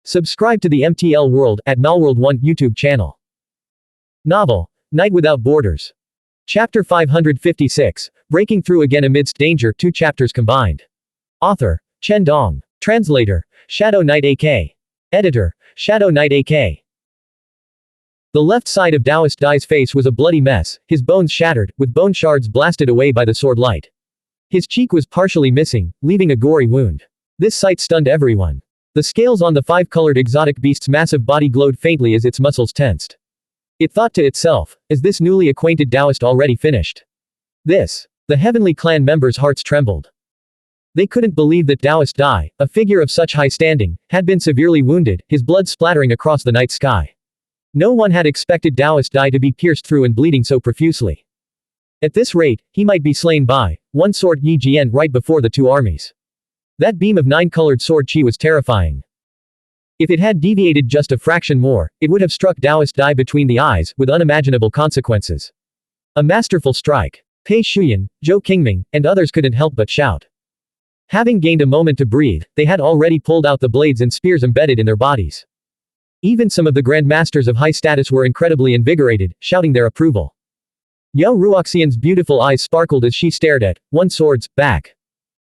Subscribe to the MTL World at Malworld 1 YouTube channel. Novel, Night Without Borders. Chapter 556, Breaking Through Again Amidst Danger, 2 chapters combined. Author, Chen Dong. Translator, Shadow Knight AK. Editor, Shadow Knight AK. The left side of Taoist Dai's face was a bloody mess, his bones shattered, with bone shards blasted away by the sword light. His cheek was partially missing, leaving a gory wound. This sight stunned everyone. The scales on the 5-colored exotic beast's massive body glowed faintly as its muscles tensed. It thought to itself, is this newly acquainted Taoist already finished? This. The Heavenly Clan members' hearts trembled. They couldn't believe that Taoist Dai, a figure of such high standing, had been severely wounded, his blood splattering across the night sky. No one had expected Taoist Dai to be pierced through and bleeding so profusely. At this rate, he might be slain by one sword Yi Jian right before the 2 armies. That beam of 9-colored sword chi was terrifying. If it had deviated just a fraction more, it would have struck Taoist Dai between the eyes, with unimaginable consequences. A masterful strike. Pei Shuyan, Zhou Qingming, and others couldn't help but shout. Having gained a moment to breathe, they had already pulled out the blades and spears embedded in their bodies. Even some of the grandmasters of high status were incredibly invigorated, shouting their approval. Yao Ruoxian's beautiful eyes sparkled as she stared at one sword's back.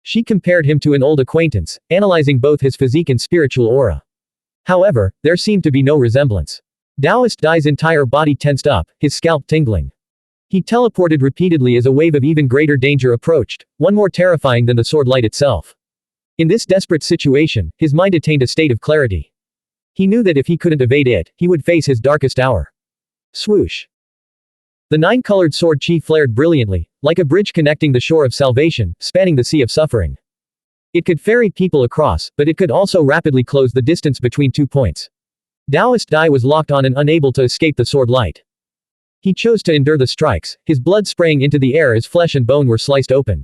She compared him to an old acquaintance, analyzing both his physique and spiritual aura. However, there seemed to be no resemblance. Taoist Dai's entire body tensed up, his scalp tingling. He teleported repeatedly as a wave of even greater danger approached, one more terrifying than the sword light itself. In this desperate situation, his mind attained a state of clarity. He knew that if he couldn't evade it, he would face his darkest hour. Swoosh. The 9-colored sword chi flared brilliantly, like a bridge connecting the shore of salvation, spanning the sea of suffering. It could ferry people across, but it could also rapidly close the distance between 2 points. Taoist Dai was locked on and unable to escape the sword light. He chose to endure the strikes, his blood spraying into the air as flesh and bone were sliced open.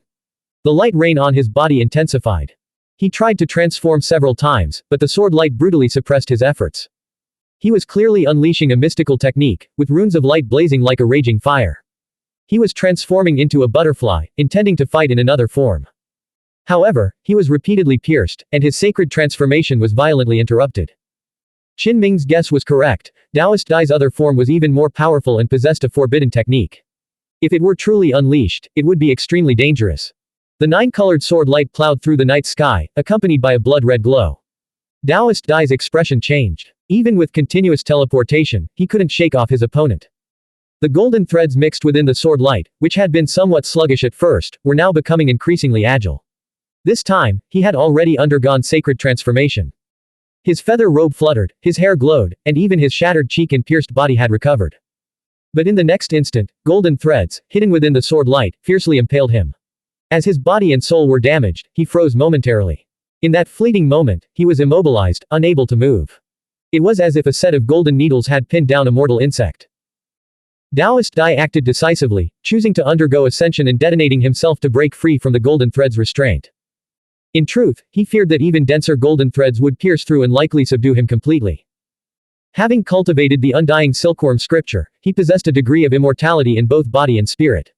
The light rain on his body intensified. He tried to transform several times, but the sword light brutally suppressed his efforts. He was clearly unleashing a mystical technique, with runes of light blazing like a raging fire. He was transforming into a butterfly, intending to fight in another form. However, he was repeatedly pierced, and his sacred transformation was violently interrupted. Qin Ming's guess was correct. Taoist Dai's other form was even more powerful and possessed a forbidden technique. If it were truly unleashed, it would be extremely dangerous. The 9-colored sword light plowed through the night sky, accompanied by a blood-red glow. Taoist Dai's expression changed. Even with continuous teleportation, he couldn't shake off his opponent. The golden threads mixed within the sword light, which had been somewhat sluggish at first, were now becoming increasingly agile. This time, he had already undergone sacred transformation. His feather robe fluttered, his hair glowed, and even his shattered cheek and pierced body had recovered. But in the next instant, golden threads, hidden within the sword light, fiercely impaled him. As his body and soul were damaged, he froze momentarily. In that fleeting moment, he was immobilized, unable to move. It was as if a set of golden needles had pinned down a mortal insect. Taoist Dai acted decisively, choosing to undergo ascension and detonating himself to break free from the golden thread's restraint. In truth, he feared that even denser golden threads would pierce through and likely subdue him completely. Having cultivated the undying silkworm scripture, he possessed a degree of immortality in both body and spirit.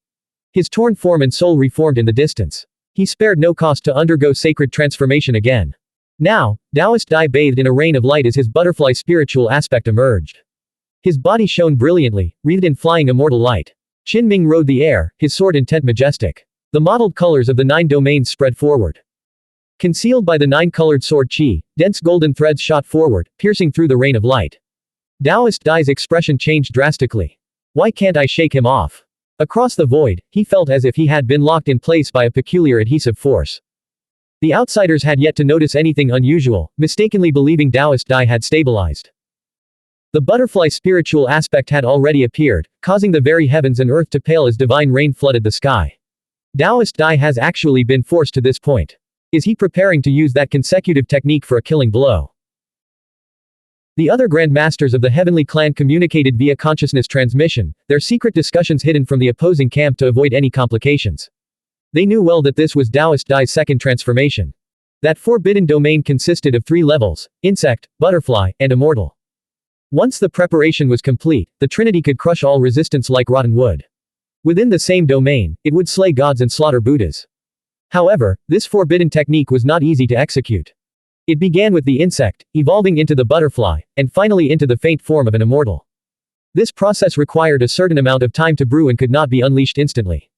His torn form and soul reformed in the distance. He spared no cost to undergo sacred transformation again. Now, Taoist Dai bathed in a rain of light as his butterfly spiritual aspect emerged. His body shone brilliantly, wreathed in flying immortal light. Qin Ming rode the air, his sword intent majestic. The mottled colors of the 9 domains spread forward. Concealed by the 9-colored sword chi, dense golden threads shot forward, piercing through the rain of light. Taoist Dai's expression changed drastically. Why can't I shake him off? Across the void, he felt as if he had been locked in place by a peculiar adhesive force. The outsiders had yet to notice anything unusual, mistakenly believing Taoist Dai had stabilized. The butterfly spiritual aspect had already appeared, causing the very heavens and earth to pale as divine rain flooded the sky. Taoist Dai has actually been forced to this point. Is he preparing to use that consecutive technique for a killing blow? The other grandmasters of the Heavenly Clan communicated via consciousness transmission, their secret discussions hidden from the opposing camp to avoid any complications. They knew well that this was Taoist Dai's second transformation. That forbidden domain consisted of 3 levels: insect, butterfly, and immortal. Once the preparation was complete, the Trinity could crush all resistance like rotten wood. Within the same domain, it would slay gods and slaughter Buddhas. However, this forbidden technique was not easy to execute. It began with the insect, evolving into the butterfly, and finally into the faint form of an immortal. This process required a certain amount of time to brew and could not be unleashed instantly.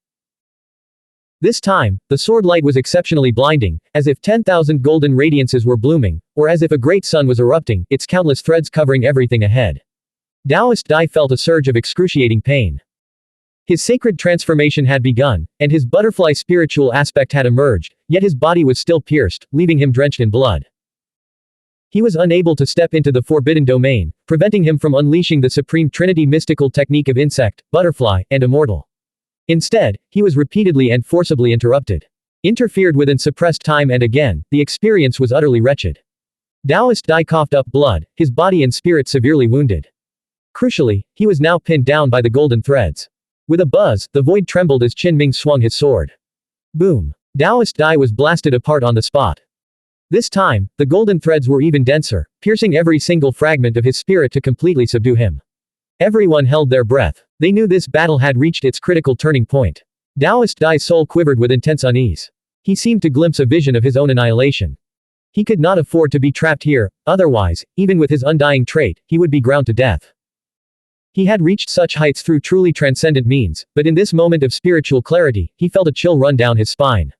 This time, the sword light was exceptionally blinding, as if 10,000 golden radiances were blooming, or as if a great sun was erupting, its countless threads covering everything ahead. Taoist Dai felt a surge of excruciating pain. His sacred transformation had begun, and his butterfly spiritual aspect had emerged, yet his body was still pierced, leaving him drenched in blood. He was unable to step into the forbidden domain, preventing him from unleashing the supreme trinity mystical technique of insect, butterfly, and immortal. Instead, he was repeatedly and forcibly interfered with and suppressed time and again. The experience was utterly wretched. Taoist Dai coughed up blood, his body and spirit severely wounded. Crucially, he was now pinned down by the golden threads. With a buzz, the void trembled as Qin Ming swung his sword. Boom! Taoist Dai was blasted apart on the spot. This time, the golden threads were even denser, piercing every single fragment of his spirit to completely subdue him. Everyone held their breath. They knew this battle had reached its critical turning point. Taoist Dai's soul quivered with intense unease. He seemed to glimpse a vision of his own annihilation. He could not afford to be trapped here, otherwise, even with his undying trait, he would be ground to death. He had reached such heights through truly transcendent means, but in this moment of spiritual clarity, he felt a chill run down his spine.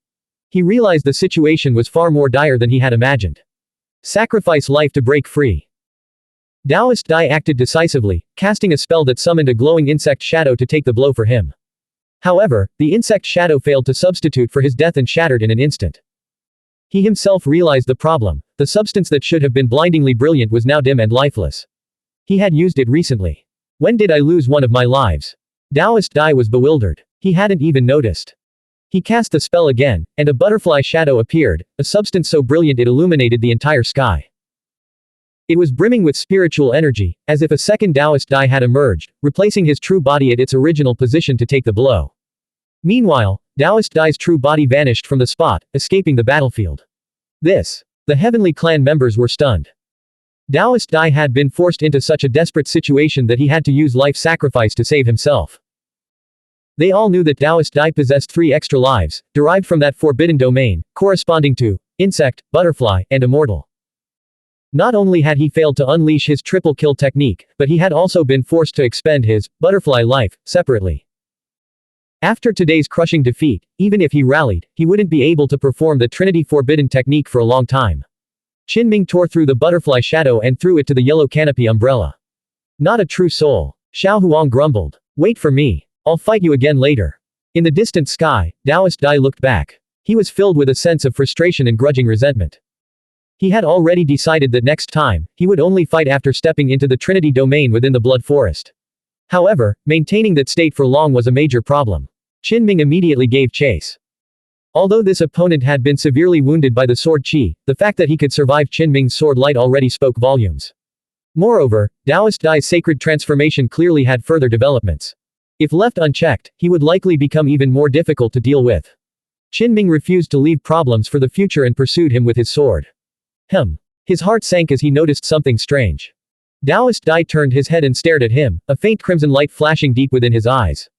He realized the situation was far more dire than he had imagined. Sacrifice life to break free. Taoist Dai acted decisively, casting a spell that summoned a glowing insect shadow to take the blow for him. However, the insect shadow failed to substitute for his death and shattered in an instant. He himself realized the problem. The substance that should have been blindingly brilliant was now dim and lifeless. He had used it recently. When did I lose one of my lives? Taoist Dai was bewildered. He hadn't even noticed. He cast the spell again, and a butterfly shadow appeared, a substance so brilliant it illuminated the entire sky. It was brimming with spiritual energy, as if a second Taoist Dai had emerged, replacing his true body at its original position to take the blow. Meanwhile, Taoist Dai's true body vanished from the spot, escaping the battlefield. The heavenly clan members were stunned. Taoist Dai had been forced into such a desperate situation that he had to use life sacrifice to save himself. They all knew that Taoist Dai possessed 3 extra lives, derived from that forbidden domain, corresponding to insect, butterfly, and immortal. Not only had he failed to unleash his triple kill technique, but he had also been forced to expend his butterfly life separately. After today's crushing defeat, even if he rallied, he wouldn't be able to perform the Trinity Forbidden technique for a long time. Qin Ming tore through the butterfly shadow and threw it to the yellow canopy umbrella. Not a true soul. Xuanhuan grumbled. Wait for me. I'll fight you again later. In the distant sky, Taoist Dai looked back. He was filled with a sense of frustration and grudging resentment. He had already decided that next time, he would only fight after stepping into the Trinity domain within the Blood Forest. However, maintaining that state for long was a major problem. Qin Ming immediately gave chase. Although this opponent had been severely wounded by the sword qi, the fact that he could survive Qin Ming's sword light already spoke volumes. Moreover, Taoist Dai's sacred transformation clearly had further developments. If left unchecked, he would likely become even more difficult to deal with. Qin Ming refused to leave problems for the future and pursued him with his sword. His heart sank as he noticed something strange. Taoist Dai turned his head and stared at him, a faint crimson light flashing deep within his eyes.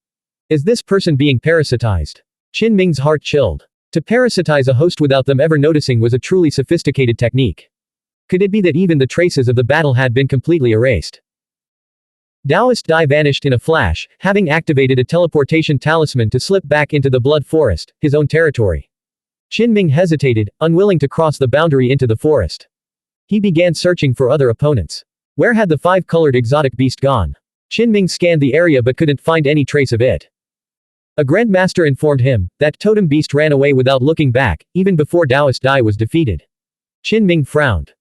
Is this person being parasitized? Qin Ming's heart chilled. To parasitize a host without them ever noticing was a truly sophisticated technique. Could it be that even the traces of the battle had been completely erased? Taoist Dai vanished in a flash, having activated a teleportation talisman to slip back into the Blood Forest, his own territory. Qin Ming hesitated, unwilling to cross the boundary into the forest. He began searching for other opponents. Where had the 5-colored exotic beast gone? Qin Ming scanned the area but couldn't find any trace of it. A Grandmaster informed him that totem beast ran away without looking back, even before Taoist Dai was defeated. Qin Ming frowned.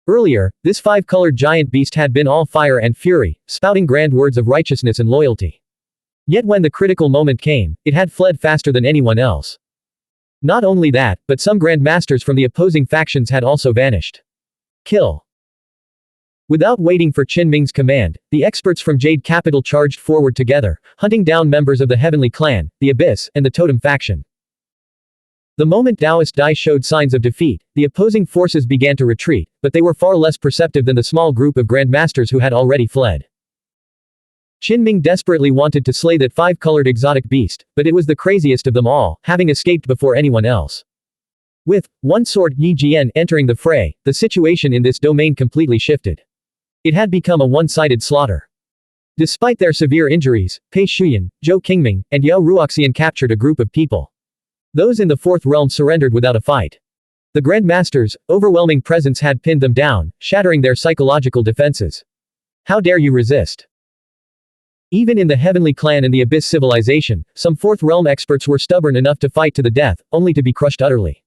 Earlier, this 5-colored giant beast had been all fire and fury, spouting grand words of righteousness and loyalty. Yet when the critical moment came, it had fled faster than anyone else. Not only that, but some Grandmasters from the opposing factions had also vanished. Kill. Without waiting for Qin Ming's command, the experts from Jade Capital charged forward together, hunting down members of the Heavenly Clan, the Abyss, and the Totem faction. The moment Taoist Dai showed signs of defeat, the opposing forces began to retreat, but they were far less perceptive than the small group of Grandmasters who had already fled. Qin Ming desperately wanted to slay that 5-colored exotic beast, but it was the craziest of them all, having escaped before anyone else. With one sword Yi Jian entering the fray, the situation in this domain completely shifted. It had become a one-sided slaughter. Despite their severe injuries, Pei Shuyan, Zhou Qingming, and Yao Ruoxian captured a group of people. Those in the fourth realm surrendered without a fight. The Grand Master's overwhelming presence had pinned them down, shattering their psychological defenses. How dare you resist? Even in the Heavenly Clan and the Abyss civilization, some fourth realm experts were stubborn enough to fight to the death, only to be crushed utterly.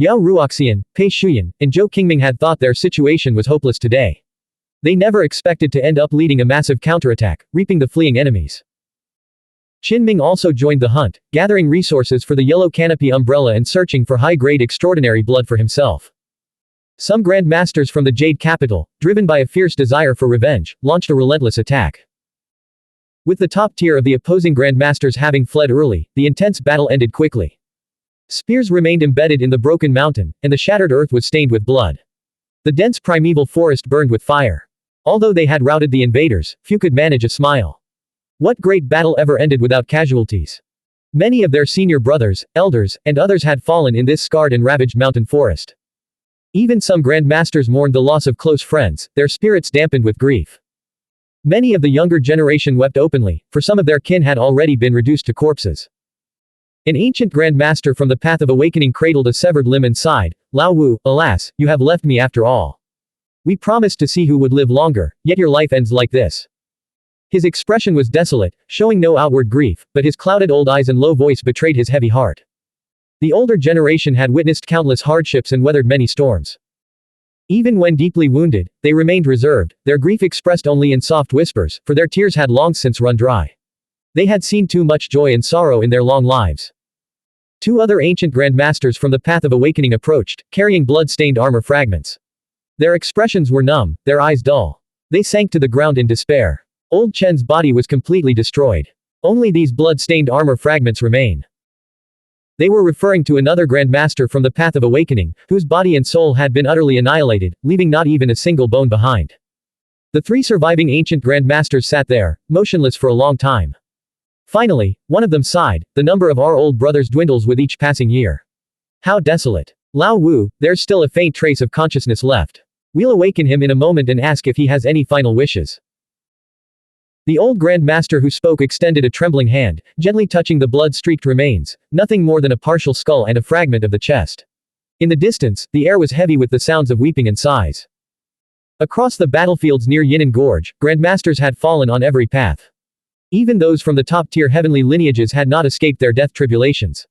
Yao Ruoxian, Pei Shuyan, and Zhou Qingming had thought their situation was hopeless today. They never expected to end up leading a massive counterattack, reaping the fleeing enemies. Qinming also joined the hunt, gathering resources for the Yellow Canopy umbrella and searching for high-grade extraordinary blood for himself. Some Grand Masters from the Jade Capital, driven by a fierce desire for revenge, launched a relentless attack. With the top tier of the opposing Grand Masters having fled early, the intense battle ended quickly. Spears remained embedded in the broken mountain, and the shattered earth was stained with blood. The dense primeval forest burned with fire. Although they had routed the invaders, few could manage a smile. What great battle ever ended without casualties? Many of their senior brothers, elders, and others had fallen in this scarred and ravaged mountain forest. Even some Grand Masters mourned the loss of close friends, their spirits dampened with grief. Many of the younger generation wept openly, for some of their kin had already been reduced to corpses. An ancient Grand Master from the Path of Awakening cradled a severed limb and sighed, "Lao Wu, alas, you have left me after all. We promised to see who would live longer, yet your life ends like this." His expression was desolate, showing no outward grief, but his clouded old eyes and low voice betrayed his heavy heart. The older generation had witnessed countless hardships and weathered many storms. Even when deeply wounded, they remained reserved, their grief expressed only in soft whispers, for their tears had long since run dry. They had seen too much joy and sorrow in their long lives. Two other ancient Grand Masters from the Path of Awakening approached, carrying blood-stained armor fragments. Their expressions were numb, their eyes dull. They sank to the ground in despair. Old Chen's body was completely destroyed. Only these blood-stained armor fragments remain. They were referring to another Grand Master from the Path of Awakening, whose body and soul had been utterly annihilated, leaving not even a single bone behind. The three surviving ancient Grand Masters sat there, motionless for a long time. Finally, one of them sighed, "The number of our old brothers dwindles with each passing year. How desolate. Lao Wu, there's still a faint trace of consciousness left. We'll awaken him in a moment and ask if he has any final wishes." The old Grand Master who spoke extended a trembling hand, gently touching the blood-streaked remains, nothing more than a partial skull and a fragment of the chest. In the distance, the air was heavy with the sounds of weeping and sighs. Across the battlefields near Yinan Gorge, Grandmasters had fallen on every path. Even those from the top-tier heavenly lineages had not escaped their death tribulations.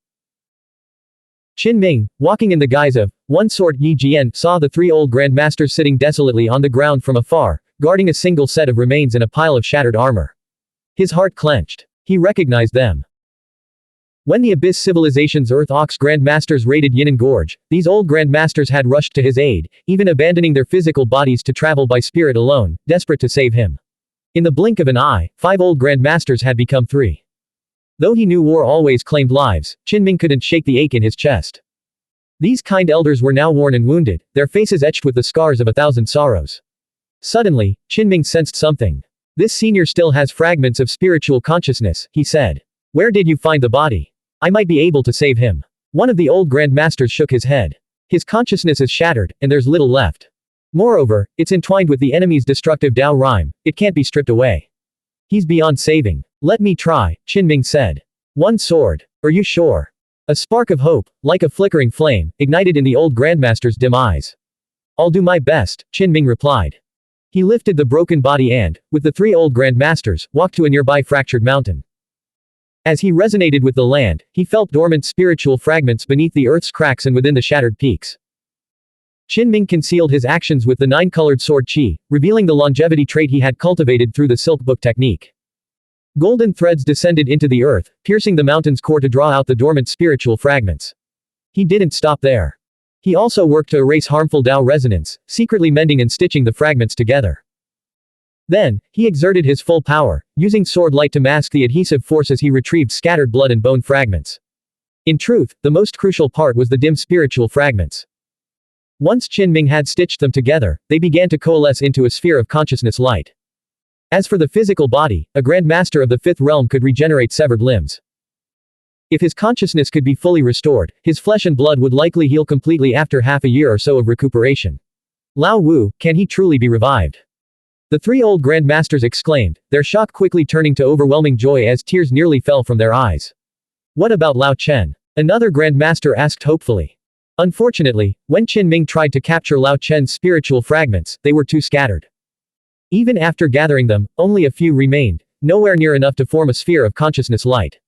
Qin Ming, walking in the guise of one sword Yi Jian, saw the three old Grand Masters sitting desolately on the ground from afar, guarding a single set of remains and a pile of shattered armor. His heart clenched. He recognized them. When the Abyss Civilization's Earth Ox Grand Masters raided Yinan Gorge, these old Grand Masters had rushed to his aid, even abandoning their physical bodies to travel by spirit alone, desperate to save him. In the blink of an eye, 5 old Grand Masters had become 3. Though he knew war always claimed lives, Qinming couldn't shake the ache in his chest. These kind elders were now worn and wounded, their faces etched with the scars of 1,000 sorrows. Suddenly, Qinming sensed something. "This senior still has fragments of spiritual consciousness," he said. "Where did you find the body? I might be able to save him." One of the old Grand Masters shook his head. "His consciousness is shattered, and there's little left. Moreover, it's entwined with the enemy's destructive Tao rhyme, it can't be stripped away. He's beyond saving." "Let me try," Qinming said. "One sword. Are you sure?" A spark of hope, like a flickering flame, ignited in the old Grandmaster's dim eyes. "I'll do my best," Qinming replied. He lifted the broken body and, with the 3 old Grandmasters, walked to a nearby fractured mountain. As he resonated with the land, he felt dormant spiritual fragments beneath the earth's cracks and within the shattered peaks. Qinming concealed his actions with the 9-colored sword qi, revealing the longevity trait he had cultivated through the silk book technique. Golden threads descended into the earth, piercing the mountain's core to draw out the dormant spiritual fragments. He didn't stop there. He also worked to erase harmful Tao resonance, secretly mending and stitching the fragments together. Then, he exerted his full power, using sword light to mask the adhesive force as he retrieved scattered blood and bone fragments. In truth, the most crucial part was the dim spiritual fragments. Once Qinming had stitched them together, they began to coalesce into a sphere of consciousness light. As for the physical body, a Grand Master of the 5th realm could regenerate severed limbs. If his consciousness could be fully restored, his flesh and blood would likely heal completely after half a year or so of recuperation. Lao Wu, can he truly be revived? The three old grandmasters exclaimed, their shock quickly turning to overwhelming joy as tears nearly fell from their eyes. What about Lao Chen? Another grandmaster asked hopefully. Unfortunately, when Qin-Ming tried to capture Lao Chen's spiritual fragments, they were too scattered. Even after gathering them, only a few remained, nowhere near enough to form a sphere of consciousness light.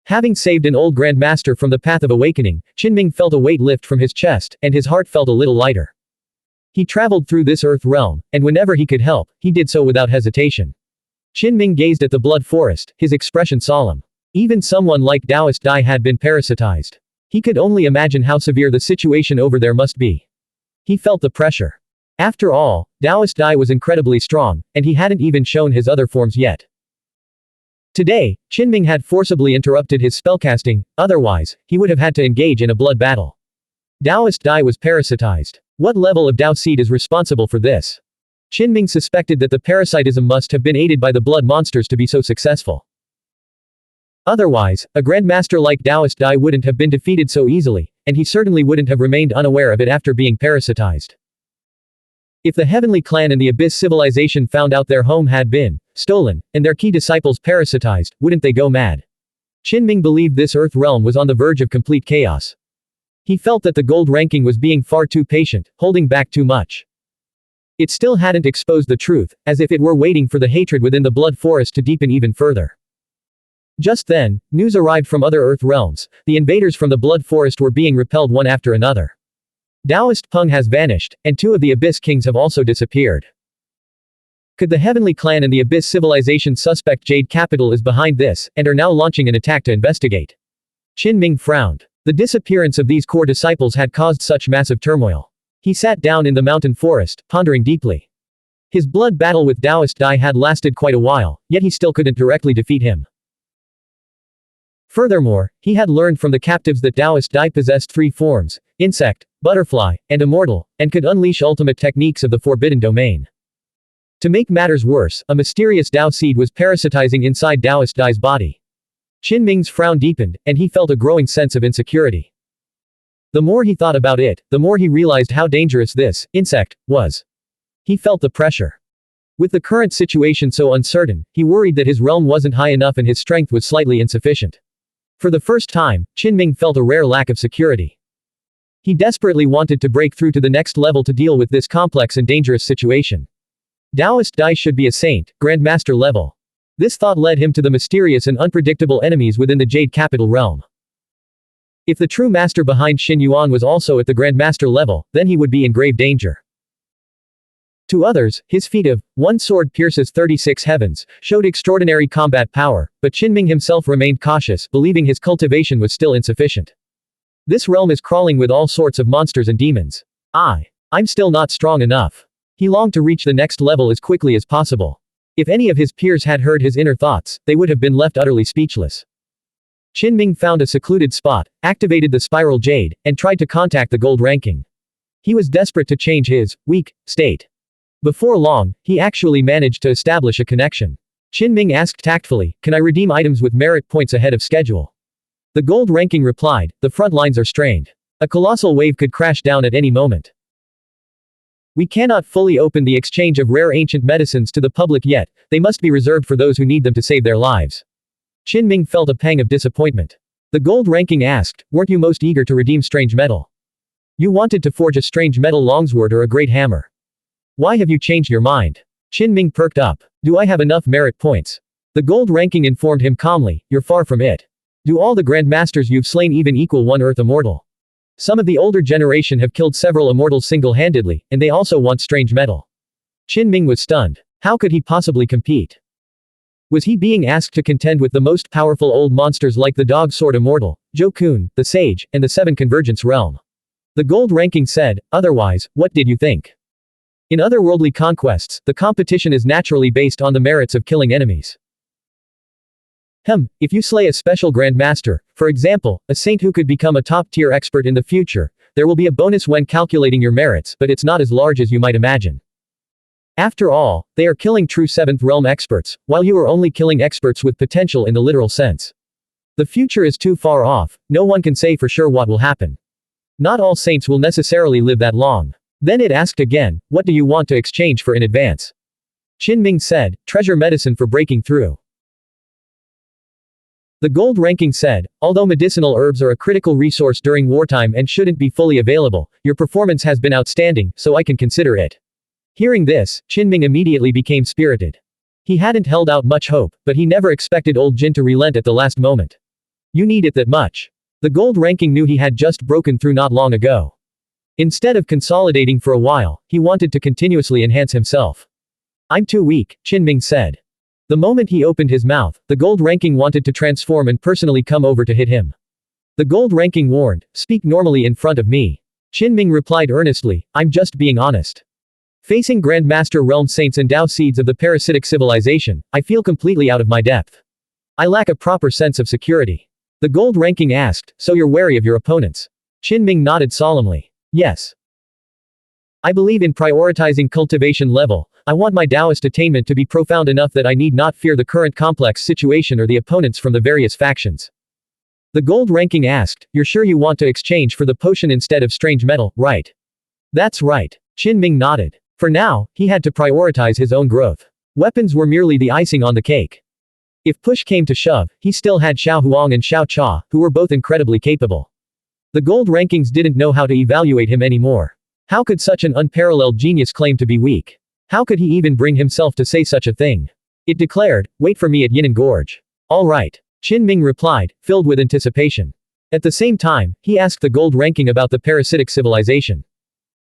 Having saved an old grandmaster from the path of awakening, Qin-Ming felt a weight lift from his chest, and his heart felt a little lighter. He traveled through this earth realm, and whenever he could help, he did so without hesitation. Qin-Ming gazed at the blood forest, his expression solemn. Even someone like Taoist Dai had been parasitized. He could only imagine how severe the situation over there must be. He felt the pressure. After all, Taoist Dai was incredibly strong, and he hadn't even shown his other forms yet. Today, Qin-Ming had forcibly interrupted his spellcasting, otherwise, he would have had to engage in a blood battle. Taoist Dai was parasitized. What level of Tao seed is responsible for this? Qin-Ming suspected that the parasitism must have been aided by the blood monsters to be so successful. Otherwise, a grandmaster like Taoist Dai wouldn't have been defeated so easily, and he certainly wouldn't have remained unaware of it after being parasitized. If the Heavenly Clan and the Abyss civilization found out their home had been stolen, and their key disciples parasitized, wouldn't they go mad? Qin-Ming believed this Earth realm was on the verge of complete chaos. He felt that the gold ranking was being far too patient, holding back too much. It still hadn't exposed the truth, as if it were waiting for the hatred within the blood forest to deepen even further. Just then, news arrived from other Earth realms. The invaders from the blood forest were being repelled one after another. Taoist Peng has vanished, and two of the Abyss kings have also disappeared. Could the Heavenly Clan and the Abyss civilization suspect Jade Capital is behind this, and are now launching an attack to investigate? Qin-Ming frowned. The disappearance of these core disciples had caused such massive turmoil. He sat down in the mountain forest, pondering deeply. His blood battle with Taoist Dai had lasted quite a while, yet he still couldn't directly defeat him. Furthermore, he had learned from the captives that Taoist Dai possessed three forms: insect, butterfly, and immortal, and could unleash ultimate techniques of the forbidden domain. To make matters worse, a mysterious Tao seed was parasitizing inside Taoist Dai's body. Qin-Ming's frown deepened, and he felt a growing sense of insecurity. The more he thought about it, the more he realized how dangerous this insect was. He felt the pressure. With the current situation so uncertain, he worried that his realm wasn't high enough and his strength was slightly insufficient. For the first time, Qin-Ming felt a rare lack of security. He desperately wanted to break through to the next level to deal with this complex and dangerous situation. Taoist Dai should be a saint, grandmaster level. This thought led him to the mysterious and unpredictable enemies within the Jade Capital realm. If the true master behind Xuanhuan was also at the grandmaster level, then he would be in grave danger. To others, his feat of one sword pierces 36 heavens showed extraordinary combat power, but Qin-Ming himself remained cautious, believing his cultivation was still insufficient. This realm is crawling with all sorts of monsters and demons. I'm still not strong enough. He longed to reach the next level as quickly as possible. If any of his peers had heard his inner thoughts, they would have been left utterly speechless. Qin-Ming found a secluded spot, activated the spiral jade, and tried to contact the gold ranking. He was desperate to change his weak state. Before long, he actually managed to establish a connection. Qin-Ming asked tactfully, "Can I redeem items with merit points ahead of schedule?" The gold ranking replied, "The front lines are strained. A colossal wave could crash down at any moment. We cannot fully open the exchange of rare ancient medicines to the public yet, they must be reserved for those who need them to save their lives." Qin-Ming felt a pang of disappointment. The gold ranking asked, "Weren't you most eager to redeem strange metal? You wanted to forge a strange metal longsword or a great hammer. Why have you changed your mind?" Qin-Ming perked up. "Do I have enough merit points?" The gold ranking informed him calmly, "You're far from it. Do all the grandmasters you've slain even equal one Earth immortal? Some of the older generation have killed several immortals single-handedly, and they also want strange metal." Qin-Ming was stunned. How could he possibly compete? Was he being asked to contend with the most powerful old monsters like the Dog Sword Immortal, Jokun, the Sage, and the Seven Convergence Realm? The gold ranking said, "Otherwise, what did you think? In otherworldly conquests, the competition is naturally based on the merits of killing enemies. If you slay a special grandmaster, for example, a saint who could become a top-tier expert in the future, there will be a bonus when calculating your merits, but it's not as large as you might imagine. After all, they are killing true 7th realm experts, while you are only killing experts with potential in the literal sense. The future is too far off, no one can say for sure what will happen. Not all saints will necessarily live that long. Then it asked again, what do you want to exchange for in advance? Qinming said, treasure medicine for breaking through. The gold ranking said, although medicinal herbs are a critical resource during wartime and shouldn't be fully available, your performance has been outstanding, so I can consider it. Hearing this, Qinming immediately became spirited. He hadn't held out much hope, but he never expected old Jin to relent at the last moment. You need it that much. The gold ranking knew he had just broken through not long ago. Instead of consolidating for a while, he wanted to continuously enhance himself. I'm too weak, Qinming said. The moment he opened his mouth, the gold ranking wanted to transform and personally come over to hit him. The gold ranking warned, speak normally in front of me. Qinming replied earnestly, I'm just being honest. Facing Grandmaster Realm Saints and Dao Seeds of the parasitic civilization, I feel completely out of my depth. I lack a proper sense of security. The gold ranking asked, so you're wary of your opponents? Qinming nodded solemnly. Yes. I believe in prioritizing cultivation level. I want my Taoist attainment to be profound enough that I need not fear the current complex situation or the opponents from the various factions. The gold ranking asked, you're sure you want to exchange for the potion instead of strange metal, right? That's right. Qinming nodded. For now, he had to prioritize his own growth. Weapons were merely the icing on the cake. If push came to shove, he still had Xuanhuan and Xiao Cha, who were both incredibly capable. The gold rankings didn't know how to evaluate him anymore. How could such an unparalleled genius claim to be weak? How could he even bring himself to say such a thing? It declared, wait for me at Yinan Gorge. All right. Qinming replied, filled with anticipation. At the same time, he asked the gold ranking about the parasitic civilization.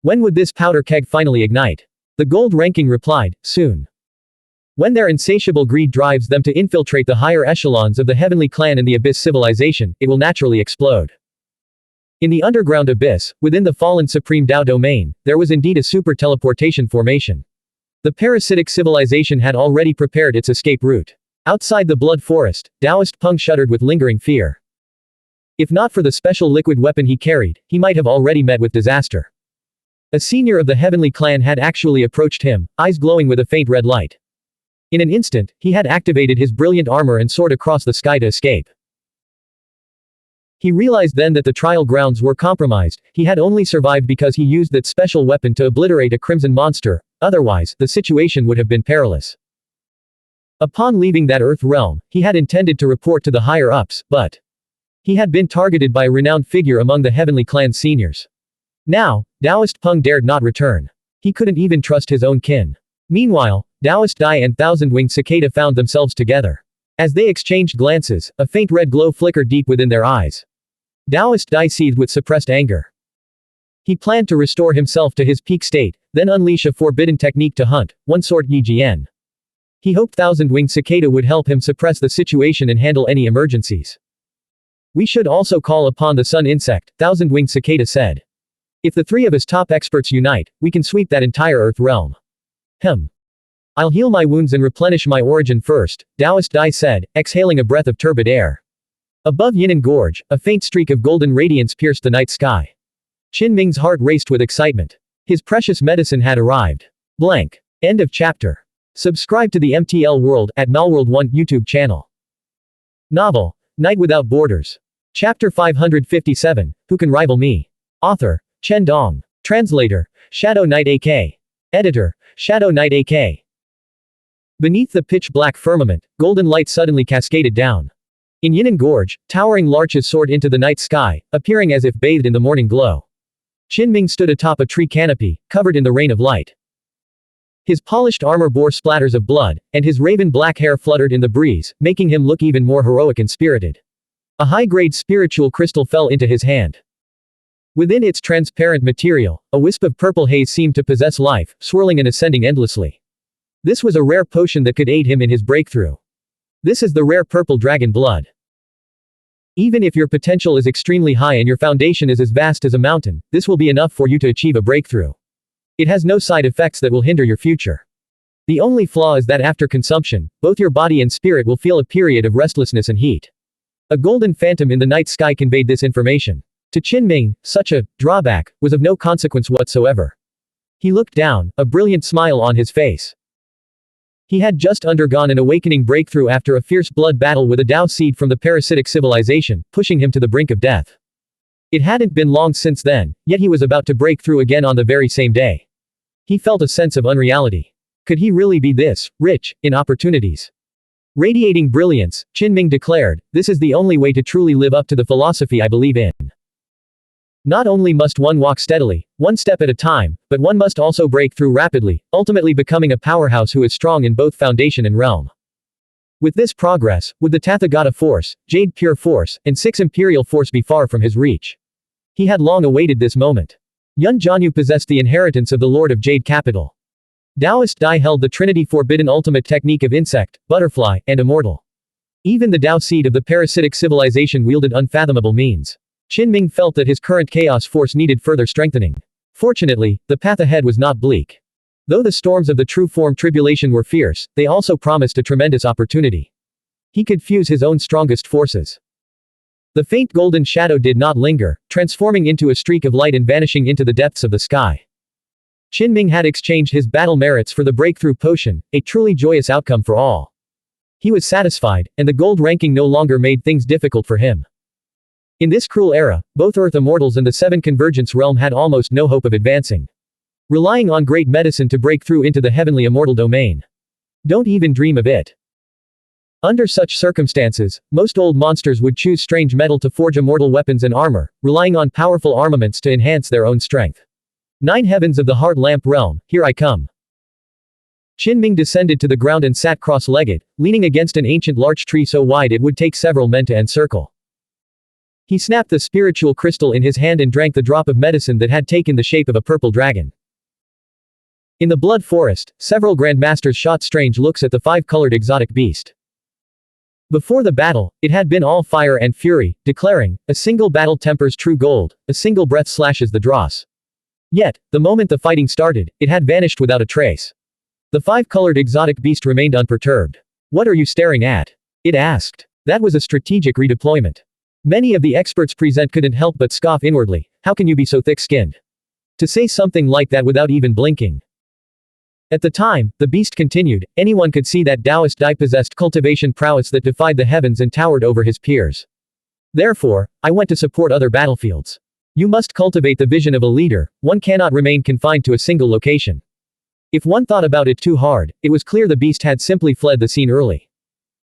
When would this powder keg finally ignite? The gold ranking replied, soon. When their insatiable greed drives them to infiltrate the higher echelons of the Heavenly Clan and the Abyss civilization, it will naturally explode. In the underground abyss, within the fallen Supreme Dao domain, there was indeed a super teleportation formation. The parasitic civilization had already prepared its escape route. Outside the blood forest, Taoist Peng shuddered with lingering fear. If not for the special liquid weapon he carried, he might have already met with disaster. A senior of the Heavenly Clan had actually approached him, eyes glowing with a faint red light. In an instant, he had activated his brilliant armor and soared across the sky to escape. He realized then that the trial grounds were compromised. He had only survived because he used that special weapon to obliterate a crimson monster, otherwise, the situation would have been perilous. Upon leaving that Earth realm, he had intended to report to the higher-ups, but he had been targeted by a renowned figure among the Heavenly Clan seniors. Now, Taoist Peng dared not return. He couldn't even trust his own kin. Meanwhile, Taoist Dai and Thousand-Winged Cicada found themselves together. As they exchanged glances, a faint red glow flickered deep within their eyes. Taoist Dai seethed with suppressed anger. He planned to restore himself to his peak state, then unleash a forbidden technique to hunt, one sort Yi Jian. He hoped Thousand-Winged Cicada would help him suppress the situation and handle any emergencies. We should also call upon the sun insect, Thousand-Winged Cicada said. If the three of us top experts unite, we can sweep that entire Earth realm. I'll heal my wounds and replenish my origin first, Taoist Dai said, exhaling a breath of turbid air. Above Yinan Gorge, a faint streak of golden radiance pierced the night sky. Qinming's heart raced with excitement. His precious medicine had arrived. Blank. End of chapter. Subscribe to the MTL World at Malworld 1 YouTube channel. Novel, Night Without Borders. Chapter 557, Who Can Rival Me? Author, Chen Dong. Translator, Shadow Knight AK. Editor, Shadow Knight AK. Beneath the pitch-black firmament, golden light suddenly cascaded down. In Yinan Gorge, towering larches soared into the night sky, appearing as if bathed in the morning glow. Qinming stood atop a tree canopy, covered in the rain of light. His polished armor bore splatters of blood, and his raven black hair fluttered in the breeze, making him look even more heroic and spirited. A high-grade spiritual crystal fell into his hand. Within its transparent material, a wisp of purple haze seemed to possess life, swirling and ascending endlessly. This was a rare potion that could aid him in his breakthrough. This is the rare purple dragon blood. Even if your potential is extremely high and your foundation is as vast as a mountain, this will be enough for you to achieve a breakthrough. It has no side effects that will hinder your future. The only flaw is that after consumption, both your body and spirit will feel a period of restlessness and heat. A golden phantom in the night sky conveyed this information. To Qinming, such a drawback was of no consequence whatsoever. He looked down, a brilliant smile on his face. He had just undergone an awakening breakthrough after a fierce blood battle with a Dao seed from the parasitic civilization, pushing him to the brink of death. It hadn't been long since then, yet he was about to break through again on the very same day. He felt a sense of unreality. Could he really be this rich in opportunities? Radiating brilliance, Qinming declared, "This is the only way to truly live up to the philosophy I believe in. Not only must one walk steadily, one step at a time, but one must also break through rapidly, ultimately becoming a powerhouse who is strong in both foundation and realm." With this progress, would the Tathagata force, Jade pure force, and Six Imperial force be far from his reach? He had long awaited this moment. Yun Jianyu possessed the inheritance of the Lord of Jade Capital. Taoist Dai held the Trinity forbidden ultimate technique of insect, butterfly, and immortal. Even the Tao seed of the parasitic civilization wielded unfathomable means. Qinming felt that his current chaos force needed further strengthening. Fortunately, the path ahead was not bleak. Though the storms of the true form tribulation were fierce, they also promised a tremendous opportunity. He could fuse his own strongest forces. The faint golden shadow did not linger, transforming into a streak of light and vanishing into the depths of the sky. Qinming had exchanged his battle merits for the breakthrough potion, a truly joyous outcome for all. He was satisfied, and the gold ranking no longer made things difficult for him. In this cruel era, both Earth Immortals and the Seven Convergence realm had almost no hope of advancing. Relying on great medicine to break through into the heavenly immortal domain. Don't even dream of it. Under such circumstances, most old monsters would choose strange metal to forge immortal weapons and armor, relying on powerful armaments to enhance their own strength. 9 heavens of the Heart Lamp realm, here I come. Qinming descended to the ground and sat cross-legged, leaning against an ancient larch tree so wide it would take several men to encircle. He snapped the spiritual crystal in his hand and drank the drop of medicine that had taken the shape of a purple dragon. In the blood forest, several grandmasters shot strange looks at the 5-colored exotic beast. Before the battle, it had been all fire and fury, declaring, "A single battle tempers true gold, a single breath slashes the dross." Yet, the moment the fighting started, it had vanished without a trace. The 5-colored exotic beast remained unperturbed. "What are you staring at?" it asked. That was a strategic redeployment. Many of the experts present couldn't help but scoff inwardly. How can you be so thick-skinned? To say something like that without even blinking. At the time, the beast continued, anyone could see that Taoist Dai possessed cultivation prowess that defied the heavens and towered over his peers. Therefore, I went to support other battlefields. You must cultivate the vision of a leader, one cannot remain confined to a single location. If one thought about it too hard, it was clear the beast had simply fled the scene early.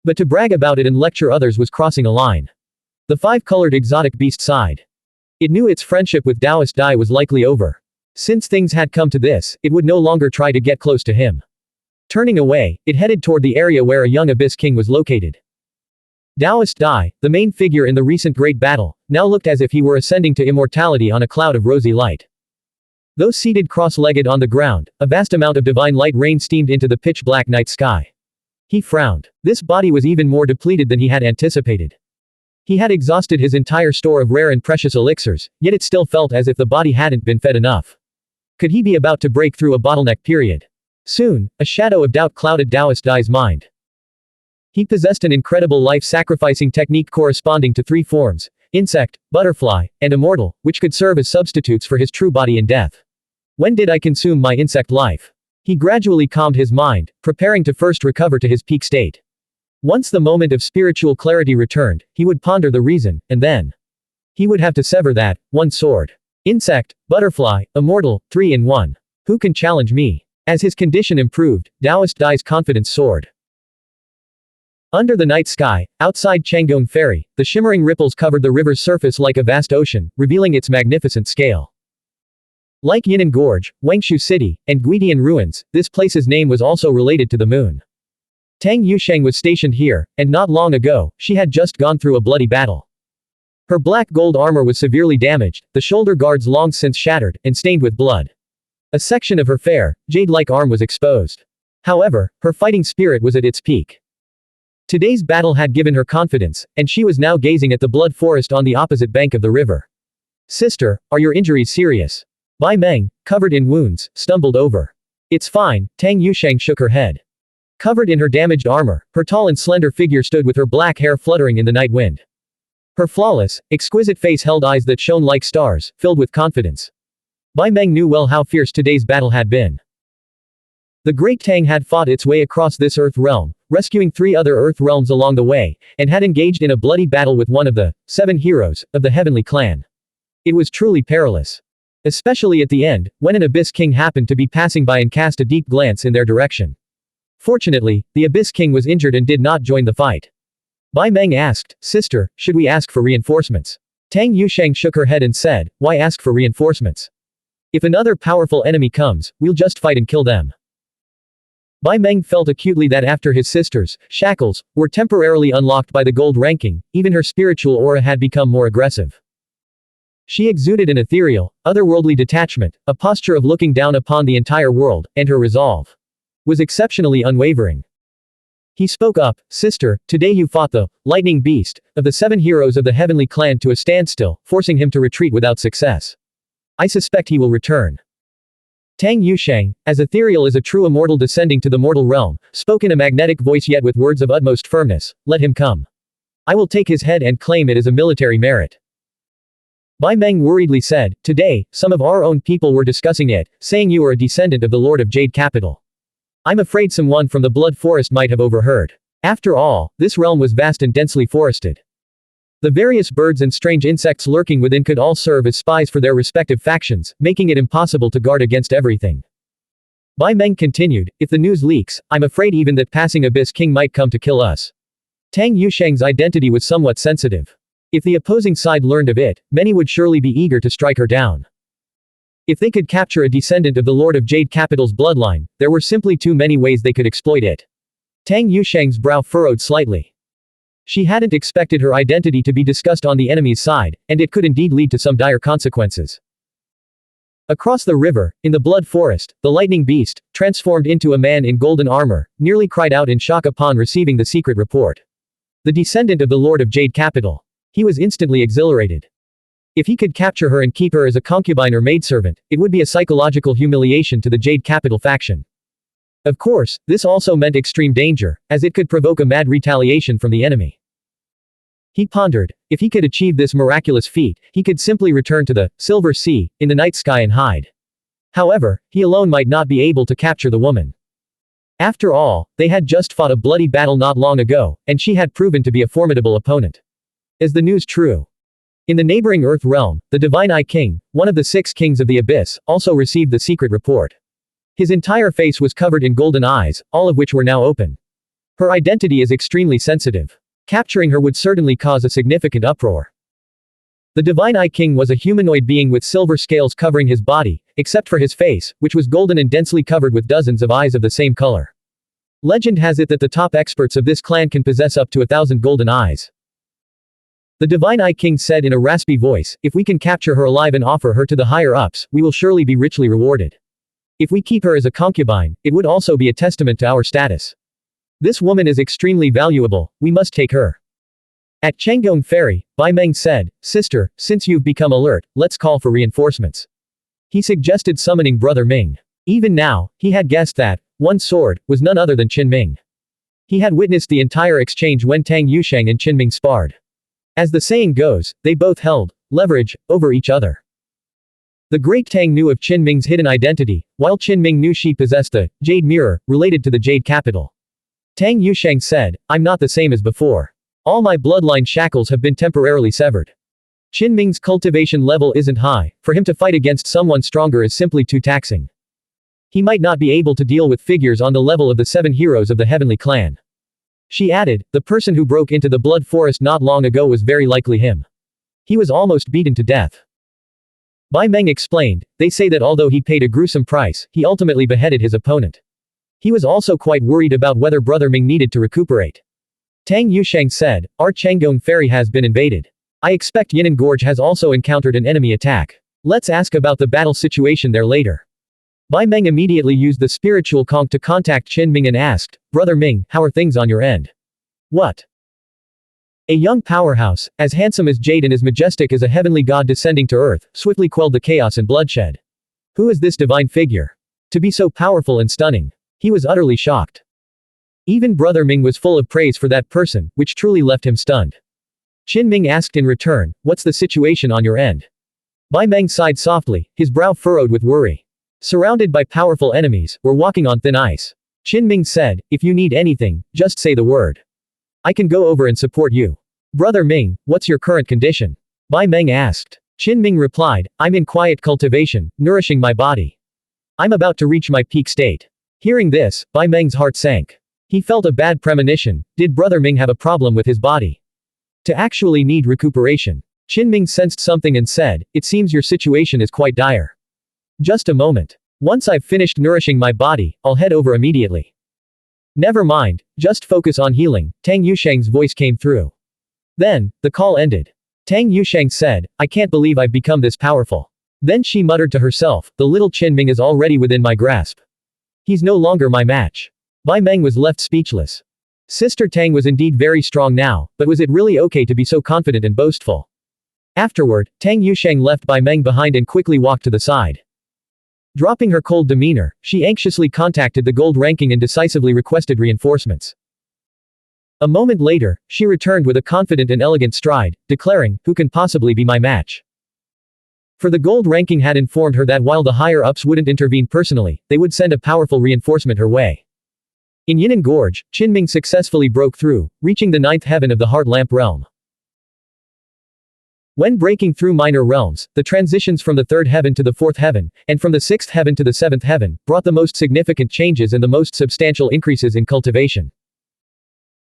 But to brag about it and lecture others was crossing a line. The 5-colored exotic beast sighed. It knew its friendship with Taoist Dai was likely over. Since things had come to this, it would no longer try to get close to him. Turning away, it headed toward the area where a young Abyss King was located. Taoist Dai, the main figure in the recent great battle, now looked as if he were ascending to immortality on a cloud of rosy light. Though seated cross-legged on the ground, a vast amount of divine light rain steamed into the pitch-black night sky. He frowned. This body was even more depleted than he had anticipated. He had exhausted his entire store of rare and precious elixirs, yet it still felt as if the body hadn't been fed enough. Could he be about to break through a bottleneck period? Soon, a shadow of doubt clouded Taoist Dai's mind. He possessed an incredible life-sacrificing technique corresponding to 3 forms, insect, butterfly, and immortal, which could serve as substitutes for his true body in death. When did I consume my insect life? He gradually calmed his mind, preparing to first recover to his peak state. Once the moment of spiritual clarity returned, he would ponder the reason, and then he would have to sever that, one sword. Insect, butterfly, immortal, 3 in 1. Who can challenge me? As his condition improved, Taoist Dai's confidence soared. Under the night sky, outside Changgong Ferry, the shimmering ripples covered the river's surface like a vast ocean, revealing its magnificent scale. Like Yinan Gorge, Wangshu City, and Guidian Ruins, this place's name was also related to the moon. Tang Yusheng was stationed here, and not long ago, she had just gone through a bloody battle. Her black gold armor was severely damaged, the shoulder guards long since shattered, and stained with blood. A section of her fair, jade-like arm was exposed. However, her fighting spirit was at its peak. Today's battle had given her confidence, and she was now gazing at the blood forest on the opposite bank of the river. Sister, are your injuries serious? Bai Meng, covered in wounds, stumbled over. It's fine, Tang Yusheng shook her head. Covered in her damaged armor, her tall and slender figure stood with her black hair fluttering in the night wind. Her flawless, exquisite face held eyes that shone like stars, filled with confidence. Bai Meng knew well how fierce today's battle had been. The Great Tang had fought its way across this Earth realm, rescuing 3 other Earth realms along the way, and had engaged in a bloody battle with one of the 7 heroes of the Heavenly Clan. It was truly perilous. Especially at the end, when an Abyss King happened to be passing by and cast a deep glance in their direction. Fortunately, the Abyss King was injured and did not join the fight. Bai Meng asked, "Sister, should we ask for reinforcements?" Tang Yusheng shook her head and said, "Why ask for reinforcements? If another powerful enemy comes, we'll just fight and kill them." Bai Meng felt acutely that after his sister's shackles were temporarily unlocked by the gold ranking, even her spiritual aura had become more aggressive. She exuded an ethereal, otherworldly detachment, a posture of looking down upon the entire world, and her resolve was exceptionally unwavering. He spoke up, "Sister, today you fought the lightning beast of the 7 heroes of the Heavenly Clan to a standstill, forcing him to retreat without success. I suspect he will return." Tang Yusheng, as ethereal as a true immortal descending to the mortal realm, spoke in a magnetic voice yet with words of utmost firmness, "Let him come. I will take his head and claim it as a military merit." Bai Meng worriedly said, "Today, some of our own people were discussing it, saying you are a descendant of the Lord of Jade Capital. I'm afraid someone from the Blood Forest might have overheard. After all, this realm was vast and densely forested. The various birds and strange insects lurking within could all serve as spies for their respective factions, making it impossible to guard against everything." Bai Meng continued, "If the news leaks, I'm afraid even that passing Abyss King might come to kill us." Tang Yusheng's identity was somewhat sensitive. If the opposing side learned of it, many would surely be eager to strike her down. If they could capture a descendant of the Lord of Jade Capital's bloodline, there were simply too many ways they could exploit it. Tang Yusheng's brow furrowed slightly. She hadn't expected her identity to be discussed on the enemy's side, and it could indeed lead to some dire consequences. Across the river, in the Blood Forest, the lightning beast, transformed into a man in golden armor, nearly cried out in shock upon receiving the secret report. The descendant of the Lord of Jade Capital. He was instantly exhilarated. If he could capture her and keep her as a concubine or maidservant, it would be a psychological humiliation to the Jade Capital faction. Of course, this also meant extreme danger, as it could provoke a mad retaliation from the enemy. He pondered, if he could achieve this miraculous feat, he could simply return to the Silver Sea, in the night sky and hide. However, he alone might not be able to capture the woman. After all, they had just fought a bloody battle not long ago, and she had proven to be a formidable opponent. Is the news true? In the neighboring Earth realm, the Divine Eye King, one of the 6 kings of the Abyss, also received the secret report. His entire face was covered in golden eyes, all of which were now open. Her identity is extremely sensitive. Capturing her would certainly cause a significant uproar. The Divine Eye King was a humanoid being with silver scales covering his body, except for his face, which was golden and densely covered with dozens of eyes of the same color. Legend has it that the top experts of this clan can possess up to 1,000 golden eyes. The Divine Eye King said in a raspy voice, "If we can capture her alive and offer her to the higher-ups, we will surely be richly rewarded. If we keep her as a concubine, it would also be a testament to our status. This woman is extremely valuable, we must take her." At Chenggong Ferry, Bai Meng said, "Sister, since you've become alert, let's call for reinforcements." He suggested summoning Brother Ming. Even now, he had guessed that one sword was none other than Qin Ming. He had witnessed the entire exchange when Tang Yusheng and Qin Ming sparred. As the saying goes, they both held leverage over each other. The Great Tang knew of Qin Ming's hidden identity, while Qin Ming knew she possessed the Jade Mirror, related to the Jade Capital. Tang Yusheng said, "I'm not the same as before. All my bloodline shackles have been temporarily severed. Qin Ming's cultivation level isn't high, for him to fight against someone stronger is simply too taxing. He might not be able to deal with figures on the level of the 7 heroes of the Heavenly Clan." She added, "The person who broke into the Blood Forest not long ago was very likely him. He was almost beaten to death." Bai Meng explained, "They say that although he paid a gruesome price, he ultimately beheaded his opponent. He was also quite worried about whether Brother Ming needed to recuperate." Tang Yusheng said, "Our Chenggong Ferry has been invaded. I expect Yinan Gorge has also encountered an enemy attack. Let's ask about the battle situation there later." Bai Meng immediately used the spiritual conch to contact Qin Ming and asked, "Brother Ming, how are things on your end?" "What?" A young powerhouse, as handsome as Jade and as majestic as a heavenly god descending to earth, swiftly quelled the chaos and bloodshed. Who is this divine figure? To be so powerful and stunning. He was utterly shocked. Even Brother Ming was full of praise for that person, which truly left him stunned. Qin Ming asked in return, "What's the situation on your end?" Bai Meng sighed softly, his brow furrowed with worry. surrounded by powerful enemies, were walking on thin ice. Qinming said, if you need anything, just say the word. I can go over and support you. Brother Ming, what's your current condition? Bai Meng asked. Qinming replied, I'm in quiet cultivation, nourishing my body. I'm about to reach my peak state. Hearing this, Bai Meng's heart sank. He felt a bad premonition. Did Brother Ming have a problem with his body? To actually need recuperation. Qinming sensed something and said, it seems your situation is quite dire. Just a moment. Once I've finished nourishing my body, I'll head over immediately. Never mind, just focus on healing, Tang Yushang's voice came through. Then, the call ended. Tang Yushang said, I can't believe I've become this powerful. Then she muttered to herself, the little Qinming is already within my grasp. He's no longer my match. Bai Meng was left speechless. Sister Tang was indeed very strong now, but was it really okay to be so confident and boastful? Afterward, Tang Yushang left Bai Meng behind and quickly walked to the side. Dropping her cold demeanor, she anxiously contacted the gold ranking and decisively requested reinforcements. A moment later, she returned with a confident and elegant stride, declaring, who can possibly be my match? For the gold ranking had informed her that while the higher-ups wouldn't intervene personally, they would send a powerful reinforcement her way. In Yinan Gorge, Qinming successfully broke through, reaching the 9th heaven of the Heart Lamp realm. When breaking through minor realms, the transitions from the 3rd heaven to the 4th heaven, and from the 6th heaven to the 7th heaven, brought the most significant changes and the most substantial increases in cultivation.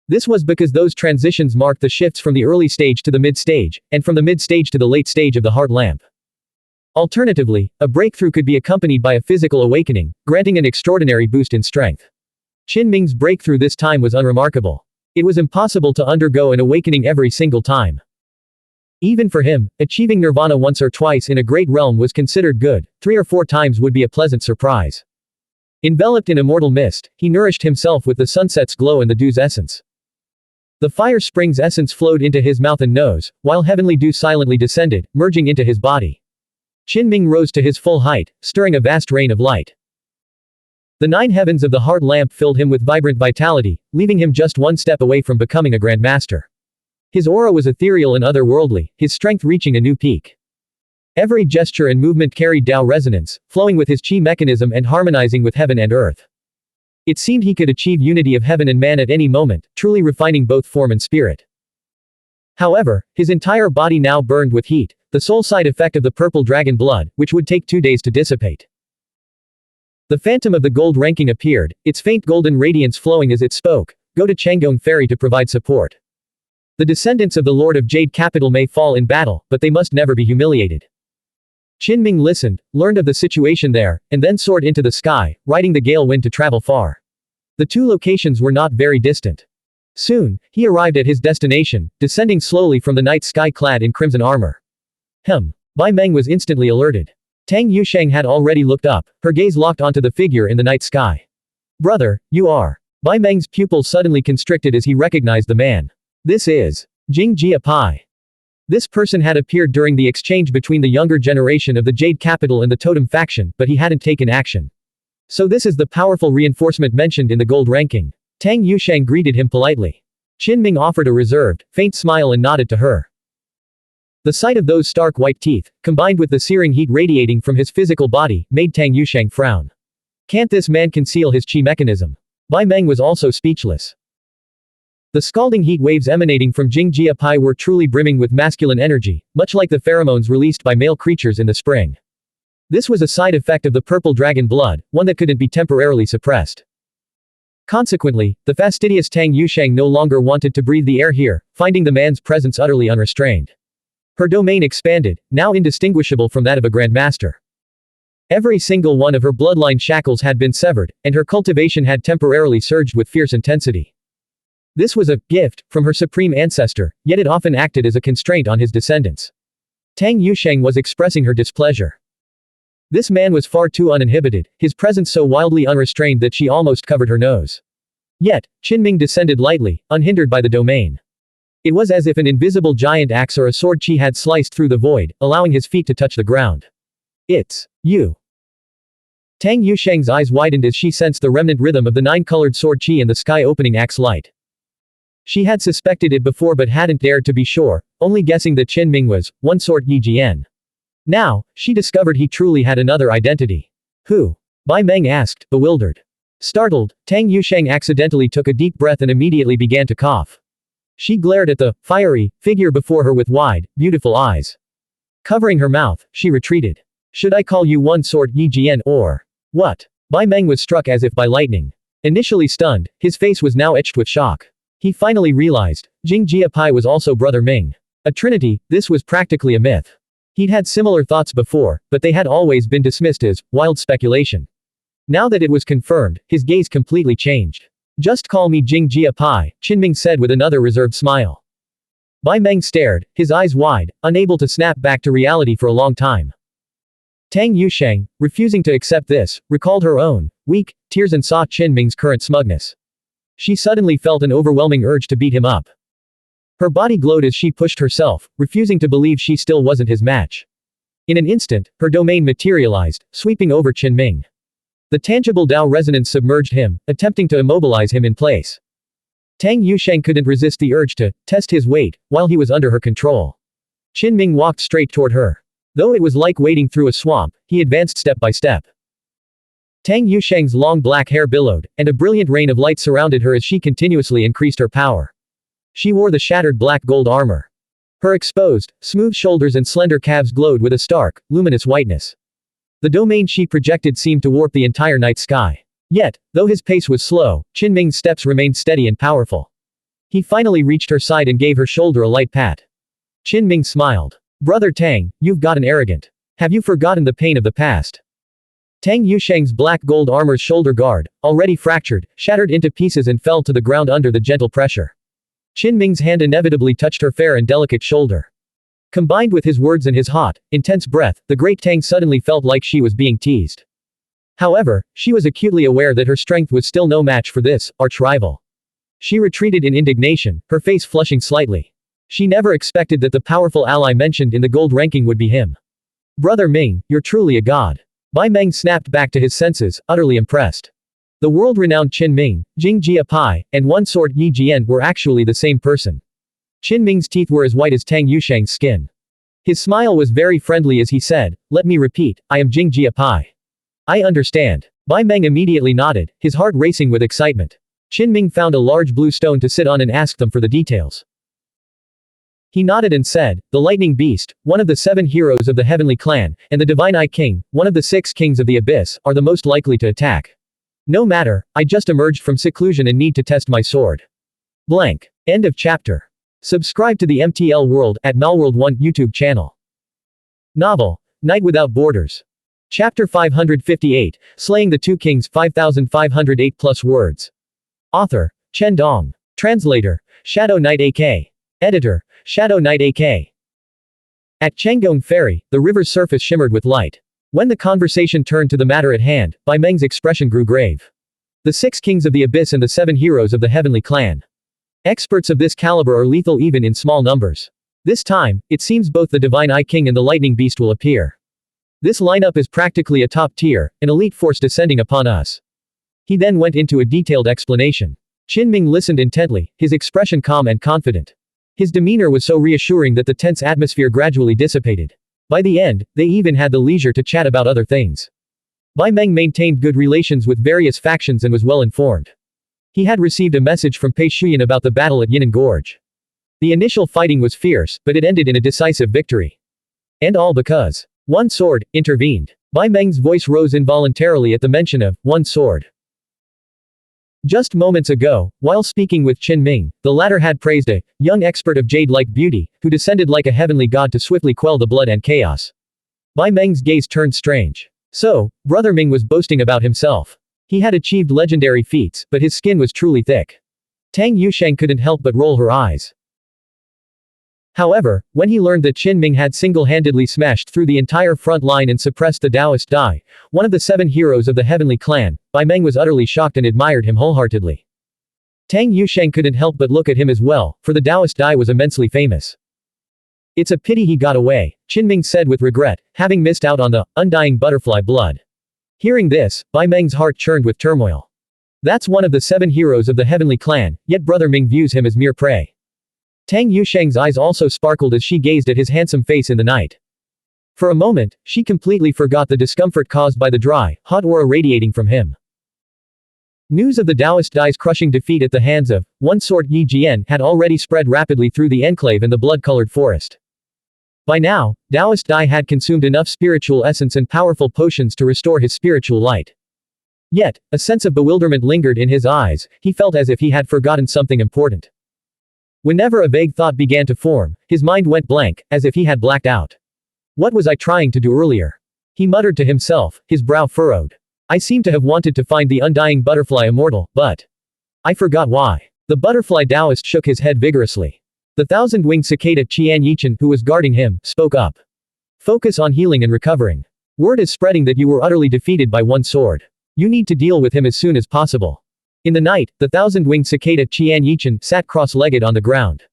This was because those transitions marked the shifts from the early stage to the mid-stage, and from the mid-stage to the late stage of the Heart Lamp. Alternatively, a breakthrough could be accompanied by a physical awakening, granting an extraordinary boost in strength. Qinming's breakthrough this time was unremarkable. It was impossible to undergo an awakening every single time. Even for him, achieving nirvana once or twice in a great realm was considered good, 3 or 4 times would be a pleasant surprise. Enveloped in immortal mist, he nourished himself with the sunset's glow and the dew's essence. The fire spring's essence flowed into his mouth and nose, while heavenly dew silently descended, merging into his body. Qinming rose to his full height, stirring a vast rain of light. The 9 heavens of the Heart Lamp filled him with vibrant vitality, leaving him just one step away from becoming a Grand Master. His aura was ethereal and otherworldly, his strength reaching a new peak. Every gesture and movement carried Tao resonance, flowing with his qi mechanism and harmonizing with heaven and earth. It seemed he could achieve unity of heaven and man at any moment, truly refining both form and spirit. However, his entire body now burned with heat, the sole side effect of the purple dragon blood, which would take 2 days to dissipate. The phantom of the gold ranking appeared, its faint golden radiance flowing as it spoke, go to Changgong Ferry to provide support. The descendants of the Lord of Jade Capital may fall in battle, but they must never be humiliated. Qinming listened, learned of the situation there, and then soared into the sky, riding the gale wind to travel far. The 2 locations were not very distant. Soon, he arrived at his destination, descending slowly from the night sky clad in crimson armor. Bai Meng was instantly alerted. Tang Yushang had already looked up, her gaze locked onto the figure in the night sky. Brother, you are. Bai Meng's pupils suddenly constricted as he recognized the man. This is Jing Jia Pai. This person had appeared during the exchange between the younger generation of the Jade Capital and the Totem faction, but he hadn't taken action. So this is the powerful reinforcement mentioned in the gold ranking. Tang Yushang greeted him politely. Qinming offered a reserved, faint smile and nodded to her. The sight of those stark white teeth, combined with the searing heat radiating from his physical body, made Tang Yushang frown. Can't this man conceal his qi mechanism? Bai Meng was also speechless. The scalding heat waves emanating from Jing Jia Pai were truly brimming with masculine energy, much like the pheromones released by male creatures in the spring. This was a side effect of the purple dragon blood, one that couldn't be temporarily suppressed. Consequently, the fastidious Tang Yushang no longer wanted to breathe the air here, finding the man's presence utterly unrestrained. Her domain expanded, now indistinguishable from that of a Grand Master. Every single one of her bloodline shackles had been severed, and her cultivation had temporarily surged with fierce intensity. This was a gift from her supreme ancestor, yet it often acted as a constraint on his descendants. Tang Yushang was expressing her displeasure. This man was far too uninhibited, his presence so wildly unrestrained that she almost covered her nose. Yet, Qinming descended lightly, unhindered by the domain. It was as if an invisible giant axe or a sword chi had sliced through the void, allowing his feet to touch the ground. It's you. Tang Yushang's eyes widened as she sensed the remnant rhythm of the 9-colored sword chi in the sky-opening axe light. She had suspected it before but hadn't dared to be sure, only guessing that Qinming was one sort Yi Jian. Now, she discovered he truly had another identity. Who? Bai Meng asked, bewildered. Startled, Tang Yusheng accidentally took a deep breath and immediately began to cough. She glared at the fiery figure before her with wide, beautiful eyes. Covering her mouth, she retreated. Should I call you one sort Yi Jian or what? Bai Meng was struck as if by lightning. Initially stunned, his face was now etched with shock. He finally realized, Jing Jiapai was also Brother Ming. A trinity, this was practically a myth. He'd had similar thoughts before, but they had always been dismissed as wild speculation. Now that it was confirmed, his gaze completely changed. Just call me Jing Jiapai, Qinming said with another reserved smile. Bai Meng stared, his eyes wide, unable to snap back to reality for a long time. Tang Yusheng, refusing to accept this, recalled her own weak tears and saw Qinming's current smugness. She suddenly felt an overwhelming urge to beat him up. Her body glowed as she pushed herself, refusing to believe she still wasn't his match. In an instant, her domain materialized, sweeping over Qinming. The tangible Dao resonance submerged him, attempting to immobilize him in place. Tang Yusheng couldn't resist the urge to test his weight, while he was under her control. Qinming walked straight toward her. Though it was like wading through a swamp, he advanced step by step. Tang Yusheng's long black hair billowed, and a brilliant rain of light surrounded her as she continuously increased her power. She wore the shattered black gold armor. Her exposed, smooth shoulders and slender calves glowed with a stark, luminous whiteness. The domain she projected seemed to warp the entire night sky. Yet, though his pace was slow, Qinming's steps remained steady and powerful. He finally reached her side and gave her shoulder a light pat. Qinming smiled. Brother Tang, you've gotten arrogant. Have you forgotten the pain of the past? Tang Yusheng's black gold armor's shoulder guard, already fractured, shattered into pieces and fell to the ground under the gentle pressure. Qinming's hand inevitably touched her fair and delicate shoulder. Combined with his words and his hot, intense breath, the great Tang suddenly felt like she was being teased. However, she was acutely aware that her strength was still no match for this arch-rival. She retreated in indignation, her face flushing slightly. She never expected that the powerful ally mentioned in the gold ranking would be him. Brother Ming, you're truly a god. Bai Meng snapped back to his senses, utterly impressed. The world-renowned Qinming, Jing Jiapai, and one sort Yi Jian were actually the same person. Qinming's teeth were as white as Tang Yusheng's skin. His smile was very friendly as he said, let me repeat, I am Jing Jiapai. I understand. Bai Meng immediately nodded, his heart racing with excitement. Qinming found a large blue stone to sit on and asked them for the details. He nodded and said, the Lightning Beast, one of the 7 heroes of the Heavenly Clan, and the Divine Eye King, one of the 6 kings of the Abyss, are the most likely to attack. No matter, I just emerged from seclusion and need to test my sword. Blank. End of chapter. Subscribe to the MTL World at Malworld 1 YouTube channel. Novel, Night Without Borders. Chapter 558, Slaying the Two Kings 5508 plus words. Author, Chen Dong. Translator, Shadow Knight AK. Editor, Shadow Knight AK. At Changgong Ferry, the river's surface shimmered with light. When the conversation turned to the matter at hand, Bai Meng's expression grew grave. The 6 kings of the Abyss and the 7 heroes of the Heavenly Clan. Experts of this caliber are lethal even in small numbers. This time, it seems both the Divine Eye King and the Lightning Beast will appear. This lineup is practically a top tier, an elite force descending upon us. He then went into a detailed explanation. Qinming listened intently, his expression calm and confident. His demeanor was so reassuring that the tense atmosphere gradually dissipated. By the end, they even had the leisure to chat about other things. Bai Meng maintained good relations with various factions and was well informed. He had received a message from Pei Shuyan about the battle at Yinan Gorge. The initial fighting was fierce, but it ended in a decisive victory. And all because one sword intervened. Bai Meng's voice rose involuntarily at the mention of one sword. Just moments ago, while speaking with Qinming, the latter had praised a young expert of jade-like beauty, who descended like a heavenly god to swiftly quell the blood and chaos. Bai Meng's gaze turned strange. So, Brother Ming was boasting about himself. He had achieved legendary feats, but his skin was truly thick. Tang Yusheng couldn't help but roll her eyes. However, when he learned that Qinming had single-handedly smashed through the entire front line and suppressed the Taoist Dai, one of the 7 heroes of the Heavenly Clan, Bai Meng was utterly shocked and admired him wholeheartedly. Tang Yusheng couldn't help but look at him as well, for the Taoist Dai was immensely famous. It's a pity he got away, Qinming said with regret, having missed out on the undying butterfly blood. Hearing this, Bai Meng's heart churned with turmoil. That's one of the 7 heroes of the Heavenly Clan, yet Brother Ming views him as mere prey. Tang Yusheng's eyes also sparkled as she gazed at his handsome face in the night. For a moment, she completely forgot the discomfort caused by the dry, hot aura radiating from him. News of the Taoist Dai's crushing defeat at the hands of one sword Yi Jian had already spread rapidly through the enclave and the blood-colored forest. By now, Taoist Dai had consumed enough spiritual essence and powerful potions to restore his spiritual light. Yet, a sense of bewilderment lingered in his eyes, he felt as if he had forgotten something important. Whenever a vague thought began to form, his mind went blank, as if he had blacked out. What was I trying to do earlier? He muttered to himself, his brow furrowed. I seem to have wanted to find the undying butterfly immortal, but I forgot why. The butterfly Taoist shook his head vigorously. The thousand-winged cicada Tiān Yichan, who was guarding him, spoke up. Focus on healing and recovering. Word is spreading that you were utterly defeated by one sword. You need to deal with him as soon as possible. In the night, the thousand-winged cicada Tiān Yichan sat cross-legged on the ground.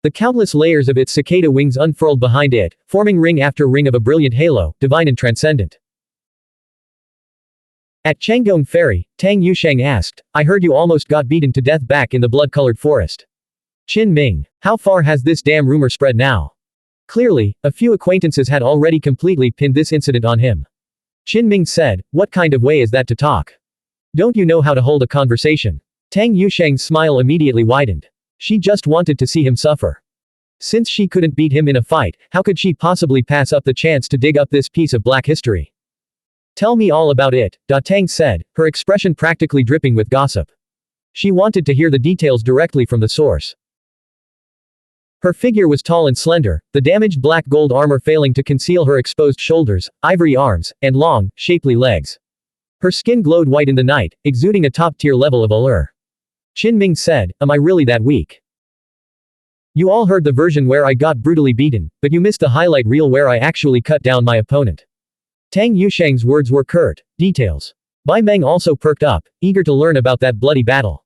The countless layers of its cicada wings unfurled behind it, forming ring after ring of a brilliant halo, divine and transcendent. At Changgong Ferry, Tang Yusheng asked, I heard you almost got beaten to death back in the blood-colored forest. Qin Ming, how far has this damn rumor spread now? Clearly, a few acquaintances had already completely pinned this incident on him. Qin Ming said, what kind of way is that to talk? Don't you know how to hold a conversation? Tang Yusheng's smile immediately widened. She just wanted to see him suffer. Since she couldn't beat him in a fight, how could she possibly pass up the chance to dig up this piece of black history? Tell me all about it, Da Tang said, her expression practically dripping with gossip. She wanted to hear the details directly from the source. Her figure was tall and slender, the damaged black gold armor failing to conceal her exposed shoulders, ivory arms, and long, shapely legs. Her skin glowed white in the night, exuding a top-tier level of allure. Qin Ming said, am I really that weak? You all heard the version where I got brutally beaten, but you missed the highlight reel where I actually cut down my opponent. Tang Yusheng's words were curt. Details. Bai Meng also perked up, eager to learn about that bloody battle.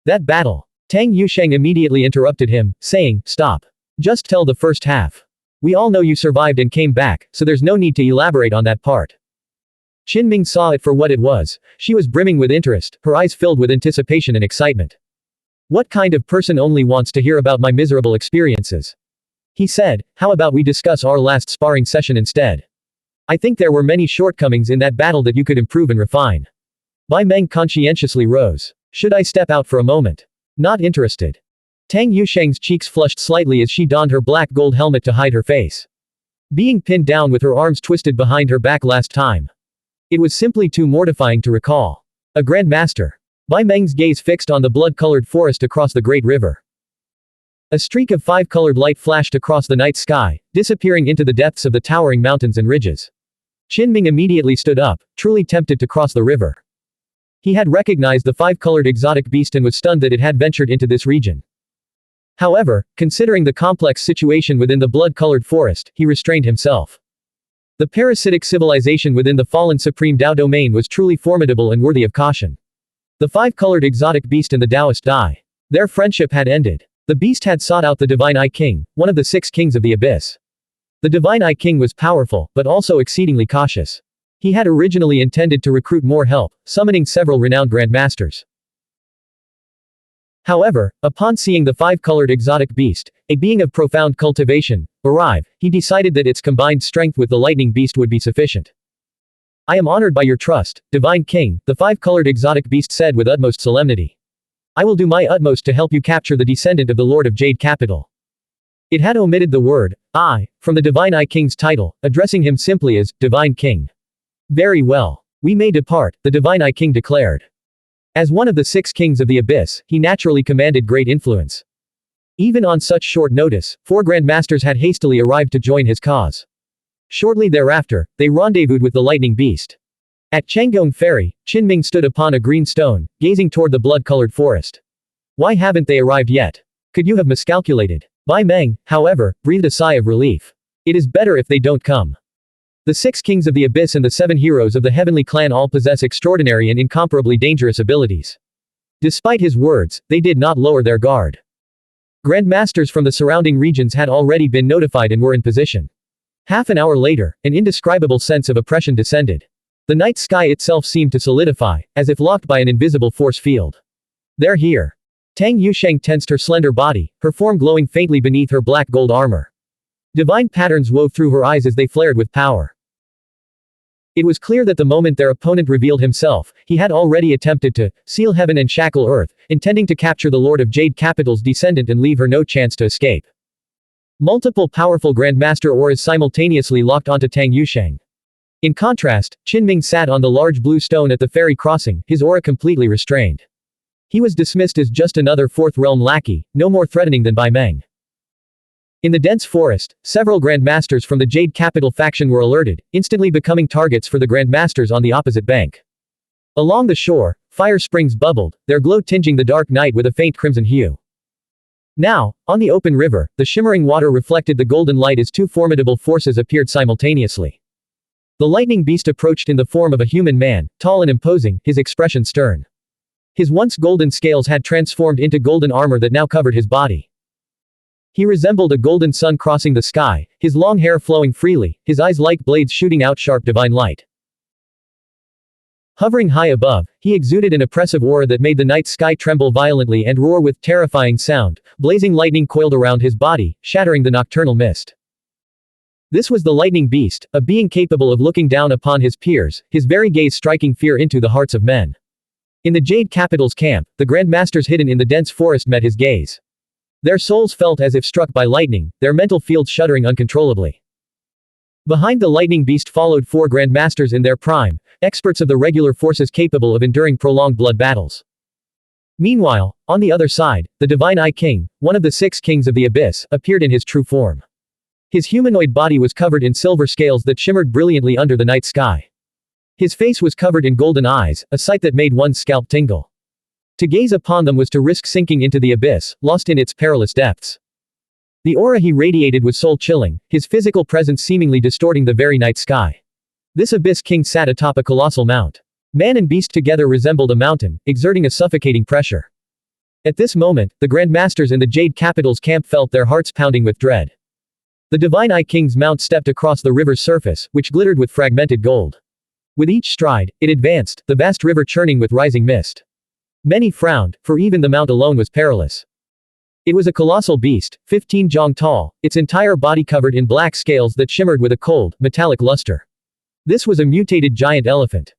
That battle. Tang Yusheng immediately interrupted him, saying, stop. Just tell the first half. We all know you survived and came back, so there's no need to elaborate on that part. Qin Ming saw it for what it was. She was brimming with interest, her eyes filled with anticipation and excitement. What kind of person only wants to hear about my miserable experiences? He said, how about we discuss our last sparring session instead? I think there were many shortcomings in that battle that you could improve and refine. Bai Meng conscientiously rose. Should I step out for a moment? Not interested. Tang Yusheng's cheeks flushed slightly as she donned her black gold helmet to hide her face. Being pinned down with her arms twisted behind her back last time. It was simply too mortifying to recall. A Grand Master. Bai Meng's gaze fixed on the blood-colored forest across the Great River. A streak of five-colored light flashed across the night sky, disappearing into the depths of the towering mountains and ridges. Qin Ming immediately stood up, truly tempted to cross the river. He had recognized the five-colored exotic beast and was stunned that it had ventured into this region. However, considering the complex situation within the blood-colored forest, he restrained himself. The parasitic civilization within the fallen Supreme Dao domain was truly formidable and worthy of caution. The five-colored exotic beast and the Taoist Dai. Their friendship had ended. The beast had sought out the Divine Eye King, one of the 6 kings of the Abyss. The Divine Eye King was powerful, but also exceedingly cautious. He had originally intended to recruit more help, summoning several renowned grandmasters. However, upon seeing the five-colored exotic beast, a being of profound cultivation, arrive, he decided that its combined strength with the lightning beast would be sufficient. I am honored by your trust, Divine King, the five-colored exotic beast said with utmost solemnity. I will do my utmost to help you capture the descendant of the Lord of Jade Capital. It had omitted the word, I, from the Divine Eye King's title, addressing him simply as, Divine King. Very well. We may depart, the Divine Eye King declared. As one of the 6 kings of the Abyss, he naturally commanded great influence. Even on such short notice, 4 grandmasters had hastily arrived to join his cause. Shortly thereafter, they rendezvoused with the lightning beast. At Changgong Ferry, Qin Ming stood upon a green stone, gazing toward the blood-colored forest. Why haven't they arrived yet? Could you have miscalculated? Bai Meng, however, breathed a sigh of relief. It is better if they don't come. The 6 kings of the Abyss and the 7 heroes of the Heavenly Clan all possess extraordinary and incomparably dangerous abilities. Despite his words, they did not lower their guard. Grandmasters from the surrounding regions had already been notified and were in position. Half an hour later, an indescribable sense of oppression descended. The night sky itself seemed to solidify, as if locked by an invisible force field. They're here. Tang Yusheng tensed her slender body, her form glowing faintly beneath her black gold armor. Divine patterns wove through her eyes as they flared with power. It was clear that the moment their opponent revealed himself, he had already attempted to seal heaven and shackle earth, intending to capture the Lord of Jade Capital's descendant and leave her no chance to escape. Multiple powerful Grandmaster auras simultaneously locked onto Tang Yusheng. In contrast, Qinming sat on the large blue stone at the ferry crossing, his aura completely restrained. He was dismissed as just another fourth realm lackey, no more threatening than Bai Meng. In the dense forest, several Grandmasters from the Jade Capital faction were alerted, instantly becoming targets for the Grandmasters on the opposite bank. Along the shore, fire springs bubbled, their glow tinging the dark night with a faint crimson hue. Now, on the open river, the shimmering water reflected the golden light as two formidable forces appeared simultaneously. The lightning beast approached in the form of a human man, tall and imposing, his expression stern. His once golden scales had transformed into golden armor that now covered his body. He resembled a golden sun crossing the sky, his long hair flowing freely, his eyes like blades shooting out sharp divine light. Hovering high above, he exuded an oppressive aura that made the night sky tremble violently and roar with terrifying sound. Blazing lightning coiled around his body, shattering the nocturnal mist. This was the lightning beast, a being capable of looking down upon his peers, his very gaze striking fear into the hearts of men. In the Jade Capital's camp, the Grandmasters hidden in the dense forest met his gaze. Their souls felt as if struck by lightning, their mental fields shuddering uncontrollably. Behind the lightning beast followed four Grandmasters in their prime, experts of the regular forces capable of enduring prolonged blood battles. Meanwhile, on the other side, the Divine Eye King, one of the 6 kings of the Abyss, appeared in his true form. His humanoid body was covered in silver scales that shimmered brilliantly under the night sky. His face was covered in golden eyes, a sight that made one's scalp tingle. To gaze upon them was to risk sinking into the abyss, lost in its perilous depths. The aura he radiated was soul-chilling, his physical presence seemingly distorting the very night sky. This Abyss King sat atop a colossal mount. Man and beast together resembled a mountain, exerting a suffocating pressure. At this moment, the Grandmasters in the Jade Capital's camp felt their hearts pounding with dread. The Divine Eye King's mount stepped across the river's surface, which glittered with fragmented gold. With each stride, it advanced, the vast river churning with rising mist. Many frowned, for even the mount alone was perilous. It was a colossal beast, 15 jong tall, its entire body covered in black scales that shimmered with a cold, metallic luster. This was a mutated giant elephant.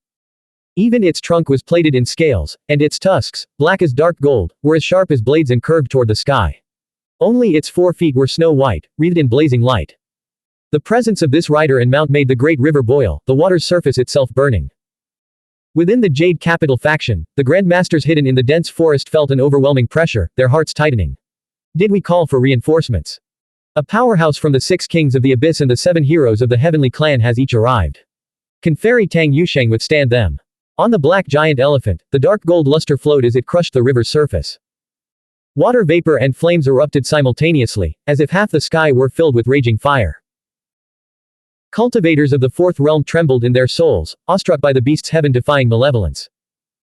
Even its trunk was plated in scales, and its tusks, black as dark gold, were as sharp as blades and curved toward the sky. Only its 4 feet were snow white, wreathed in blazing light. The presence of this rider and mount made the great river boil, the water's surface itself burning. Within the Jade Capital faction, the Grandmasters hidden in the dense forest felt an overwhelming pressure, their hearts tightening. Did we call for reinforcements? A powerhouse from the 6 kings of the Abyss and the 7 heroes of the Heavenly Clan has each arrived. Can Fairy Tang Yusheng withstand them? On the black giant elephant, the dark gold luster flowed as it crushed the river's surface. Water vapor and flames erupted simultaneously, as if half the sky were filled with raging fire. Cultivators of the 4th realm trembled in their souls, awestruck by the beast's heaven-defying malevolence.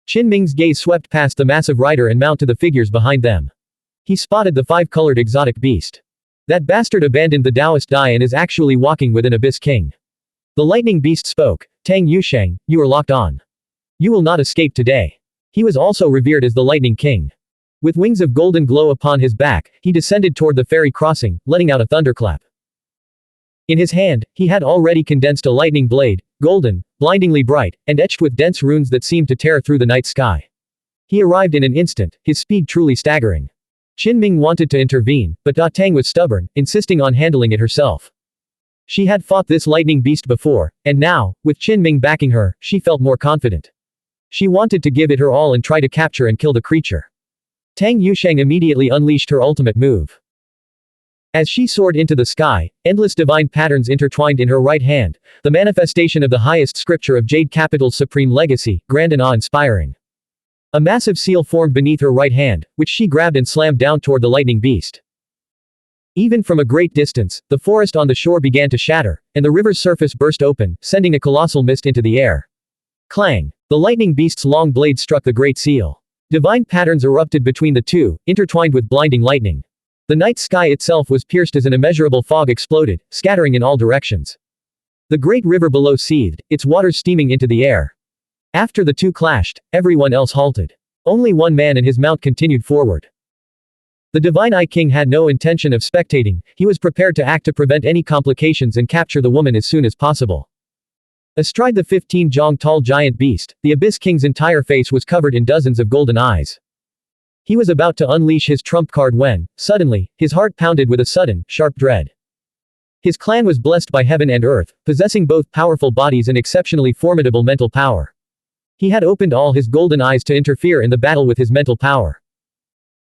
Qinming's gaze swept past the massive rider and mount to the figures behind them. He spotted the 5-colored exotic beast. That bastard abandoned the Taoist Dai and is actually walking with an Abyss King. The lightning beast spoke, Tang Yusheng, you are locked on. You will not escape today. He was also revered as the Lightning King. With wings of golden glow upon his back, he descended toward the ferry crossing, letting out a thunderclap. In his hand, he had already condensed a lightning blade, golden, blindingly bright, and etched with dense runes that seemed to tear through the night sky. He arrived in an instant, his speed truly staggering. Qinming wanted to intervene, but Da Tang was stubborn, insisting on handling it herself. She had fought this lightning beast before, and now, with Qinming backing her, she felt more confident. She wanted to give it her all and try to capture and kill the creature. Tang Yusheng immediately unleashed her ultimate move. As she soared into the sky, endless divine patterns intertwined in her right hand, the manifestation of the highest scripture of Jade Capital's supreme legacy, grand and awe-inspiring. A massive seal formed beneath her right hand, which she grabbed and slammed down toward the lightning beast. Even from a great distance, the forest on the shore began to shatter, and the river's surface burst open, sending a colossal mist into the air. Clang! The lightning beast's long blade struck the great seal. Divine patterns erupted between the two, intertwined with blinding lightning. The night sky itself was pierced as an immeasurable fog exploded, scattering in all directions. The great river below seethed, its waters steaming into the air. After the two clashed, everyone else halted. Only one man and his mount continued forward. The Divine Eye King had no intention of spectating, he was prepared to act to prevent any complications and capture the woman as soon as possible. Astride the 15-jong-tall giant beast, the Abyss King's entire face was covered in dozens of golden eyes. He was about to unleash his trump card when, suddenly, his heart pounded with a sudden, sharp dread. His clan was blessed by heaven and earth, possessing both powerful bodies and exceptionally formidable mental power. He had opened all his golden eyes to interfere in the battle with his mental power.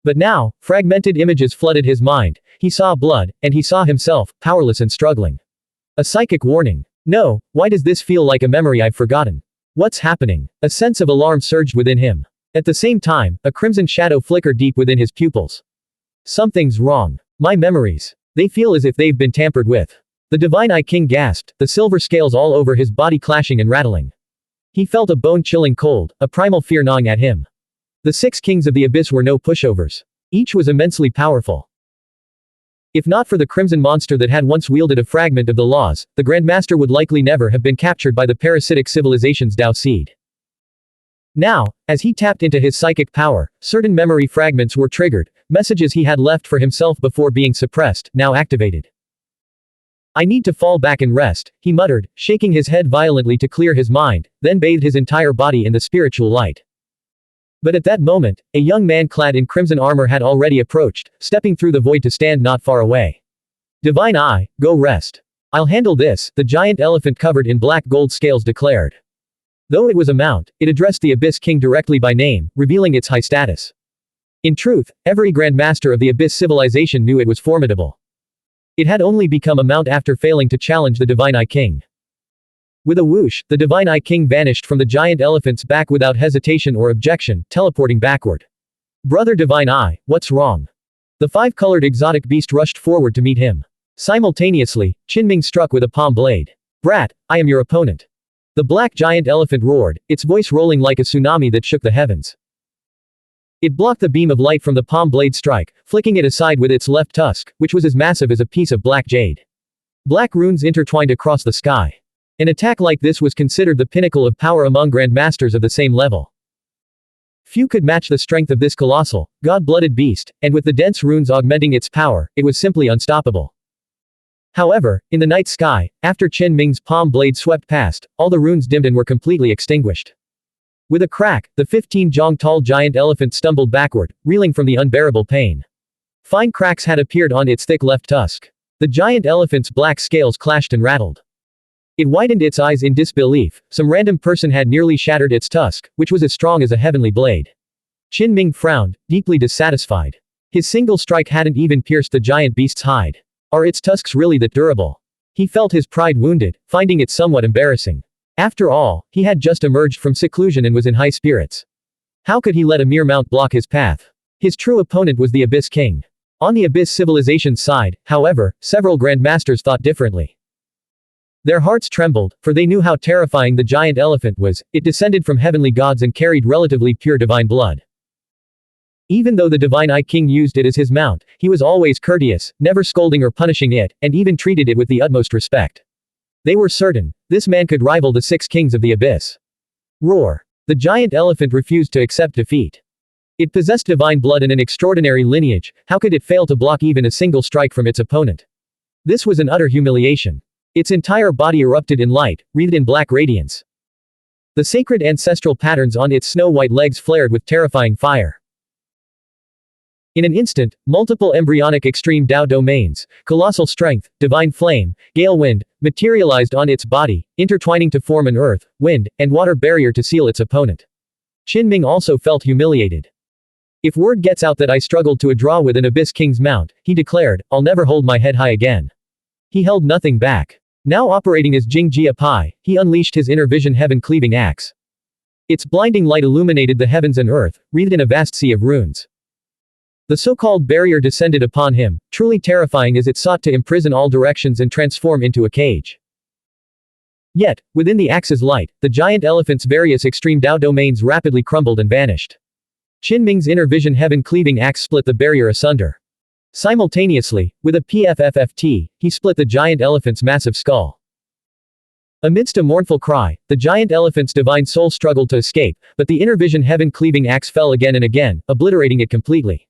But now, fragmented images flooded his mind, he saw blood, and he saw himself, powerless and struggling. A psychic warning. No, why does this feel like a memory I've forgotten? What's happening? A sense of alarm surged within him. At the same time, a crimson shadow flickered deep within his pupils. Something's wrong. My memories. They feel as if they've been tampered with. The Divine Eye King gasped, the silver scales all over his body clashing and rattling. He felt a bone-chilling cold, a primal fear gnawing at him. The 6 kings of the abyss were no pushovers. Each was immensely powerful. If not for the crimson monster that had once wielded a fragment of the laws, the Grandmaster would likely never have been captured by the parasitic civilization's Dao seed. Now, as he tapped into his psychic power, certain memory fragments were triggered, messages he had left for himself before being suppressed, now activated. I need to fall back and rest, he muttered, shaking his head violently to clear his mind, then bathed his entire body in the spiritual light. But at that moment, a young man clad in crimson armor had already approached, stepping through the void to stand not far away. Divine Eye, go rest. I'll handle this, the giant elephant covered in black gold scales declared. Though it was a mount, it addressed the Abyss King directly by name, revealing its high status. In truth, every Grandmaster of the Abyss civilization knew it was formidable. It had only become a mount after failing to challenge the Divine Eye King. With a whoosh, the Divine Eye King vanished from the giant elephant's back without hesitation or objection, teleporting backward. Brother Divine Eye, what's wrong? The 5-colored exotic beast rushed forward to meet him. Simultaneously, Qinming struck with a palm blade. Brat, I am your opponent. The black giant elephant roared, its voice rolling like a tsunami that shook the heavens. It blocked the beam of light from the palm blade strike, flicking it aside with its left tusk, which was as massive as a piece of black jade. Black runes intertwined across the sky. An attack like this was considered the pinnacle of power among grandmasters of the same level. Few could match the strength of this colossal, god-blooded beast, and with the dense runes augmenting its power, it was simply unstoppable. However, in the night sky, after Qin Ming's palm blade swept past, all the runes dimmed and were completely extinguished. With a crack, the 15-jong-tall giant elephant stumbled backward, reeling from the unbearable pain. Fine cracks had appeared on its thick left tusk. The giant elephant's black scales clashed and rattled. It widened its eyes in disbelief. Some random person had nearly shattered its tusk, which was as strong as a heavenly blade. Qin Ming frowned, deeply dissatisfied. His single strike hadn't even pierced the giant beast's hide. Are its tusks really that durable? He felt his pride wounded, finding it somewhat embarrassing. After all, he had just emerged from seclusion and was in high spirits. How could he let a mere mount block his path? His true opponent was the Abyss King. On the Abyss civilization's side, however, several grandmasters thought differently. Their hearts trembled, for they knew how terrifying the giant elephant was. It descended from heavenly gods and carried relatively pure divine blood. Even though the Divine Eye King used it as his mount, he was always courteous, never scolding or punishing it, and even treated it with the utmost respect. They were certain, this man could rival the 6 kings of the abyss. Roar. The giant elephant refused to accept defeat. It possessed divine blood and an extraordinary lineage, how could it fail to block even a single strike from its opponent? This was an utter humiliation. Its entire body erupted in light, wreathed in black radiance. The sacred ancestral patterns on its snow-white legs flared with terrifying fire. In an instant, multiple embryonic extreme Dao domains, colossal strength, divine flame, gale wind, materialized on its body, intertwining to form an earth, wind, and water barrier to seal its opponent. Qin Ming also felt humiliated. If word gets out that I struggled to a draw with an Abyss King's mount, he declared, I'll never hold my head high again. He held nothing back. Now operating as Jingjia Pai, he unleashed his inner vision heaven-cleaving axe. Its blinding light illuminated the heavens and earth, wreathed in a vast sea of runes. The so-called barrier descended upon him, truly terrifying as it sought to imprison all directions and transform into a cage. Yet, within the axe's light, the giant elephant's various extreme Dao domains rapidly crumbled and vanished. Qin Ming's inner vision heaven-cleaving axe split the barrier asunder. Simultaneously, with a PFFFT, he split the giant elephant's massive skull. Amidst a mournful cry, the giant elephant's divine soul struggled to escape, but the inner vision heaven-cleaving axe fell again and again, obliterating it completely.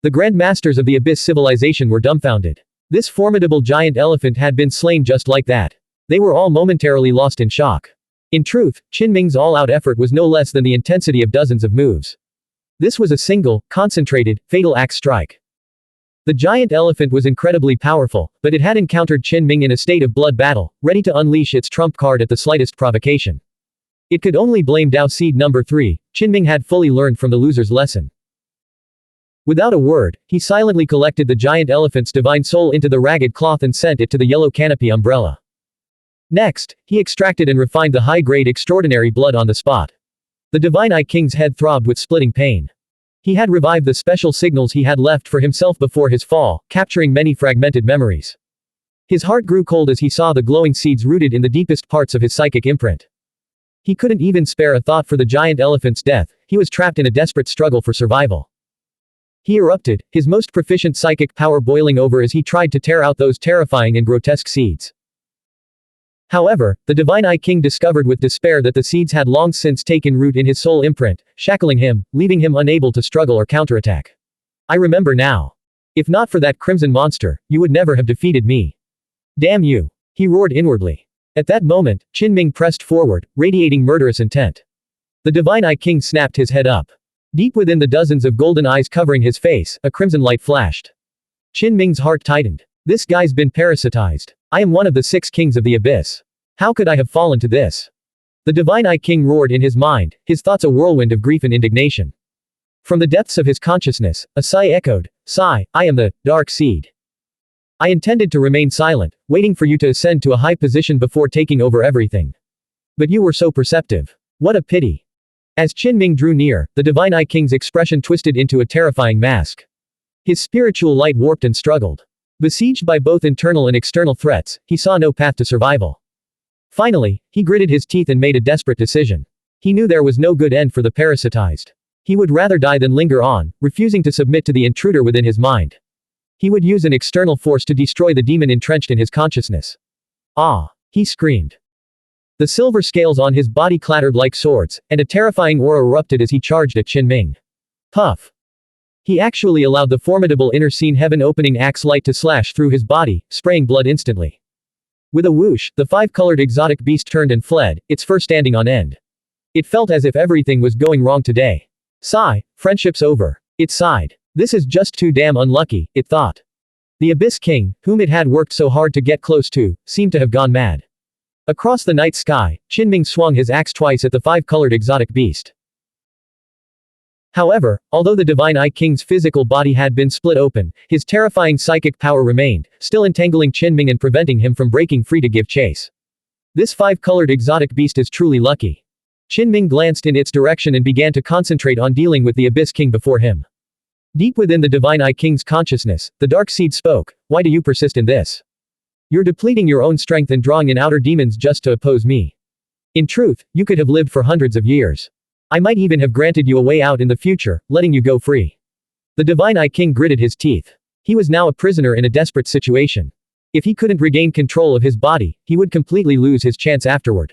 The Grand Masters of the Abyss civilization were dumbfounded. This formidable giant elephant had been slain just like that. They were all momentarily lost in shock. In truth, Qinming's all-out effort was no less than the intensity of dozens of moves. This was a single, concentrated, fatal axe strike. The giant elephant was incredibly powerful, but it had encountered Qinming in a state of blood battle, ready to unleash its trump card at the slightest provocation. It could only blame Dao Seed number 3, Qinming had fully learned from the loser's lesson. Without a word, he silently collected the giant elephant's divine soul into the ragged cloth and sent it to the yellow canopy umbrella. Next, he extracted and refined the high-grade extraordinary blood on the spot. The Divine Eye King's head throbbed with splitting pain. He had revived the special signals he had left for himself before his fall, capturing many fragmented memories. His heart grew cold as he saw the glowing seeds rooted in the deepest parts of his psychic imprint. He couldn't even spare a thought for the giant elephant's death, he was trapped in a desperate struggle for survival. He erupted, his most proficient psychic power boiling over as he tried to tear out those terrifying and grotesque seeds. However, the Divine Eye King discovered with despair that the seeds had long since taken root in his soul imprint, shackling him, leaving him unable to struggle or counterattack. I remember now. If not for that crimson monster, you would never have defeated me. Damn you. He roared inwardly. At that moment, Qinming pressed forward, radiating murderous intent. The Divine Eye King snapped his head up. Deep within the dozens of golden eyes covering his face, a crimson light flashed. Qinming's heart tightened. This guy's been parasitized. I am one of the 6 kings of the abyss. How could I have fallen to this? The Divine Eye King roared in his mind, his thoughts a whirlwind of grief and indignation. From the depths of his consciousness, a sigh echoed, "Sigh, I am the Dark Seed. I intended to remain silent, waiting for you to ascend to a high position before taking over everything. But you were so perceptive. What a pity." As Qinming drew near, the Divine Eye King's expression twisted into a terrifying mask. His spiritual light warped and struggled. Besieged by both internal and external threats, he saw no path to survival. Finally, he gritted his teeth and made a desperate decision. He knew there was no good end for the parasitized. He would rather die than linger on, refusing to submit to the intruder within his mind. He would use an external force to destroy the demon entrenched in his consciousness. Ah! He screamed. The silver scales on his body clattered like swords, and a terrifying aura erupted as he charged at Qinming. Puff! He actually allowed the formidable inner scene heaven-opening axe light to slash through his body, spraying blood instantly. With a whoosh, the 5-colored exotic beast turned and fled, its fur standing on end. It felt as if everything was going wrong today. Sigh, friendship's over. It sighed. This is just too damn unlucky, it thought. The Abyss King, whom it had worked so hard to get close to, seemed to have gone mad. Across the night sky, Qinming swung his axe twice at the 5-colored exotic beast. However, although the Divine Eye King's physical body had been split open, his terrifying psychic power remained, still entangling Qinming and preventing him from breaking free to give chase. This 5-colored exotic beast is truly lucky. Qinming glanced in its direction and began to concentrate on dealing with the Abyss King before him. Deep within the Divine Eye King's consciousness, the Dark Seed spoke, "Why do you persist in this? You're depleting your own strength and drawing in outer demons just to oppose me. In truth, you could have lived for hundreds of years. I might even have granted you a way out in the future, letting you go free." The Divine Eye King gritted his teeth. He was now a prisoner in a desperate situation. If he couldn't regain control of his body, he would completely lose his chance afterward.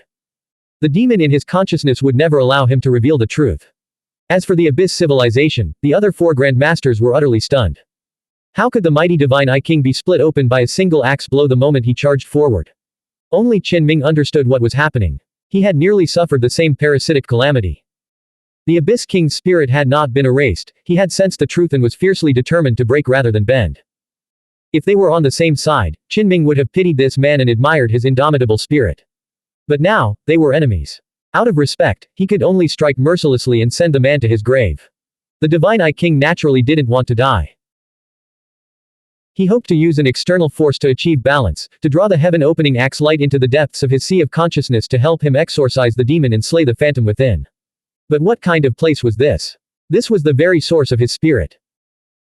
The demon in his consciousness would never allow him to reveal the truth. As for the Abyss civilization, the other 4 Grand Masters were utterly stunned. How could the mighty Divine Eye King be split open by a single axe blow the moment he charged forward? Only Qinming understood what was happening. He had nearly suffered the same parasitic calamity. The Abyss King's spirit had not been erased, he had sensed the truth and was fiercely determined to break rather than bend. If they were on the same side, Qinming would have pitied this man and admired his indomitable spirit. But now, they were enemies. Out of respect, he could only strike mercilessly and send the man to his grave. The Divine Eye King naturally didn't want to die. He hoped to use an external force to achieve balance, to draw the heaven-opening axe light into the depths of his sea of consciousness to help him exorcise the demon and slay the phantom within. But what kind of place was this? This was the very source of his spirit.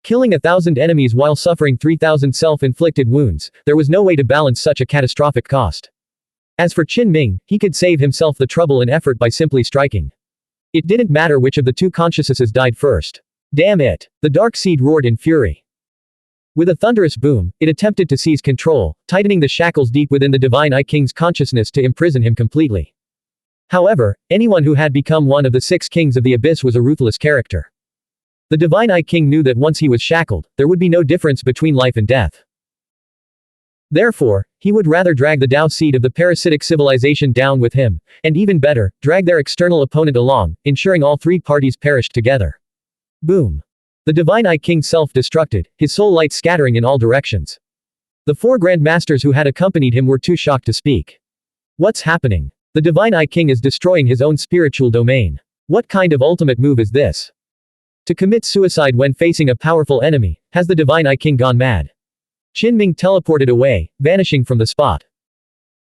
Killing 1,000 enemies while suffering 3,000 self-inflicted wounds, there was no way to balance such a catastrophic cost. As for Qinming, he could save himself the trouble and effort by simply striking. It didn't matter which of the 2 consciousnesses died first. Damn it! The Dark Seed roared in fury. With a thunderous boom, it attempted to seize control, tightening the shackles deep within the Divine Eye King's consciousness to imprison him completely. However, anyone who had become one of the 6 kings of the Abyss was a ruthless character. The Divine Eye King knew that once he was shackled, there would be no difference between life and death. Therefore, he would rather drag the Tao seed of the parasitic civilization down with him, and even better, drag their external opponent along, ensuring all three parties perished together. Boom. The Divine Eye King self-destructed, his soul light scattering in all directions. The four Grand Masters who had accompanied him were too shocked to speak. What's happening? The Divine Eye King is destroying his own spiritual domain. What kind of ultimate move is this? To commit suicide when facing a powerful enemy, has the Divine Eye King gone mad? Qinming teleported away, vanishing from the spot.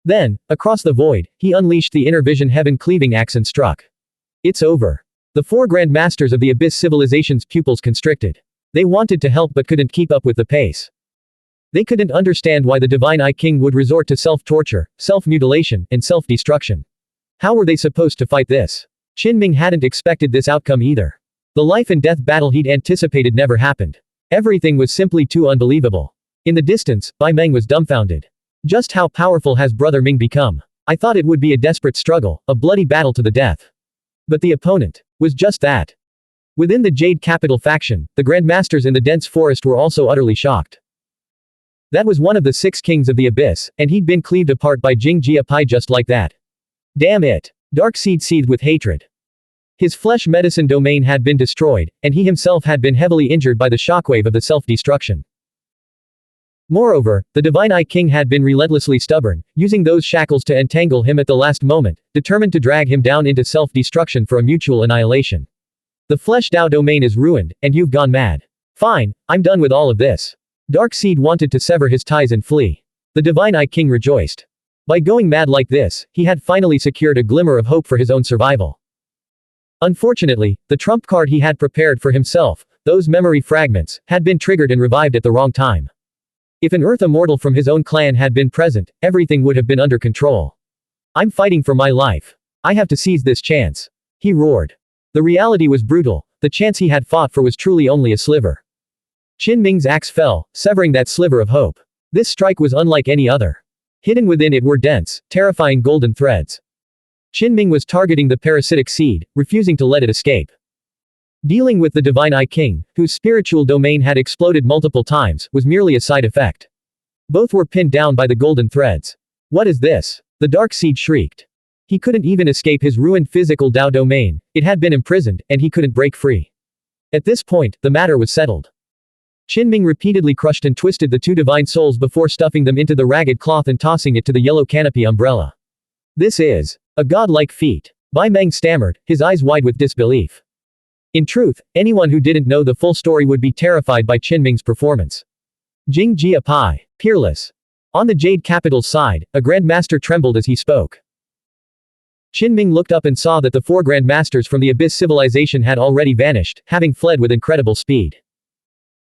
Then, across the void, he unleashed the inner vision heaven-cleaving axe and struck. It's over. The four Grand Masters of the Abyss Civilization's pupils constricted. They wanted to help but couldn't keep up with the pace. They couldn't understand why the Divine Eye King would resort to self-torture, self-mutilation, and self-destruction. How were they supposed to fight this? Qinming hadn't expected this outcome either. The life and death battle he'd anticipated never happened. Everything was simply too unbelievable. In the distance, Bai Meng was dumbfounded. Just how powerful has Brother Ming become? I thought it would be a desperate struggle, a bloody battle to the death. But the opponent was just that. Within the Jade Capital faction, the Grandmasters in the dense forest were also utterly shocked. That was one of the 6 kings of the Abyss, and he'd been cleaved apart by Jing Jia Pai just like that. Damn it. Darkseid seethed with hatred. His flesh medicine domain had been destroyed, and he himself had been heavily injured by the shockwave of the self-destruction. Moreover, the Divine Eye King had been relentlessly stubborn, using those shackles to entangle him at the last moment, determined to drag him down into self-destruction for a mutual annihilation. The flesh Dao domain is ruined, and you've gone mad. Fine, I'm done with all of this. Darkseid wanted to sever his ties and flee. The Divine Eye King rejoiced. By going mad like this, he had finally secured a glimmer of hope for his own survival. Unfortunately, the trump card he had prepared for himself, those memory fragments, had been triggered and revived at the wrong time. If an Earth immortal from his own clan had been present, everything would have been under control. I'm fighting for my life. I have to seize this chance. He roared. The reality was brutal. The chance he had fought for was truly only a sliver. Qinming's axe fell, severing that sliver of hope. This strike was unlike any other. Hidden within it were dense, terrifying golden threads. Qinming was targeting the parasitic seed, refusing to let it escape. Dealing with the Divine Eye King, whose spiritual domain had exploded multiple times, was merely a side effect. Both were pinned down by the golden threads. What is this? The dark seed shrieked. He couldn't even escape his ruined physical Dao domain, it had been imprisoned, and he couldn't break free. At this point, the matter was settled. Qinming repeatedly crushed and twisted the 2 divine souls before stuffing them into the ragged cloth and tossing it to the yellow canopy umbrella. This is a godlike feat. Bai Meng stammered, his eyes wide with disbelief. In truth, anyone who didn't know the full story would be terrified by Qinming's performance. Jing Jia Pai, peerless. On the Jade Capital's side, a Grandmaster trembled as he spoke. Qinming looked up and saw that the 4 Grandmasters from the Abyss civilization had already vanished, having fled with incredible speed.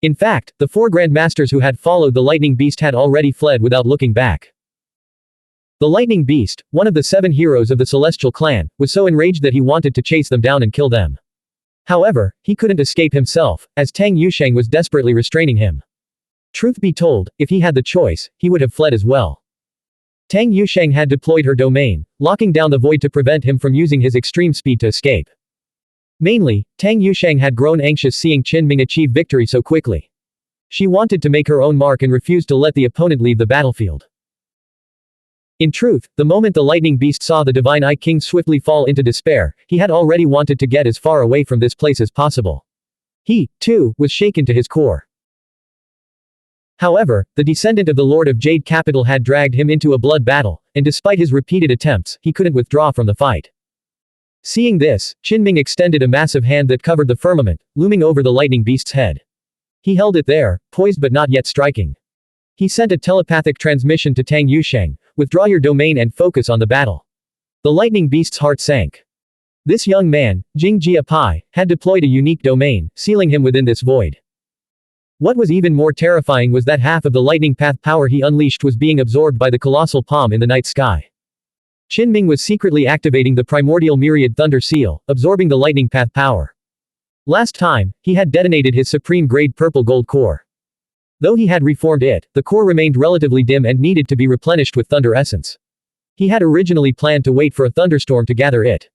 In fact, the 4 Grandmasters who had followed the Lightning Beast had already fled without looking back. The Lightning Beast, one of the 7 heroes of the Celestial Clan, was so enraged that he wanted to chase them down and kill them. However, he couldn't escape himself, as Tang Yusheng was desperately restraining him. Truth be told, if he had the choice, he would have fled as well. Tang Yusheng had deployed her domain, locking down the void to prevent him from using his extreme speed to escape. Mainly, Tang Yusheng had grown anxious seeing Qinming achieve victory so quickly. She wanted to make her own mark and refused to let the opponent leave the battlefield. In truth, the moment the Lightning Beast saw the Divine Eye King swiftly fall into despair, he had already wanted to get as far away from this place as possible. He, too, was shaken to his core. However, the descendant of the Lord of Jade Capital had dragged him into a blood battle, and despite his repeated attempts, he couldn't withdraw from the fight. Seeing this, Qinming extended a massive hand that covered the firmament, looming over the Lightning Beast's head. He held it there, poised but not yet striking. He sent a telepathic transmission to Tang Yusheng, withdraw your domain and focus on the battle. The Lightning Beast's heart sank. This young man, Jing Jia Pai, had deployed a unique domain, sealing him within this void. What was even more terrifying was that half of the lightning path power he unleashed was being absorbed by the colossal palm in the night sky. Qinming was secretly activating the primordial myriad thunder seal, absorbing the lightning path power. Last time, he had detonated his supreme grade purple gold core. Though he had reformed it, the core remained relatively dim and needed to be replenished with thunder essence. He had originally planned to wait for a thunderstorm to gather it.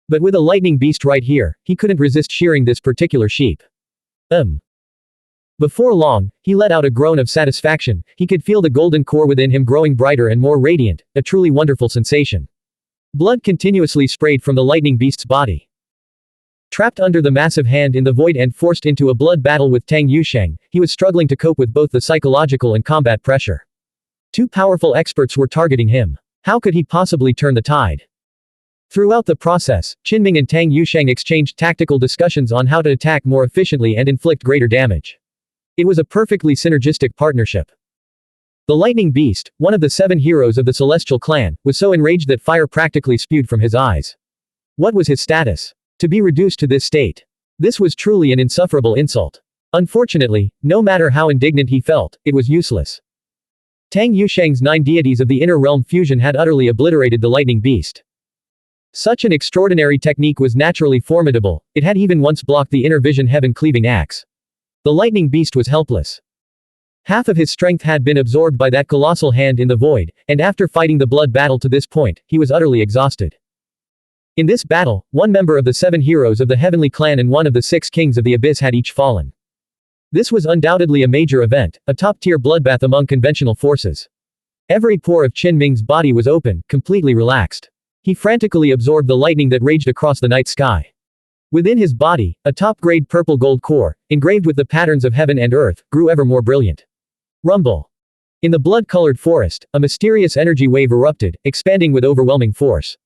But with a lightning beast right here, he couldn't resist shearing this particular sheep. Before long, he let out a groan of satisfaction. He could feel the golden core within him growing brighter and more radiant, a truly wonderful sensation. Blood continuously sprayed from the lightning beast's body. Trapped under the massive hand in the void and forced into a blood battle with Tang Yusheng, he was struggling to cope with both the psychological and combat pressure. Two powerful experts were targeting him. How could he possibly turn the tide? Throughout the process, Qinming and Tang Yusheng exchanged tactical discussions on how to attack more efficiently and inflict greater damage. It was a perfectly synergistic partnership. The lightning beast, one of the 7 heroes of the celestial clan, was so enraged that fire practically spewed from his eyes. What was his status? To be reduced to this state. This was truly an insufferable insult. Unfortunately, no matter how indignant he felt, it was useless. Tang Yusheng's 9 deities of the inner realm fusion had utterly obliterated the lightning beast. Such an extraordinary technique was naturally formidable, it had even once blocked the inner vision heaven-cleaving axe. The lightning beast was helpless. Half of his strength had been absorbed by that colossal hand in the void, and after fighting the blood battle to this point, he was utterly exhausted. In this battle, one member of the 7 heroes of the heavenly clan and one of the 6 kings of the abyss had each fallen. This was undoubtedly a major event, a top-tier bloodbath among conventional forces. Every pore of Qinming's body was open, completely relaxed. He frantically absorbed the lightning that raged across the night sky. Within his body, a top-grade purple-gold core, engraved with the patterns of heaven and earth, grew ever more brilliant. Rumble. In the blood-colored forest, a mysterious energy wave erupted, expanding with overwhelming force.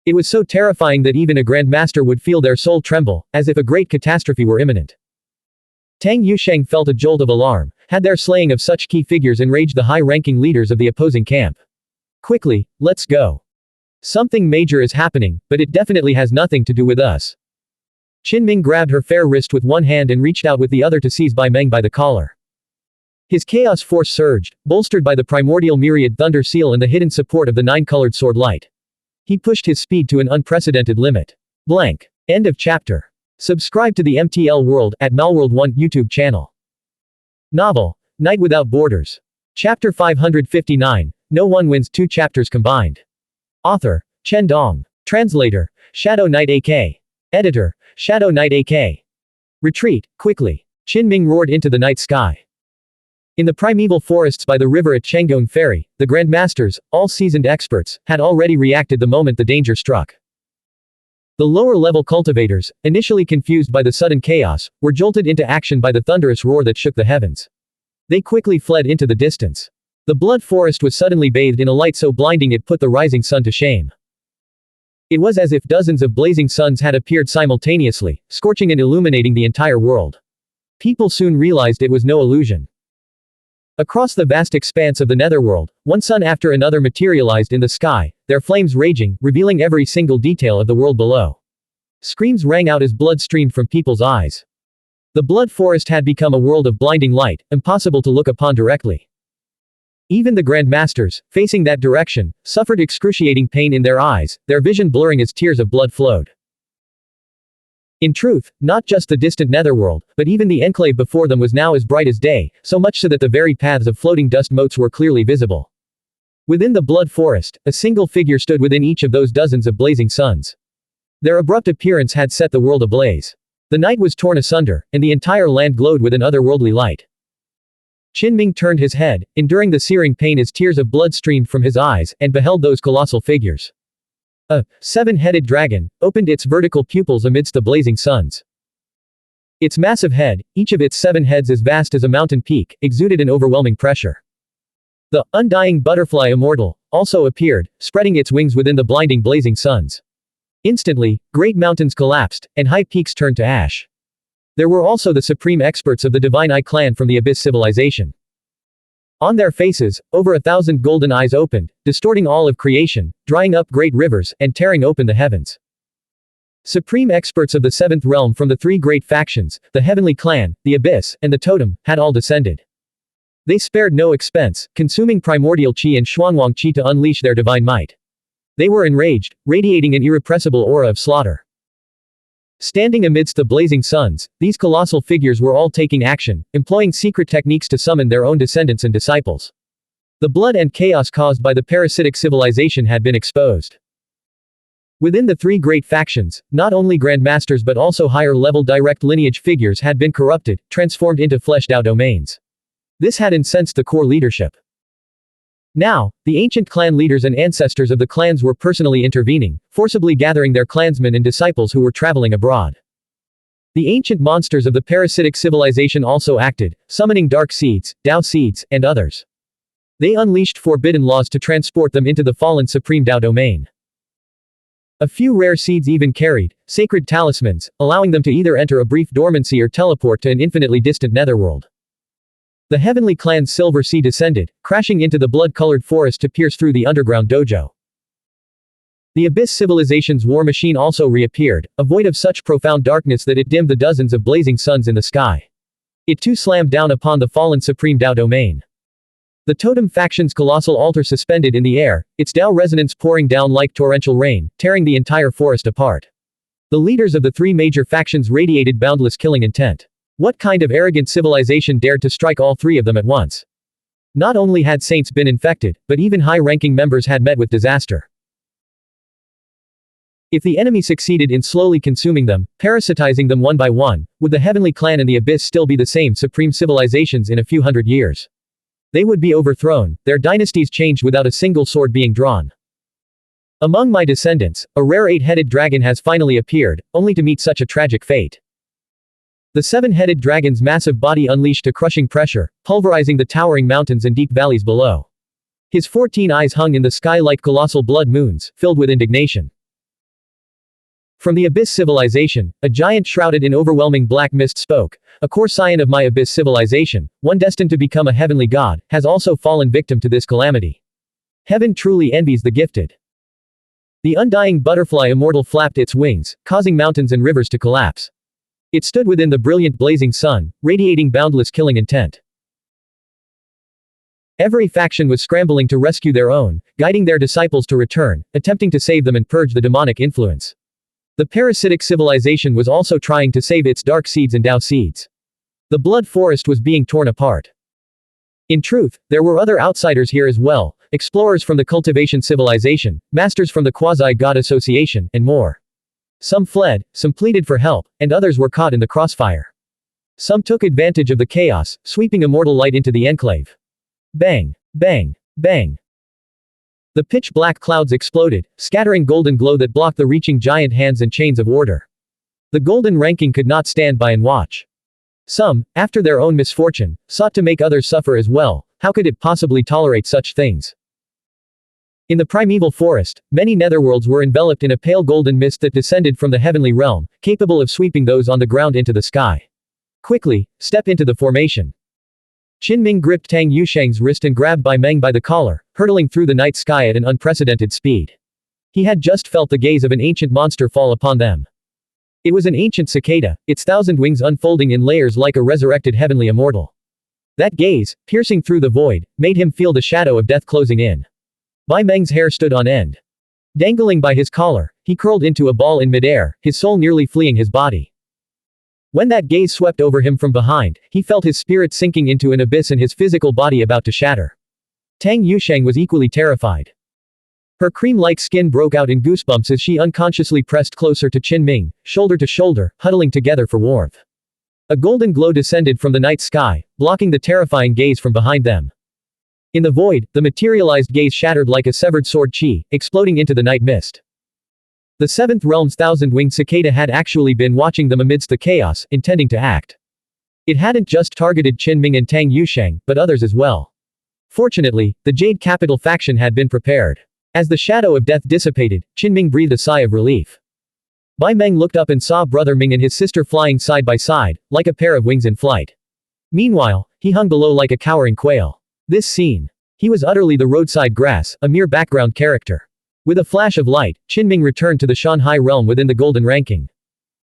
It was so terrifying that even a grandmaster would feel their soul tremble, as if a great catastrophe were imminent. Tang Yusheng felt a jolt of alarm. Had their slaying of such key figures enraged the high-ranking leaders of the opposing camp? Quickly, let's go. Something major is happening, but it definitely has nothing to do with us. Qinming grabbed her fair wrist with one hand and reached out with the other to seize Bai Meng by the collar. His chaos force surged, bolstered by the primordial myriad thunder seal and the hidden support of the 9-colored sword light. He pushed his speed to an unprecedented limit. Blank. End of chapter. Subscribe to the MTL World at Malworld 1 YouTube channel. Novel, Night Without Borders. Chapter 559, No One Wins 2 chapters combined. Author, Chen Dong. Translator, Shadow Knight AK. Editor, Shadow Knight AK. Retreat, quickly. Qinming roared into the night sky. In the primeval forests by the river at Chenggong Ferry, the Grandmasters, all seasoned experts, had already reacted the moment the danger struck. The lower-level cultivators, initially confused by the sudden chaos, were jolted into action by the thunderous roar that shook the heavens. They quickly fled into the distance. The blood forest was suddenly bathed in a light so blinding it put the rising sun to shame. It was as if dozens of blazing suns had appeared simultaneously, scorching and illuminating the entire world. People soon realized it was no illusion. Across the vast expanse of the Netherworld, one sun after another materialized in the sky, their flames raging, revealing every single detail of the world below. Screams rang out as blood streamed from people's eyes. The blood forest had become a world of blinding light, impossible to look upon directly. Even the Grandmasters, facing that direction, suffered excruciating pain in their eyes, their vision blurring as tears of blood flowed. In truth, not just the distant Netherworld, but even the enclave before them was now as bright as day, so much so that the very paths of floating dust motes were clearly visible. Within the blood forest, a single figure stood within each of those dozens of blazing suns. Their abrupt appearance had set the world ablaze. The night was torn asunder, and the entire land glowed with an otherworldly light. Qinming turned his head, enduring the searing pain as tears of blood streamed from his eyes, and beheld those colossal figures. A 7-headed dragon opened its vertical pupils amidst the blazing suns. Its massive head, each of its 7 heads as vast as a mountain peak, exuded an overwhelming pressure. The undying butterfly immortal also appeared, spreading its wings within the blinding blazing suns. Instantly, great mountains collapsed, and high peaks turned to ash. There were also the supreme experts of the Divine Eye clan from the Abyss civilization. On their faces, over 1,000 golden eyes opened, distorting all of creation, drying up great rivers, and tearing open the heavens. Supreme experts of the 7th realm from the 3 great factions, the Heavenly Clan, the Abyss, and the Totem, had all descended. They spared no expense, consuming primordial qi and Xuanhuan qi to unleash their divine might. They were enraged, radiating an irrepressible aura of slaughter. Standing amidst the blazing suns, these colossal figures were all taking action, employing secret techniques to summon their own descendants and disciples. The blood and chaos caused by the parasitic civilization had been exposed. Within the three great factions, not only grandmasters but also higher-level direct lineage figures had been corrupted, transformed into fleshed-out domains. This had incensed the core leadership. Now, the ancient clan leaders and ancestors of the clans were personally intervening, forcibly gathering their clansmen and disciples who were traveling abroad. The ancient monsters of the parasitic civilization also acted, summoning dark seeds, Dao seeds, and others. They unleashed forbidden laws to transport them into the fallen supreme Dao domain. A few rare seeds even carried sacred talismans, allowing them to either enter a brief dormancy or teleport to an infinitely distant netherworld. The heavenly clan's silver sea descended, crashing into the blood-colored forest to pierce through the underground dojo. The Abyss civilization's war machine also reappeared, a void of such profound darkness that it dimmed the dozens of blazing suns in the sky. It too slammed down upon the fallen supreme Dao domain. The totem faction's colossal altar suspended in the air, its Dao resonance pouring down like torrential rain, tearing the entire forest apart. The leaders of the three major factions radiated boundless killing intent. What kind of arrogant civilization dared to strike all three of them at once? Not only had saints been infected, but even high-ranking members had met with disaster. If the enemy succeeded in slowly consuming them, parasitizing them one by one, would the Heavenly Clan and the Abyss still be the same supreme civilizations in a few hundred years? They would be overthrown, their dynasties changed without a single sword being drawn. Among my descendants, a rare 8-headed dragon has finally appeared, only to meet such a tragic fate. The 7-headed dragon's massive body unleashed a crushing pressure, pulverizing the towering mountains and deep valleys below. His 14 eyes hung in the sky like colossal blood moons, filled with indignation. From the Abyss civilization, a giant shrouded in overwhelming black mist spoke. A core scion of my Abyss civilization, one destined to become a heavenly god, has also fallen victim to this calamity. Heaven truly envies the gifted. The undying butterfly immortal flapped its wings, causing mountains and rivers to collapse. It stood within the brilliant blazing sun, radiating boundless killing intent. Every faction was scrambling to rescue their own, guiding their disciples to return, attempting to save them and purge the demonic influence. The parasitic civilization was also trying to save its dark seeds and Dao seeds. The blood forest was being torn apart. In truth, there were other outsiders here as well, explorers from the cultivation civilization, masters from the quasi-god association, and more. Some fled, some pleaded for help, and others were caught in the crossfire. Some took advantage of the chaos, sweeping immortal light into the enclave. Bang! Bang! Bang! The pitch-black clouds exploded, scattering golden glow that blocked the reaching giant hands and chains of order. The golden ranking could not stand by and watch. Some, after their own misfortune, sought to make others suffer as well. How could it possibly tolerate such things? In the primeval forest, many netherworlds were enveloped in a pale golden mist that descended from the heavenly realm, capable of sweeping those on the ground into the sky. Quickly, step into the formation. Qin Ming gripped Tang Yusheng's wrist and grabbed Bai Meng by the collar, hurtling through the night sky at an unprecedented speed. He had just felt the gaze of an ancient monster fall upon them. It was an ancient cicada, its 1,000 wings unfolding in layers like a resurrected heavenly immortal. That gaze, piercing through the void, made him feel the shadow of death closing in. Bai Meng's hair stood on end. Dangling by his collar, he curled into a ball in midair, his soul nearly fleeing his body. When that gaze swept over him from behind, he felt his spirit sinking into an abyss and his physical body about to shatter. Tang Yusheng was equally terrified. Her cream-like skin broke out in goosebumps as she unconsciously pressed closer to Qin Ming, shoulder to shoulder, huddling together for warmth. A golden glow descended from the night sky, blocking the terrifying gaze from behind them. In the void, the materialized gaze shattered like a severed sword chi, exploding into the night mist. The seventh realm's 1,000-winged cicada had actually been watching them amidst the chaos, intending to act. It hadn't just targeted Qin Ming and Tang Yusheng, but others as well. Fortunately, the Jade Capital faction had been prepared. As the shadow of death dissipated, Qin Ming breathed a sigh of relief. Bai Meng looked up and saw Brother Ming and his sister flying side by side, like a pair of wings in flight. Meanwhile, he hung below like a cowering quail. This scene. He was utterly the roadside grass, a mere background character. With a flash of light, Qin Ming returned to the Xuanhuan realm within the golden ranking.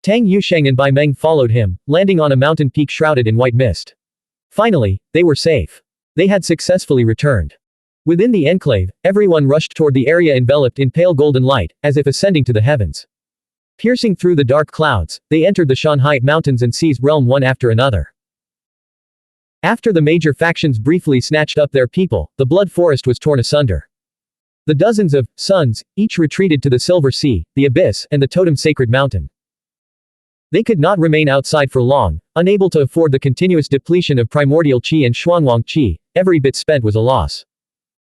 Tang Yusheng and Bai Meng followed him, landing on a mountain peak shrouded in white mist. Finally, they were safe. They had successfully returned. Within the enclave, everyone rushed toward the area enveloped in pale golden light, as if ascending to the heavens. Piercing through the dark clouds, they entered the Xuanhuan mountains and seized realm one after another. After the major factions briefly snatched up their people, the blood forest was torn asunder. The dozens of suns, each retreated to the Silver Sea, the Abyss, and the Totem Sacred Mountain. They could not remain outside for long, unable to afford the continuous depletion of primordial qi and Xuanhuan qi. Every bit spent was a loss.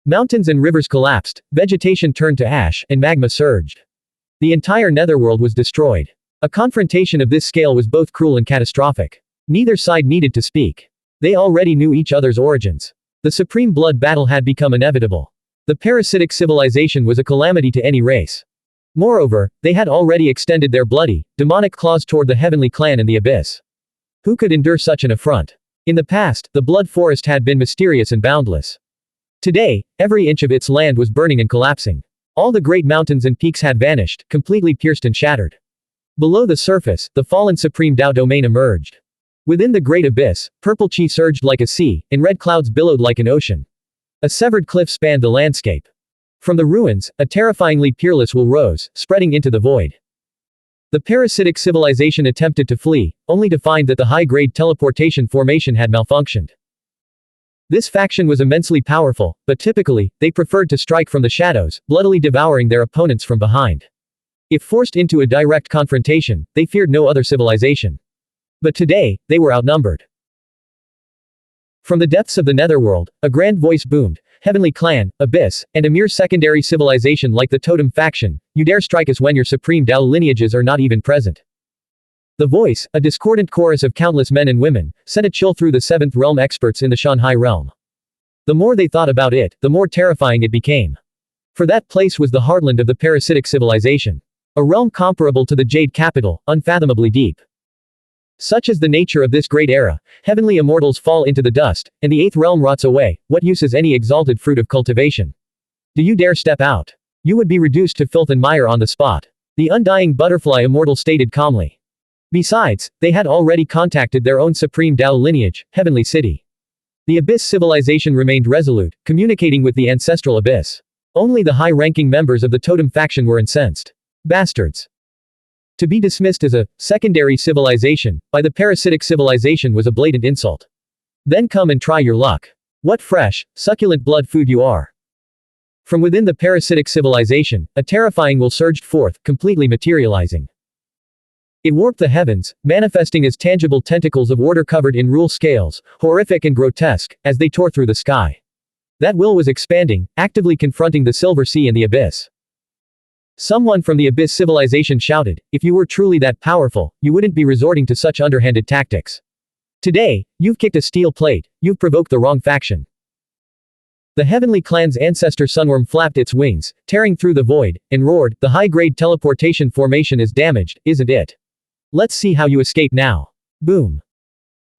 Mountains and rivers collapsed, vegetation turned to ash, and magma surged. The entire netherworld was destroyed. A confrontation of this scale was both cruel and catastrophic. Neither side needed to speak. They already knew each other's origins. The supreme blood battle had become inevitable. The parasitic civilization was a calamity to any race. Moreover, they had already extended their bloody, demonic claws toward the heavenly clan and the abyss. Who could endure such an affront? In the past, the blood forest had been mysterious and boundless. Today, every inch of its land was burning and collapsing. All the great mountains and peaks had vanished, completely pierced and shattered. Below the surface, the fallen supreme Tao domain emerged. Within the great abyss, purple qi surged like a sea, and red clouds billowed like an ocean. A severed cliff spanned the landscape. From the ruins, a terrifyingly peerless will rose, spreading into the void. The parasitic civilization attempted to flee, only to find that the high-grade teleportation formation had malfunctioned. This faction was immensely powerful, but typically, they preferred to strike from the shadows, bloodily devouring their opponents from behind. If forced into a direct confrontation, they feared no other civilization. But today, they were outnumbered. From the depths of the netherworld, a grand voice boomed, "Heavenly clan, abyss, and a mere secondary civilization like the totem faction, you dare strike us when your supreme Tao lineages are not even present." The voice, a discordant chorus of countless men and women, sent a chill through the 7th realm experts in the Shanhai realm. The more they thought about it, the more terrifying it became. For that place was the heartland of the parasitic civilization. A realm comparable to the Jade capital, unfathomably deep. Such is the nature of this great era, heavenly immortals fall into the dust, and the 8th realm rots away. What use is any exalted fruit of cultivation? Do you dare step out? You would be reduced to filth and mire on the spot. The undying butterfly immortal stated calmly. Besides, they had already contacted their own supreme Tao lineage, Heavenly City. The Abyss civilization remained resolute, communicating with the ancestral Abyss. Only the high-ranking members of the totem faction were incensed. Bastards. To be dismissed as a secondary civilization by the parasitic civilization was a blatant insult. Then come and try your luck. What fresh, succulent blood food you are. From within the parasitic civilization, a terrifying will surged forth, completely materializing. It warped the heavens, manifesting as tangible tentacles of order covered in rule scales, horrific and grotesque, as they tore through the sky. That will was expanding, actively confronting the Silver Sea and the Abyss. Someone from the Abyss civilization shouted, "If you were truly that powerful, you wouldn't be resorting to such underhanded tactics. Today, you've kicked a steel plate, you've provoked the wrong faction." The heavenly clan's ancestor Sunworm flapped its wings, tearing through the void, and roared, "The high-grade teleportation formation is damaged, isn't it? Let's see how you escape now." Boom.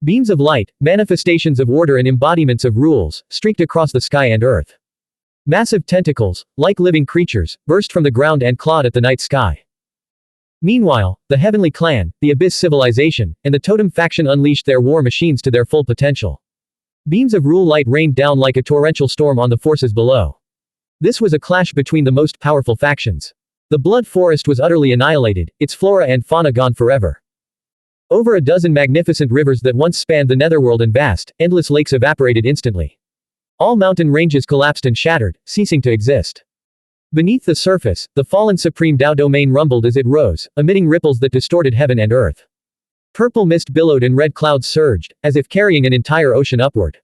Beams of light, manifestations of order and embodiments of rules, streaked across the sky and earth. Massive tentacles, like living creatures, burst from the ground and clawed at the night sky. Meanwhile, the Heavenly Clan, the Abyss civilization, and the Totem faction unleashed their war machines to their full potential. Beams of rule light rained down like a torrential storm on the forces below. This was a clash between the most powerful factions. The blood forest was utterly annihilated, its flora and fauna gone forever. Over a dozen magnificent rivers that once spanned the netherworld and vast, endless lakes evaporated instantly. All mountain ranges collapsed and shattered, ceasing to exist. Beneath the surface, the fallen supreme Tao domain rumbled as it rose, emitting ripples that distorted heaven and earth. Purple mist billowed and red clouds surged, as if carrying an entire ocean upward.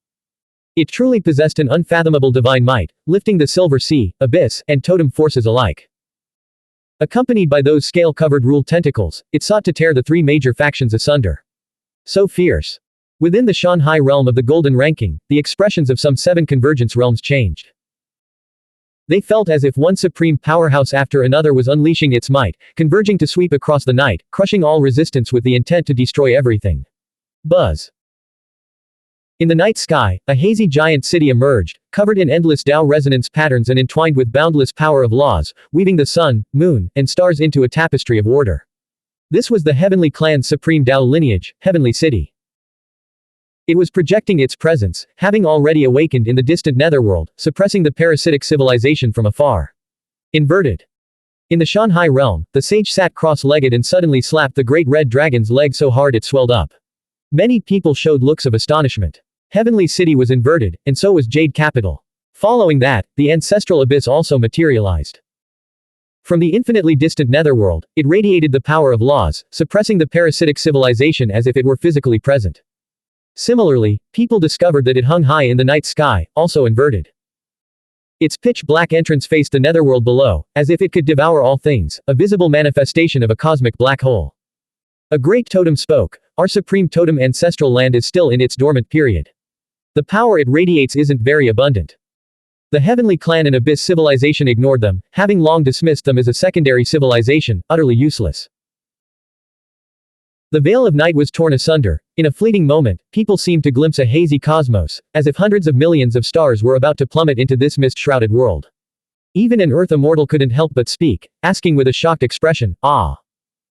It truly possessed an unfathomable divine might, lifting the Silver Sea, Abyss, and Totem forces alike. Accompanied by those scale-covered rule tentacles, it sought to tear the 3 major factions asunder. So fierce. Within the Shanhai realm of the Golden Ranking, the expressions of some 7 convergence realms changed. They felt as if one supreme powerhouse after another was unleashing its might, converging to sweep across the night, crushing all resistance with the intent to destroy everything. Buzz. In the night sky, a hazy giant city emerged, covered in endless Tao resonance patterns and entwined with boundless power of laws, weaving the sun, moon, and stars into a tapestry of order. This was the Heavenly Clan's supreme Tao lineage, Heavenly City. It was projecting its presence, having already awakened in the distant netherworld, suppressing the parasitic civilization from afar. Inverted. In the Shanhai realm, the sage sat cross-legged and suddenly slapped the great red dragon's leg so hard it swelled up. Many people showed looks of astonishment. Heavenly City was inverted, and so was Jade capital. Following that, the ancestral abyss also materialized. From the infinitely distant netherworld, it radiated the power of laws, suppressing the parasitic civilization as if it were physically present. Similarly, people discovered that it hung high in the night sky, also inverted. Its pitch-black entrance faced the netherworld below, as if it could devour all things, a visible manifestation of a cosmic black hole. A great totem spoke, "Our supreme totem ancestral land is still in its dormant period. The power it radiates isn't very abundant." The heavenly clan and abyss civilization ignored them, having long dismissed them as a secondary civilization, utterly useless. The veil of night was torn asunder. In a fleeting moment, people seemed to glimpse a hazy cosmos, as if hundreds of millions of stars were about to plummet into this mist-shrouded world. Even an Earth immortal couldn't help but speak, asking with a shocked expression, "Ah!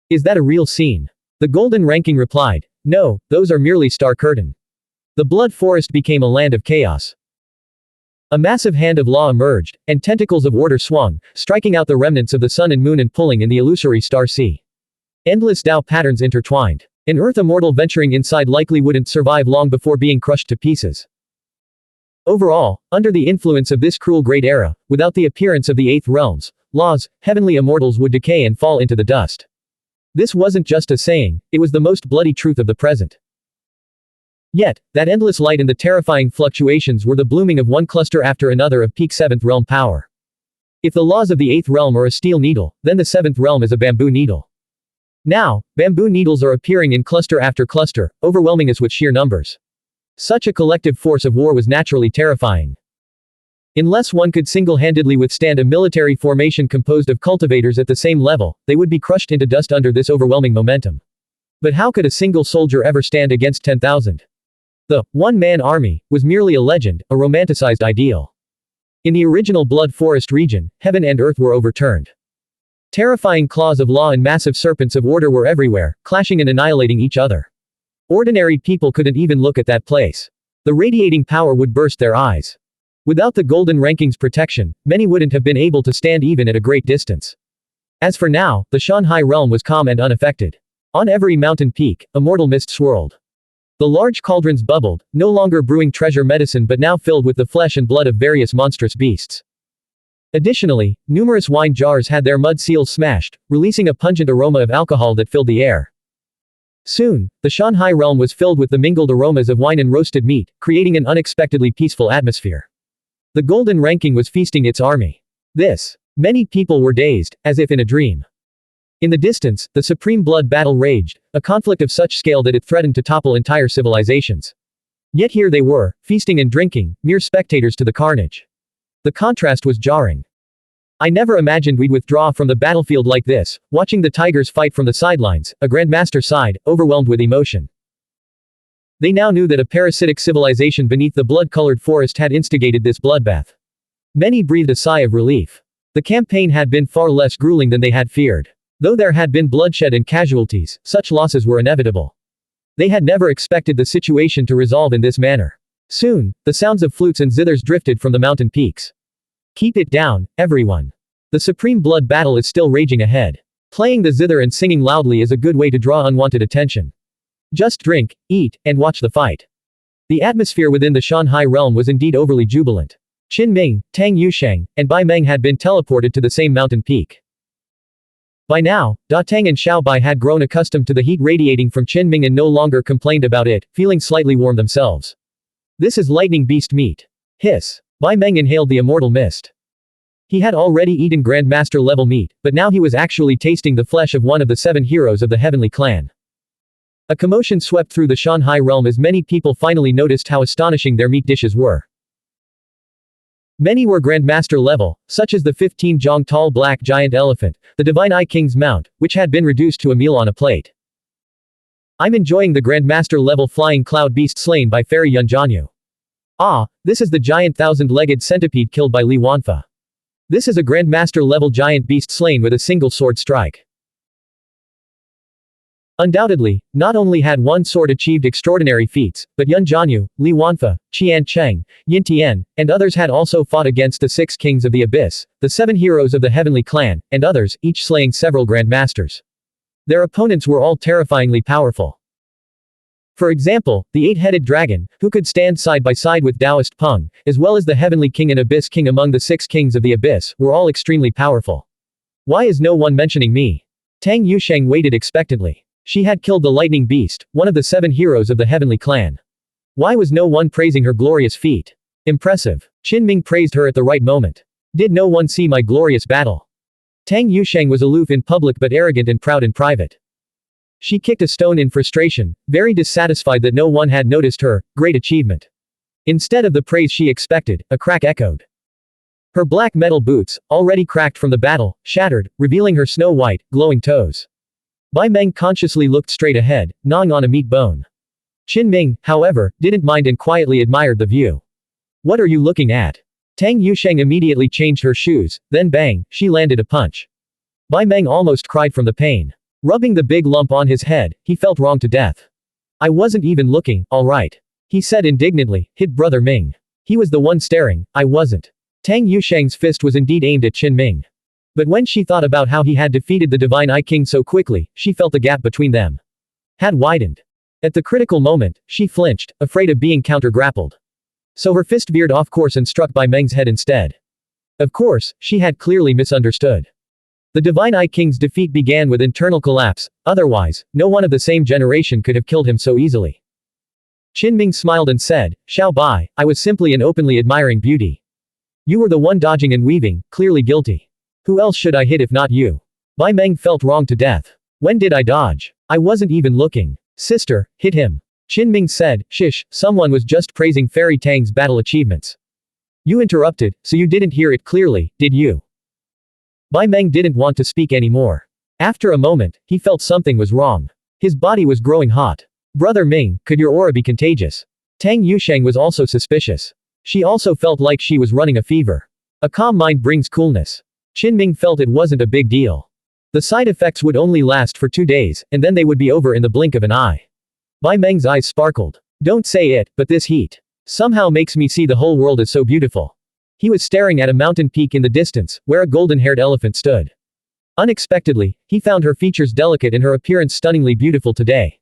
Is that a real scene?" The golden ranking replied, "No, those are merely star curtain." The blood forest became a land of chaos. A massive hand of law emerged, and tentacles of order swung, striking out the remnants of the sun and moon and pulling in the illusory star sea. Endless Tao patterns intertwined. An Earth immortal venturing inside likely wouldn't survive long before being crushed to pieces. Overall, under the influence of this cruel great era, without the appearance of the eighth realms, laws, heavenly immortals would decay and fall into the dust. This wasn't just a saying, it was the most bloody truth of the present. Yet, that endless light and the terrifying fluctuations were the blooming of one cluster after another of peak seventh realm power. If the laws of the eighth realm are a steel needle, then the seventh realm is a bamboo needle. Now, bamboo needles are appearing in cluster after cluster, overwhelming us with sheer numbers. Such a collective force of war was naturally terrifying. Unless one could single-handedly withstand a military formation composed of cultivators at the same level, they would be crushed into dust under this overwhelming momentum. But how could a single soldier ever stand against 10,000? The one-man army was merely a legend, a romanticized ideal. In the original Blood Forest region, heaven and earth were overturned. Terrifying claws of law and massive serpents of order were everywhere, clashing and annihilating each other. Ordinary people couldn't even look at that place. The radiating power would burst their eyes. Without the golden ranking's protection, many wouldn't have been able to stand even at a great distance. As for now, the Xuanhuan realm was calm and unaffected. On every mountain peak, immortal mist swirled. The large cauldrons bubbled, no longer brewing treasure medicine but now filled with the flesh and blood of various monstrous beasts. Additionally, numerous wine jars had their mud seals smashed, releasing a pungent aroma of alcohol that filled the air. Soon, the Xuanhuan realm was filled with the mingled aromas of wine and roasted meat, creating an unexpectedly peaceful atmosphere. The golden ranking was feasting its army. Many people were dazed, as if in a dream. In the distance, the supreme blood battle raged, a conflict of such scale that it threatened to topple entire civilizations. Yet here they were, feasting and drinking, mere spectators to the carnage. The contrast was jarring. I never imagined we'd withdraw from the battlefield like this, watching the tigers fight from the sidelines, a grandmaster sighed, overwhelmed with emotion. They now knew that a parasitic civilization beneath the blood-colored forest had instigated this bloodbath. Many breathed a sigh of relief. The campaign had been far less grueling than they had feared. Though there had been bloodshed and casualties, such losses were inevitable. They had never expected the situation to resolve in this manner. Soon, the sounds of flutes and zithers drifted from the mountain peaks. Keep it down, everyone. The supreme blood battle is still raging ahead. Playing the zither and singing loudly is a good way to draw unwanted attention. Just drink, eat, and watch the fight. The atmosphere within the Xuanhuan realm was indeed overly jubilant. Qin Ming, Tang Yusheng, and Bai Meng had been teleported to the same mountain peak. By now, Da Tang and Xiao Bai had grown accustomed to the heat radiating from Qin Ming and no longer complained about it, feeling slightly warm themselves. This is lightning beast meat. Hiss. Bai Meng inhaled the immortal mist. He had already eaten Grandmaster level meat, but now he was actually tasting the flesh of one of the 7 heroes of the heavenly clan. A commotion swept through the Xuanhuan realm as many people finally noticed how astonishing their meat dishes were. Many were Grandmaster level, such as the 15-jong tall black giant elephant, the Divine Eye King's mount, which had been reduced to a meal on a plate. I'm enjoying the Grandmaster level flying cloud beast slain by Fairy Yunjanyu. Ah, this is the giant 1,000-legged centipede killed by Li Wanfa. This is a Grandmaster level giant beast slain with a single sword strike. Undoubtedly, not only had one sword achieved extraordinary feats, but Yunjanyu, Li Wanfa, Qian Cheng, Yin Tian, and others had also fought against the 6 kings of the abyss, the 7 heroes of the heavenly clan, and others, each slaying several grandmasters. Their opponents were all terrifyingly powerful. For example, the eight-headed dragon, who could stand side by side with Taoist Peng, as well as the Heavenly King and Abyss King among the 6 kings of the Abyss, were all extremely powerful. Why is no one mentioning me? Tang Yusheng waited expectantly. She had killed the lightning beast, one of the 7 heroes of the Heavenly Clan. Why was no one praising her glorious feat? Impressive. Qinming praised her at the right moment. Did no one see my glorious battle? Tang Yusheng was aloof in public but arrogant and proud in private. She kicked a stone in frustration, very dissatisfied that no one had noticed her great achievement. Instead of the praise she expected, a crack echoed. Her black metal boots, already cracked from the battle, shattered, revealing her snow-white, glowing toes. Bai Meng consciously looked straight ahead, gnawing on a meat bone. Qinming, however, didn't mind and quietly admired the view. What are you looking at? Tang Yusheng immediately changed her shoes, then bang, she landed a punch. Bai Meng almost cried from the pain. Rubbing the big lump on his head, he felt wrong to death. I wasn't even looking, alright. He said indignantly, hit Brother Ming. He was the one staring, I wasn't. Tang Yusheng's fist was indeed aimed at Qinming. But when she thought about how he had defeated the Divine Eye King so quickly, she felt the gap between them had widened. At the critical moment, she flinched, afraid of being counter-grappled. So her fist veered off course and struck Bai Meng's head instead. Of course, she had clearly misunderstood. The Divine Eye King's defeat began with internal collapse, otherwise, no one of the same generation could have killed him so easily. Qinming smiled and said, Xiao Bai, I was simply an openly admiring beauty. You were the one dodging and weaving, clearly guilty. Who else should I hit if not you? Bai Meng felt wrong to death. When did I dodge? I wasn't even looking. Sister, hit him. Qinming said, Shish, someone was just praising Fairy Tang's battle achievements. You interrupted, so you didn't hear it clearly, did you? Bai Meng didn't want to speak anymore. After a moment, he felt something was wrong. His body was growing hot. Brother Ming, could your aura be contagious? Tang Yusheng was also suspicious. She also felt like she was running a fever. A calm mind brings coolness. Qinming felt it wasn't a big deal. The side effects would only last for 2 days, and then they would be over in the blink of an eye. Bai Meng's eyes sparkled. Don't say it, but this heat somehow makes me see the whole world as so beautiful. He was staring at a mountain peak in the distance, where a golden-haired elephant stood. Unexpectedly, he found her features delicate and her appearance stunningly beautiful today.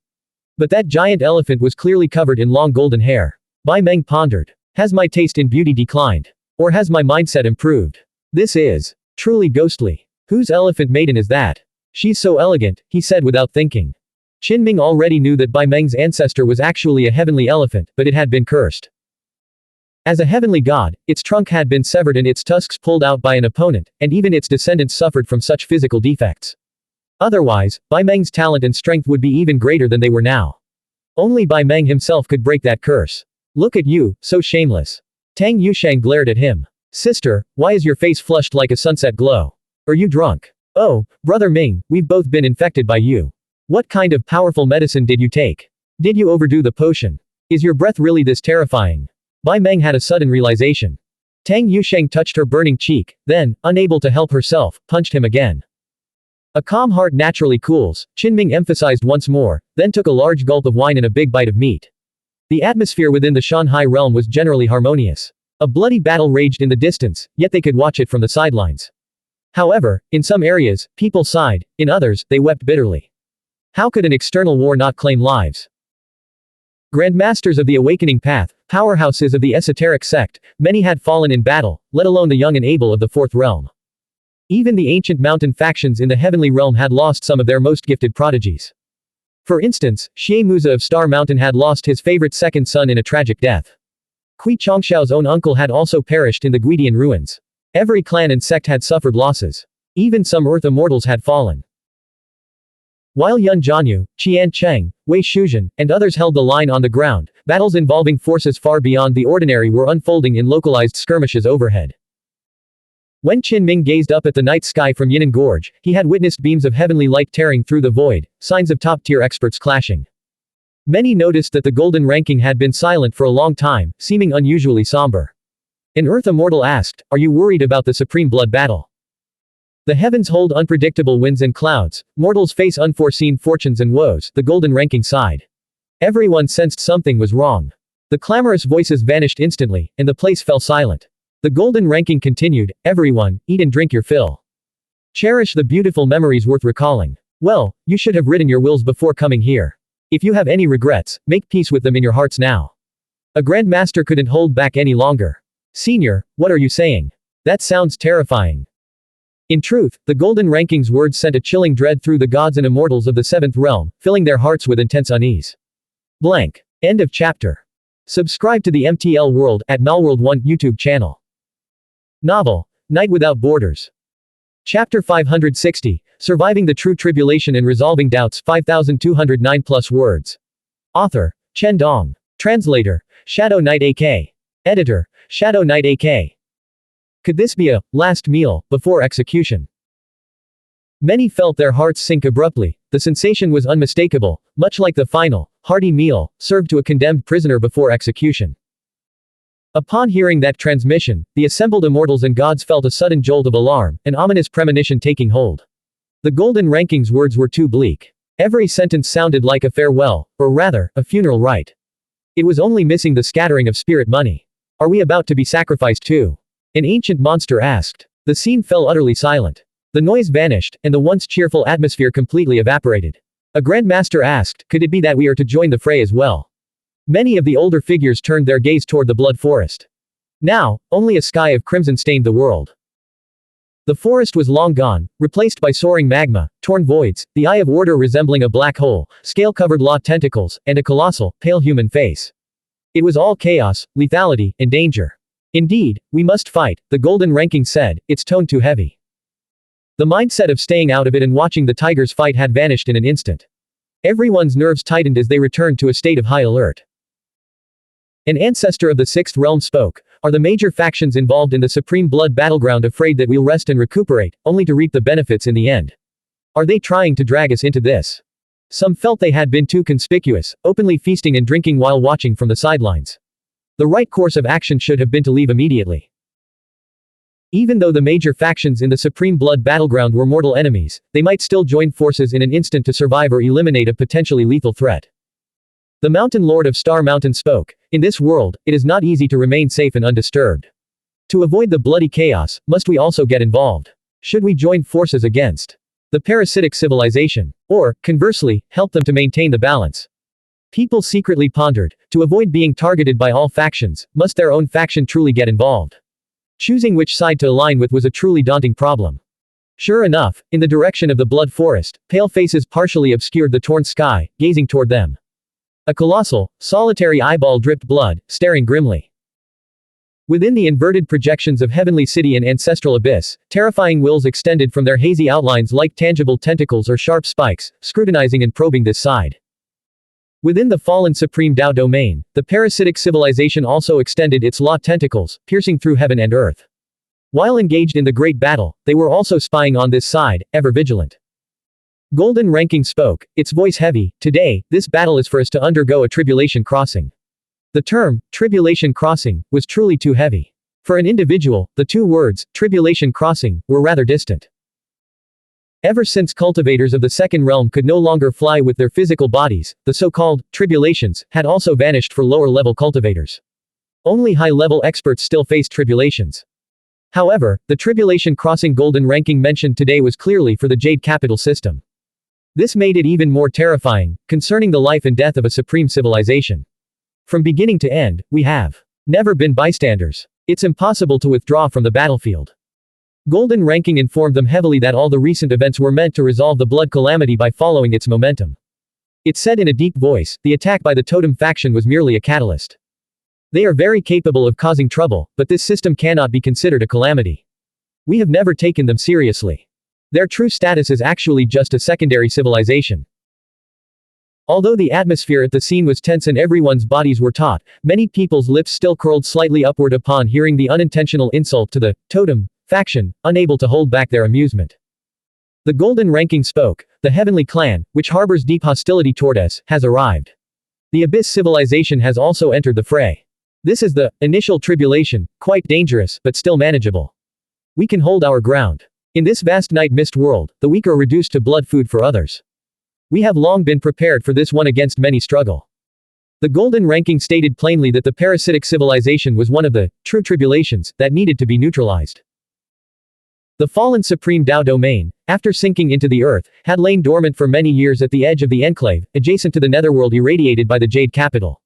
But that giant elephant was clearly covered in long golden hair. Bai Meng pondered. Has my taste in beauty declined? Or has my mindset improved? This is truly ghostly. Whose elephant maiden is that? She's so elegant, he said without thinking. Qinming already knew that Bai Meng's ancestor was actually a heavenly elephant, but it had been cursed. As a heavenly god, its trunk had been severed and its tusks pulled out by an opponent, and even its descendants suffered from such physical defects. Otherwise, Bai Meng's talent and strength would be even greater than they were now. Only Bai Meng himself could break that curse. Look at you, so shameless. Tang Yusheng glared at him. Sister, why is your face flushed like a sunset glow? Are you drunk? Oh, Brother Ming, we've both been infected by you. What kind of powerful medicine did you take? Did you overdo the potion? Is your breath really this terrifying? Bai Meng had a sudden realization. Tang Yusheng touched her burning cheek, then, unable to help herself, punched him again. A calm heart naturally cools, Qinming emphasized once more, then took a large gulp of wine and a big bite of meat. The atmosphere within the Xuanhuan realm was generally harmonious. A bloody battle raged in the distance, yet they could watch it from the sidelines. However, in some areas, people sighed, in others, they wept bitterly. How could an external war not claim lives? Grandmasters of the awakening path, powerhouses of the esoteric sect, many had fallen in battle, let alone the young and able of the fourth realm. Even the ancient mountain factions in the heavenly realm had lost some of their most gifted prodigies. For instance, Xie Muza of Star Mountain had lost his favorite second son in a tragic death. Kui Chongxiao's own uncle had also perished in the Guidian ruins. Every clan and sect had suffered losses. Even some earth immortals had fallen. While Yun Jianyu, Qian Cheng, Wei Shuzhen, and others held the line on the ground, battles involving forces far beyond the ordinary were unfolding in localized skirmishes overhead. When Qinming gazed up at the night sky from Yinan Gorge, he had witnessed beams of heavenly light tearing through the void, signs of top-tier experts clashing. Many noticed that the golden ranking had been silent for a long time, seeming unusually somber. An Earth immortal asked, "Are you worried about the supreme blood battle? The heavens hold unpredictable winds and clouds, mortals face unforeseen fortunes and woes," the golden ranking sighed. Everyone sensed something was wrong. The clamorous voices vanished instantly, and the place fell silent. The golden ranking continued, "Everyone, eat and drink your fill. Cherish the beautiful memories worth recalling. Well, you should have written your wills before coming here. If you have any regrets, make peace with them in your hearts now. A Grand Master couldn't hold back any longer. Senior, what are you saying? That sounds terrifying. In truth, the Golden Ranking's words sent a chilling dread through the gods and immortals of the 7th realm, filling their hearts with intense unease. Blank. End of chapter. Subscribe to the MTL World at Malworld 1 YouTube channel. Novel, Night Without Borders. Chapter 560, Surviving the True Tribulation and Resolving Doubts, 5209 plus words. Author, Chen Dong. Translator, Shadow Knight AK. Editor, Shadow Knight AK. Could this be a last meal before execution? Many felt their hearts sink abruptly. The sensation was unmistakable, much like the final, hearty meal served to a condemned prisoner before execution. Upon hearing that transmission, the assembled immortals and gods felt a sudden jolt of alarm, an ominous premonition taking hold. The Golden Ranking's words were too bleak. Every sentence sounded like a farewell, or rather, a funeral rite. It was only missing the scattering of spirit money. Are we about to be sacrificed too? An ancient monster asked. The scene fell utterly silent. The noise vanished, and the once cheerful atmosphere completely evaporated. A Grand Master asked, could it be that we are to join the fray as well? Many of the older figures turned their gaze toward the blood forest. Now, only a sky of crimson stained the world. The forest was long gone, replaced by soaring magma, torn voids, the eye of order resembling a black hole, scale-covered law tentacles, and a colossal, pale human face. It was all chaos, lethality, and danger. Indeed, we must fight, the Golden Ranking said, its tone too heavy. The mindset of staying out of it and watching the tigers fight had vanished in an instant. Everyone's nerves tightened as they returned to a state of high alert. An ancestor of the 6th realm spoke. Are the major factions involved in the supreme blood battleground afraid that we'll rest and recuperate, only to reap the benefits in the end? Are they trying to drag us into this? Some felt they had been too conspicuous, openly feasting and drinking while watching from the sidelines. The right course of action should have been to leave immediately. Even though the major factions in the supreme blood battleground were mortal enemies, they might still join forces in an instant to survive or eliminate a potentially lethal threat. The Mountain Lord of Star Mountain spoke. In this world, it is not easy to remain safe and undisturbed. To avoid the bloody chaos, must we also get involved? Should we join forces against the parasitic civilization? Or, conversely, help them to maintain the balance? People secretly pondered. To avoid being targeted by all factions, must their own faction truly get involved? Choosing which side to align with was a truly daunting problem. Sure enough, in the direction of the blood forest, pale faces partially obscured the torn sky, gazing toward them. A colossal, solitary eyeball dripped blood, staring grimly. Within the inverted projections of Heavenly City and Ancestral Abyss, terrifying wills extended from their hazy outlines like tangible tentacles or sharp spikes, scrutinizing and probing this side. Within the fallen Supreme Tao domain, the parasitic civilization also extended its law tentacles, piercing through heaven and earth. While engaged in the great battle, they were also spying on this side, ever vigilant. Golden Ranking spoke, its voice heavy. Today, this battle is for us to undergo a tribulation crossing. The term, tribulation crossing, was truly too heavy. For an individual, the two words, tribulation crossing, were rather distant. Ever since cultivators of the 2nd realm could no longer fly with their physical bodies, the so-called tribulations had also vanished for lower-level cultivators. Only high-level experts still faced tribulations. However, the tribulation crossing Golden Ranking mentioned today was clearly for the Jade Capital system. This made it even more terrifying, concerning the life and death of a supreme civilization. From beginning to end, we have never been bystanders. It's impossible to withdraw from the battlefield. Golden Ranking informed them heavily that all the recent events were meant to resolve the blood calamity by following its momentum. It said in a deep voice, the attack by the Totem faction was merely a catalyst. They are very capable of causing trouble, but this system cannot be considered a calamity. We have never taken them seriously. Their true status is actually just a secondary civilization. Although the atmosphere at the scene was tense and everyone's bodies were taut, many people's lips still curled slightly upward upon hearing the unintentional insult to the Totem faction, unable to hold back their amusement. The Golden Ranking spoke. The Heavenly Clan, which harbors deep hostility toward us, has arrived. The Abyss civilization has also entered the fray. This is the initial tribulation, quite dangerous, but still manageable. We can hold our ground. In this vast night mist world, the weak are reduced to blood food for others. We have long been prepared for this one against many struggle. The Golden Ranking stated plainly that the parasitic civilization was one of the true tribulations that needed to be neutralized. The fallen Supreme Dao domain, after sinking into the earth, had lain dormant for many years at the edge of the enclave, adjacent to the Netherworld irradiated by the Jade Capital.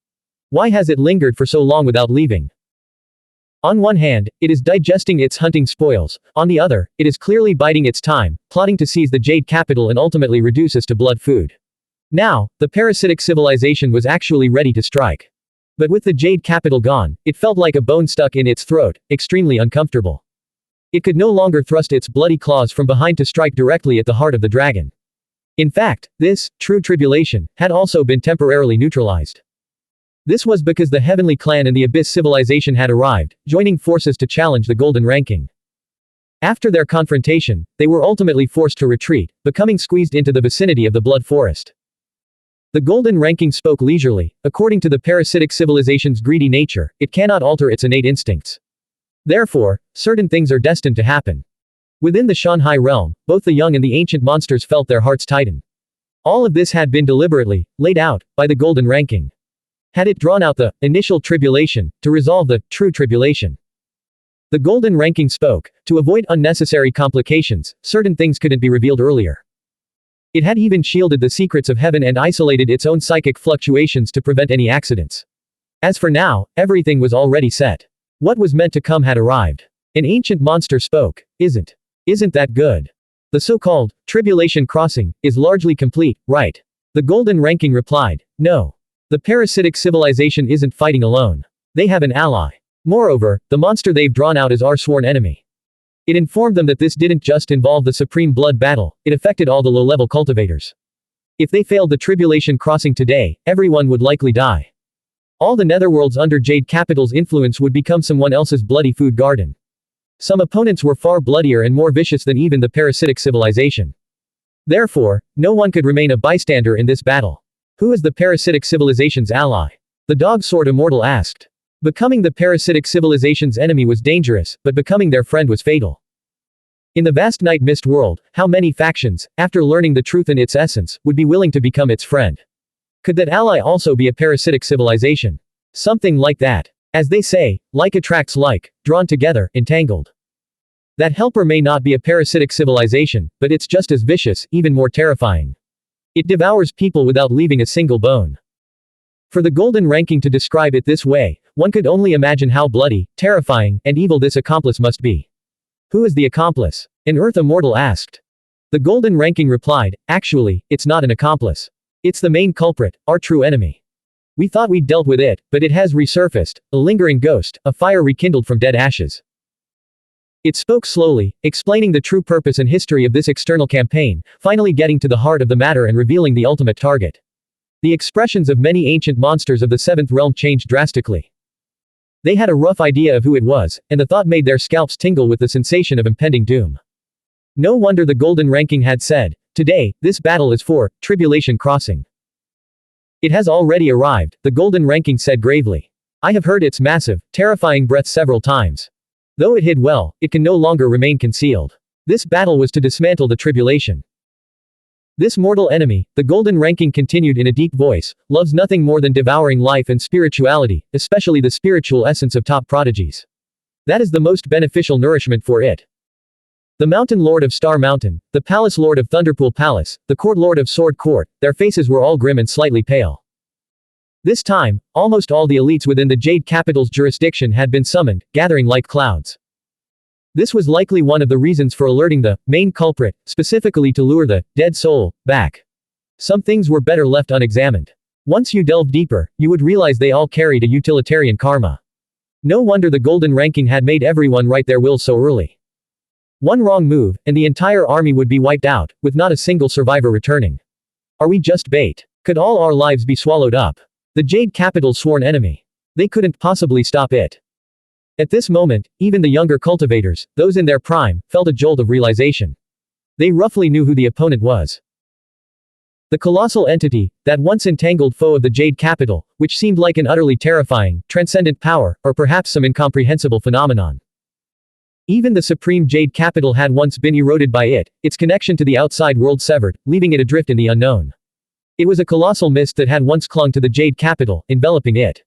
Why has it lingered for so long without leaving? On one hand, it is digesting its hunting spoils, on the other, it is clearly biding its time, plotting to seize the Jade Capital and ultimately reduce us to blood food. Now, the parasitic civilization was actually ready to strike. But with the Jade Capital gone, it felt like a bone stuck in its throat, extremely uncomfortable. It could no longer thrust its bloody claws from behind to strike directly at the heart of the dragon. In fact, this, true tribulation, had also been temporarily neutralized. This was because the Heavenly Clan and the Abyss civilization had arrived, joining forces to challenge the Golden Ranking. After their confrontation, they were ultimately forced to retreat, becoming squeezed into the vicinity of the Blood Forest. The Golden Ranking spoke leisurely. According to the parasitic civilization's greedy nature, it cannot alter its innate instincts. Therefore, certain things are destined to happen. Within the Xuanhuan realm, both the young and the ancient monsters felt their hearts tighten. All of this had been deliberately laid out by the Golden Ranking. Had it drawn out the initial tribulation to resolve the true tribulation. The Golden Ranking spoke, to avoid unnecessary complications, certain things couldn't be revealed earlier. It had even shielded the secrets of heaven and isolated its own psychic fluctuations to prevent any accidents. As for now, everything was already set. What was meant to come had arrived. An ancient monster spoke. Isn't that good? The so-called tribulation crossing is largely complete, right? The Golden Ranking replied. No. The parasitic civilization isn't fighting alone. They have an ally. Moreover, the monster they've drawn out is our sworn enemy. It informed them that this didn't just involve the supreme blood battle, it affected all the low-level cultivators. If they failed the tribulation crossing today, everyone would likely die. All the netherworlds under Jade Capital's influence would become someone else's bloody food garden. Some opponents were far bloodier and more vicious than even the parasitic civilization. Therefore, no one could remain a bystander in this battle. Who is the parasitic civilization's ally? The dog-sword immortal asked. Becoming the parasitic civilization's enemy was dangerous, but becoming their friend was fatal. In the vast night mist world, how many factions, after learning the truth in its essence, would be willing to become its friend? Could that ally also be a parasitic civilization? Something like that. As they say, like attracts like, drawn together, entangled. That helper may not be a parasitic civilization, but it's just as vicious, even more terrifying. It devours people without leaving a single bone. For the Golden Ranking to describe it this way, one could only imagine how bloody, terrifying, and evil this accomplice must be. Who is the accomplice? An Earth Immortal asked. The Golden Ranking replied, actually, it's not an accomplice. It's the main culprit, our true enemy. We thought we'd dealt with it, but it has resurfaced, a lingering ghost, a fire rekindled from dead ashes. It spoke slowly, explaining the true purpose and history of this external campaign, finally getting to the heart of the matter and revealing the ultimate target. The expressions of many ancient monsters of the Seventh Realm changed drastically. They had a rough idea of who it was, and the thought made their scalps tingle with the sensation of impending doom. No wonder the Golden Ranking had said, today, this battle is for tribulation crossing. It has already arrived, the Golden Ranking said gravely. I have heard its massive, terrifying breath several times. Though it hid well, it can no longer remain concealed. This battle was to dismantle the tribulation. This mortal enemy, the Golden Ranking continued in a deep voice, loves nothing more than devouring life and spirituality, especially the spiritual essence of top prodigies. That is the most beneficial nourishment for it. The Mountain Lord of Star Mountain, the Palace Lord of Thunderpool Palace, the Court Lord of Sword Court, their faces were all grim and slightly pale. This time, almost all the elites within the Jade Capital's jurisdiction had been summoned, gathering like clouds. This was likely one of the reasons for alerting the main culprit, specifically to lure the dead soul back. Some things were better left unexamined. Once you delve deeper, you would realize they all carried a utilitarian karma. No wonder the Golden Ranking had made everyone write their wills so early. One wrong move, and the entire army would be wiped out, with not a single survivor returning. Are we just bait? Could all our lives be swallowed up? The Jade Capital's sworn enemy. They couldn't possibly stop it. At this moment, even the younger cultivators, those in their prime, felt a jolt of realization. They roughly knew who the opponent was. The colossal entity, that once entangled foe of the Jade Capital, which seemed like an utterly terrifying, transcendent power, or perhaps some incomprehensible phenomenon. Even the supreme Jade Capital had once been eroded by it, its connection to the outside world severed, leaving it adrift in the unknown. It was a colossal mist that had once clung to the Jade Capital, enveloping it.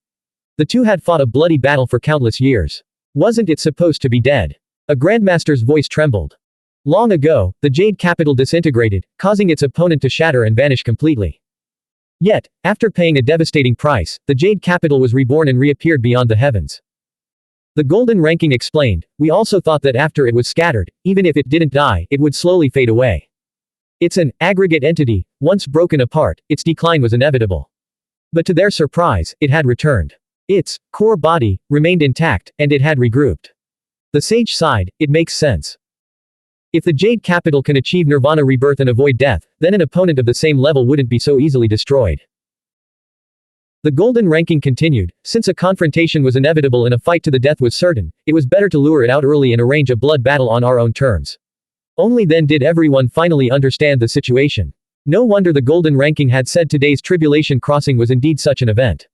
The two had fought a bloody battle for countless years. Wasn't it supposed to be dead? A Grandmaster's voice trembled. Long ago, the Jade Capital disintegrated, causing its opponent to shatter and vanish completely. Yet, after paying a devastating price, the Jade Capital was reborn and reappeared beyond the heavens. The Golden Ranking explained, we also thought that after it was scattered, even if it didn't die, it would slowly fade away. It's an aggregate entity, once broken apart, its decline was inevitable. But to their surprise, it had returned. Its core body remained intact, and it had regrouped. The sage sighed, it makes sense. If the Jade Capital can achieve nirvana rebirth and avoid death, then an opponent of the same level wouldn't be so easily destroyed. The Golden Ranking continued, since a confrontation was inevitable and a fight to the death was certain, it was better to lure it out early and arrange a blood battle on our own terms. Only then did everyone finally understand the situation. No wonder the Golden Ranking had said today's tribulation crossing was indeed such an event.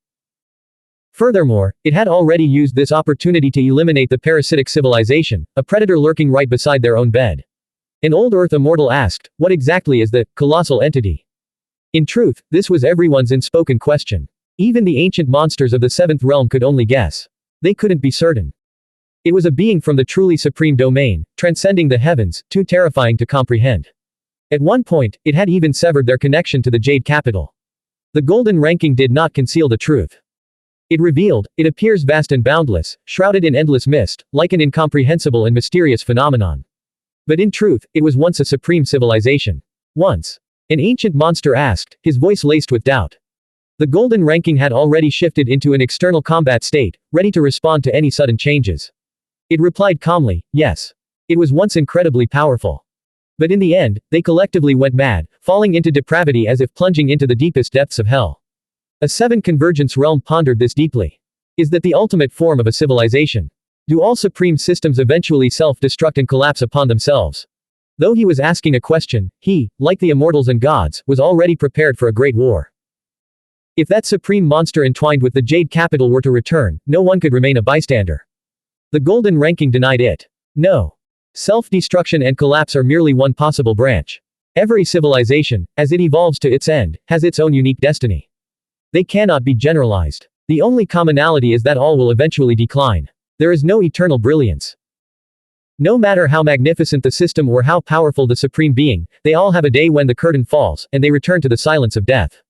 Furthermore, it had already used this opportunity to eliminate the parasitic civilization, a predator lurking right beside their own bed. An old Earth immortal asked, what exactly is the colossal entity? In truth, this was everyone's unspoken question. Even the ancient monsters of the seventh realm could only guess. They couldn't be certain. It was a being from the truly supreme domain, transcending the heavens, too terrifying to comprehend. At one point, it had even severed their connection to the Jade Capital. The Golden Ranking did not conceal the truth. It revealed, it appears vast and boundless, shrouded in endless mist, like an incomprehensible and mysterious phenomenon. But in truth, it was once a supreme civilization. Once. An ancient monster asked, his voice laced with doubt. The Golden Ranking had already shifted into an external combat state, ready to respond to any sudden changes. It replied calmly, yes. It was once incredibly powerful. But in the end, they collectively went mad, falling into depravity as if plunging into the deepest depths of hell. A seven convergence realm pondered this deeply. Is that the ultimate form of a civilization? Do all supreme systems eventually self-destruct and collapse upon themselves? Though he was asking a question, he, like the immortals and gods, was already prepared for a great war. If that supreme monster entwined with the Jade Capital were to return, no one could remain a bystander. The Golden Ranking denied it. No. Self-destruction and collapse are merely one possible branch. Every civilization, as it evolves to its end, has its own unique destiny. They cannot be generalized. The only commonality is that all will eventually decline. There is no eternal brilliance. No matter how magnificent the system or how powerful the supreme being, they all have a day when the curtain falls, and they return to the silence of death.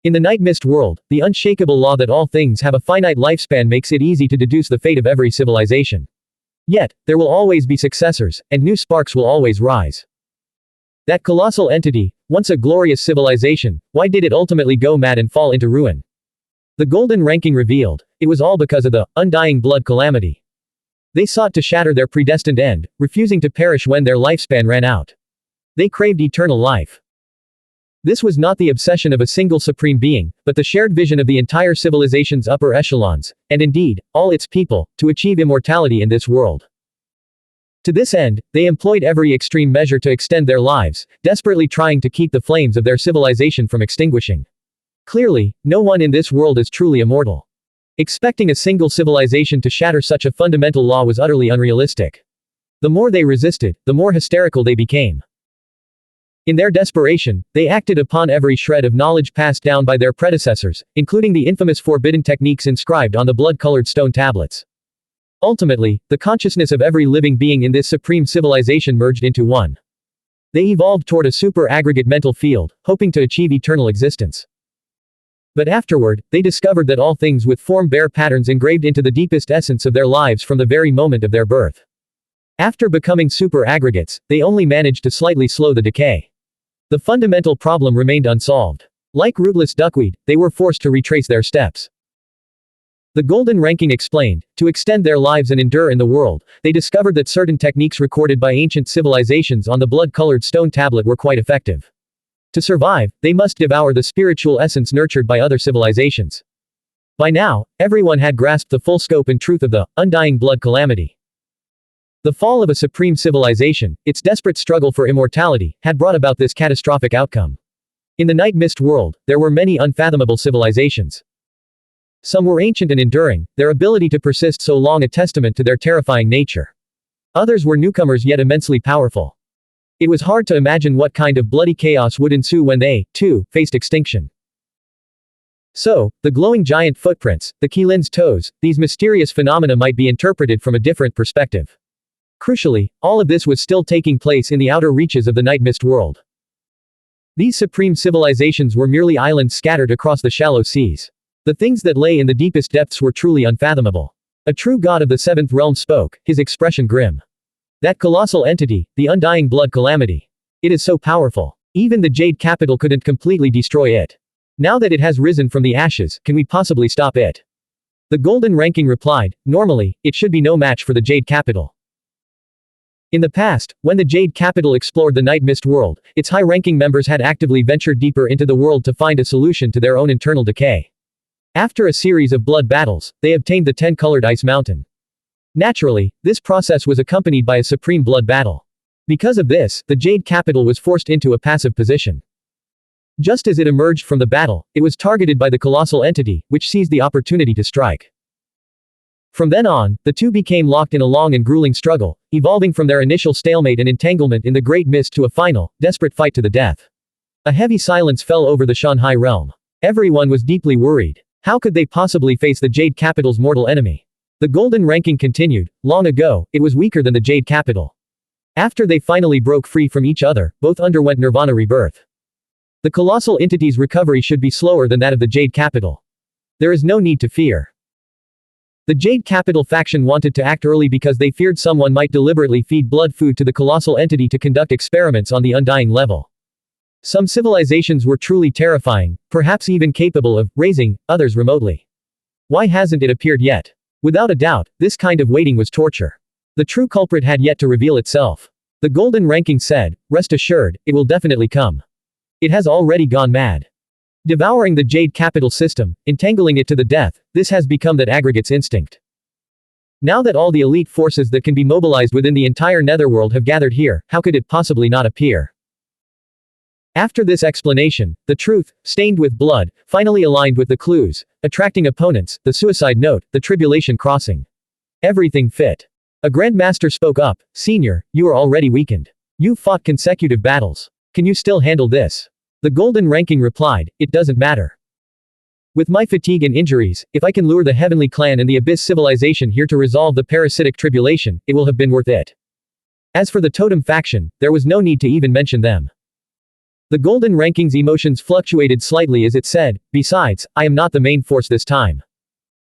In the night mist world, the unshakable law that all things have a finite lifespan makes it easy to deduce the fate of every civilization. Yet, there will always be successors, and new sparks will always rise. That colossal entity, once a glorious civilization, why did it ultimately go mad and fall into ruin? The Golden Ranking revealed, it was all because of the undying blood calamity. They sought to shatter their predestined end, refusing to perish when their lifespan ran out. They craved eternal life. This was not the obsession of a single supreme being, but the shared vision of the entire civilization's upper echelons, and indeed, all its people, to achieve immortality in this world. To this end, they employed every extreme measure to extend their lives, desperately trying to keep the flames of their civilization from extinguishing. Clearly, no one in this world is truly immortal. Expecting a single civilization to shatter such a fundamental law was utterly unrealistic. The more they resisted, the more hysterical they became. In their desperation, they acted upon every shred of knowledge passed down by their predecessors, including the infamous forbidden techniques inscribed on the blood-colored stone tablets. Ultimately, the consciousness of every living being in this supreme civilization merged into one. They evolved toward a super-aggregate mental field, hoping to achieve eternal existence. But afterward, they discovered that all things with form bear patterns engraved into the deepest essence of their lives from the very moment of their birth. After becoming super-aggregates, they only managed to slightly slow the decay. The fundamental problem remained unsolved. Like rootless duckweed, they were forced to retrace their steps. The Golden Ranking explained, to extend their lives and endure in the world, they discovered that certain techniques recorded by ancient civilizations on the blood-colored stone tablet were quite effective. To survive, they must devour the spiritual essence nurtured by other civilizations. By now, everyone had grasped the full scope and truth of the undying blood calamity. The fall of a supreme civilization, its desperate struggle for immortality, had brought about this catastrophic outcome. In the night mist world, there were many unfathomable civilizations. Some were ancient and enduring, their ability to persist so long a testament to their terrifying nature. Others were newcomers yet immensely powerful. It was hard to imagine what kind of bloody chaos would ensue when they, too, faced extinction. So, the glowing giant footprints, the Qilin's toes, these mysterious phenomena might be interpreted from a different perspective. Crucially, all of this was still taking place in the outer reaches of the night mist world. These supreme civilizations were merely islands scattered across the shallow seas. The things that lay in the deepest depths were truly unfathomable. A true god of the seventh realm spoke, his expression grim. That colossal entity, the undying blood calamity. It is so powerful. Even the Jade Capital couldn't completely destroy it. Now that it has risen from the ashes, can we possibly stop it? The Golden Ranking replied, normally, it should be no match for the Jade Capital. In the past, when the Jade Capital explored the Night Mist world, its high-ranking members had actively ventured deeper into the world to find a solution to their own internal decay. After a series of blood battles, they obtained the 10-colored Ice Mountain. Naturally, this process was accompanied by a supreme blood battle. Because of this, the Jade Capital was forced into a passive position. Just as it emerged from the battle, it was targeted by the colossal entity, which seized the opportunity to strike. From then on, the two became locked in a long and grueling struggle, evolving from their initial stalemate and entanglement in the Great Mist to a final, desperate fight to the death. A heavy silence fell over the Xuanhuan realm. Everyone was deeply worried. How could they possibly face the Jade Capital's mortal enemy? The Golden Ranking continued, long ago, it was weaker than the Jade Capital. After they finally broke free from each other, both underwent Nirvana rebirth. The colossal entity's recovery should be slower than that of the Jade Capital. There is no need to fear. The Jade Capital faction wanted to act early because they feared someone might deliberately feed blood food to the colossal entity to conduct experiments on the undying level. Some civilizations were truly terrifying, perhaps even capable of raising others remotely. Why hasn't it appeared yet? Without a doubt, this kind of waiting was torture. The true culprit had yet to reveal itself. The Golden Ranking said, rest assured, it will definitely come. It has already gone mad. Devouring the Jade Capital system, entangling it to the death, this has become that aggregate's instinct. Now that all the elite forces that can be mobilized within the entire Netherworld have gathered here, how could it possibly not appear? After this explanation, the truth, stained with blood, finally aligned with the clues, attracting opponents, the suicide note, the tribulation crossing. Everything fit. A Grandmaster spoke up, Senior, you are already weakened. You've fought consecutive battles. Can you still handle this? The Golden Ranking replied, it doesn't matter. With my fatigue and injuries, if I can lure the Heavenly Clan and the Abyss civilization here to resolve the parasitic tribulation, it will have been worth it. As for the Totem faction, there was no need to even mention them. The Golden Ranking's emotions fluctuated slightly as it said, besides, I am not the main force this time.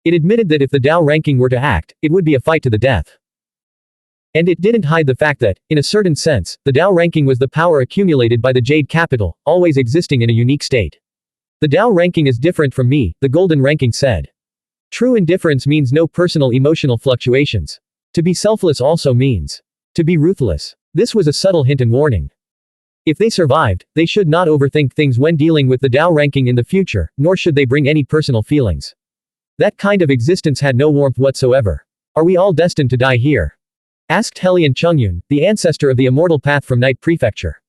It admitted that if the Tao Ranking were to act, it would be a fight to the death. And it didn't hide the fact that, in a certain sense, the Tao Ranking was the power accumulated by the Jade Capital, always existing in a unique state. The Tao Ranking is different from me, the Golden Ranking said. True indifference means no personal emotional fluctuations. To be selfless also means to be ruthless. This was a subtle hint and warning. If they survived, they should not overthink things when dealing with the Tao Ranking in the future, nor should they bring any personal feelings. That kind of existence had no warmth whatsoever. Are we all destined to die here? Asked Helian Chungyun, the ancestor of the immortal path from Night Prefecture.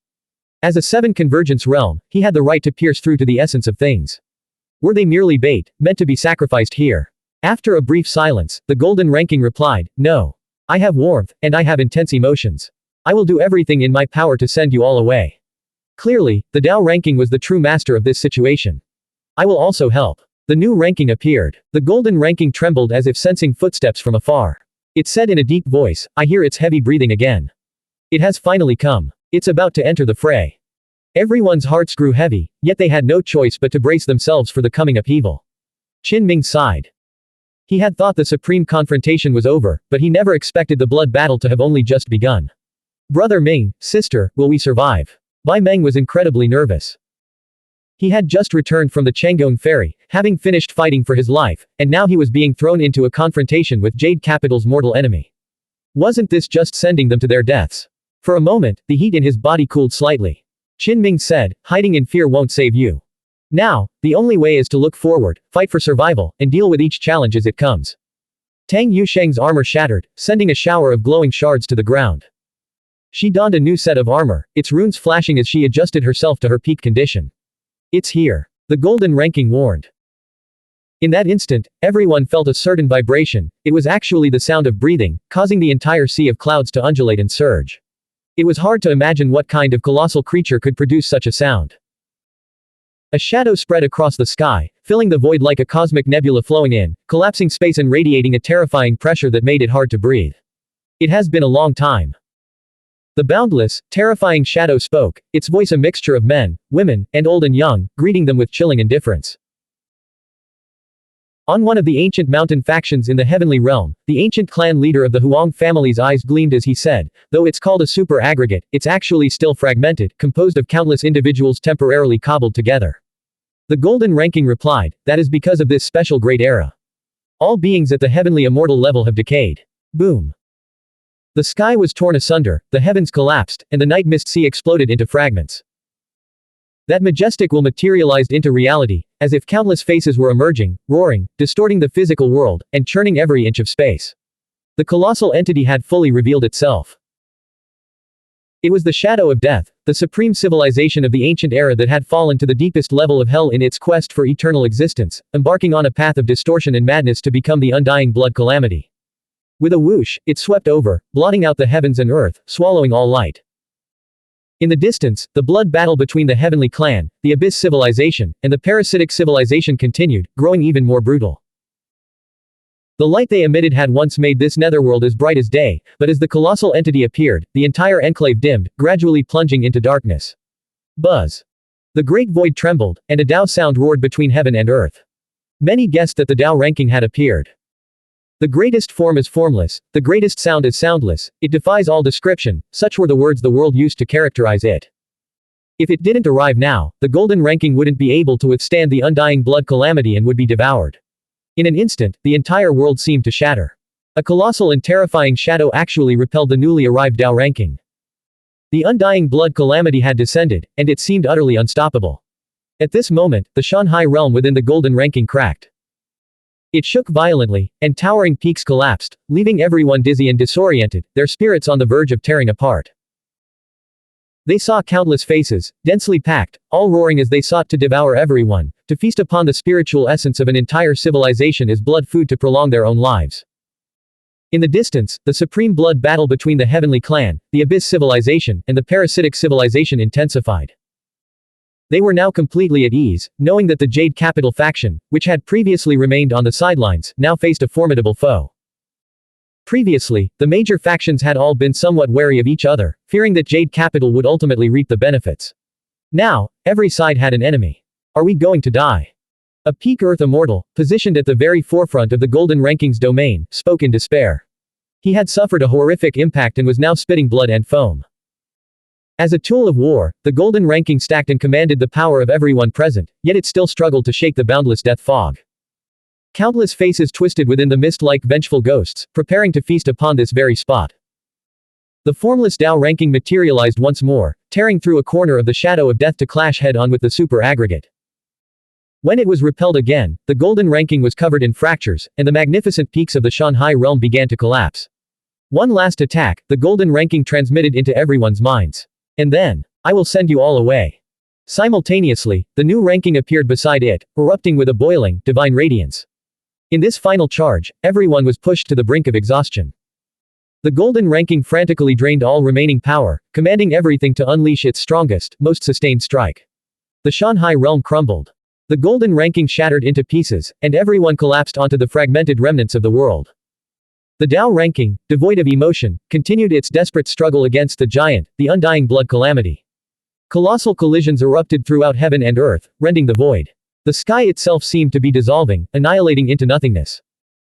As a seven convergence realm, he had the right to pierce through to the essence of things. Were they merely bait, meant to be sacrificed here? After a brief silence, the Golden Ranking replied, no. I have warmth, and I have intense emotions. I will do everything in my power to send you all away. Clearly, the Tao Ranking was the true master of this situation. I will also help. The new ranking appeared. The Golden Ranking trembled as if sensing footsteps from afar. It said in a deep voice, I hear its heavy breathing again. It has finally come. It's about to enter the fray. Everyone's hearts grew heavy, yet they had no choice but to brace themselves for the coming upheaval. Qin Ming sighed. He had thought the supreme confrontation was over, but he never expected the blood battle to have only just begun. Brother Ming, sister, will we survive? Bai Meng was incredibly nervous. He had just returned from the Chang'an ferry, having finished fighting for his life, and now he was being thrown into a confrontation with Jade Capital's mortal enemy. Wasn't this just sending them to their deaths? For a moment, the heat in his body cooled slightly. Qin Ming said, hiding in fear won't save you. Now, the only way is to look forward, fight for survival, and deal with each challenge as it comes. Tang Yusheng's armor shattered, sending a shower of glowing shards to the ground. She donned a new set of armor, its runes flashing as she adjusted herself to her peak condition. It's here. The Golden Ranking warned. In that instant, everyone felt a certain vibration. It was actually the sound of breathing, causing the entire sea of clouds to undulate and surge. It was hard to imagine what kind of colossal creature could produce such a sound. A shadow spread across the sky, filling the void like a cosmic nebula flowing in, collapsing space and radiating a terrifying pressure that made it hard to breathe. It has been a long time. The boundless, terrifying shadow spoke, its voice a mixture of men, women, and old and young, greeting them with chilling indifference. On one of the ancient mountain factions in the heavenly realm, the ancient clan leader of the Huang family's eyes gleamed as he said, though it's called a super aggregate, it's actually still fragmented, composed of countless individuals temporarily cobbled together. The golden ranking replied, that is because of this special great era. All beings at the heavenly immortal level have decayed. Boom. The sky was torn asunder, the heavens collapsed, and the night mist sea exploded into fragments. That Majestic will materialized into reality, as if countless faces were emerging, roaring, distorting the physical world, and churning every inch of space. The colossal entity had fully revealed itself. It was the shadow of death, the supreme civilization of the ancient era that had fallen to the deepest level of hell in its quest for eternal existence, embarking on a path of distortion and madness to become the undying blood calamity. With a whoosh, it swept over, blotting out the heavens and earth, swallowing all light. In the distance, the blood battle between the heavenly clan, the abyss civilization, and the parasitic civilization continued, growing even more brutal. The light they emitted had once made this netherworld as bright as day, but as the colossal entity appeared, the entire enclave dimmed, gradually plunging into darkness. Buzz. The great void trembled, and a Tao sound roared between heaven and earth. Many guessed that the Tao ranking had appeared. The greatest form is formless, the greatest sound is soundless, it defies all description, such were the words the world used to characterize it. If it didn't arrive now, the golden ranking wouldn't be able to withstand the undying blood calamity and would be devoured. In an instant, the entire world seemed to shatter. A colossal and terrifying shadow actually repelled the newly arrived Tao ranking. The undying blood calamity had descended, and it seemed utterly unstoppable. At this moment, the Xuanhuan realm within the golden ranking cracked. It shook violently, and towering peaks collapsed, leaving everyone dizzy and disoriented, their spirits on the verge of tearing apart. They saw countless faces, densely packed, all roaring as they sought to devour everyone, to feast upon the spiritual essence of an entire civilization as blood food to prolong their own lives. In the distance, the supreme blood battle between the heavenly clan, the abyss civilization, and the parasitic civilization intensified. They were now completely at ease, knowing that the Jade Capital faction, which had previously remained on the sidelines, now faced a formidable foe. Previously, the major factions had all been somewhat wary of each other, fearing that Jade Capital would ultimately reap the benefits. Now, every side had an enemy. Are we going to die? A peak Earth immortal, positioned at the very forefront of the Golden Rankings domain, spoke in despair. He had suffered a horrific impact and was now spitting blood and foam. As a tool of war, the golden ranking stacked and commanded the power of everyone present, yet it still struggled to shake the boundless death fog. Countless faces twisted within the mist like vengeful ghosts, preparing to feast upon this very spot. The formless Tao ranking materialized once more, tearing through a corner of the shadow of death to clash head-on with the super aggregate. When it was repelled again, the golden ranking was covered in fractures, and the magnificent peaks of the Xuanhuan realm began to collapse. One last attack, the golden ranking transmitted into everyone's minds. And then, I will send you all away. Simultaneously, the new ranking appeared beside it, erupting with a boiling, divine radiance. In this final charge, everyone was pushed to the brink of exhaustion. The golden ranking frantically drained all remaining power, commanding everything to unleash its strongest, most sustained strike. The Xuanhuan realm crumbled. The golden ranking shattered into pieces, and everyone collapsed onto the fragmented remnants of the world. The Tao ranking, devoid of emotion, continued its desperate struggle against the giant, the undying blood calamity. Colossal collisions erupted throughout heaven and earth, rending the void. The sky itself seemed to be dissolving, annihilating into nothingness.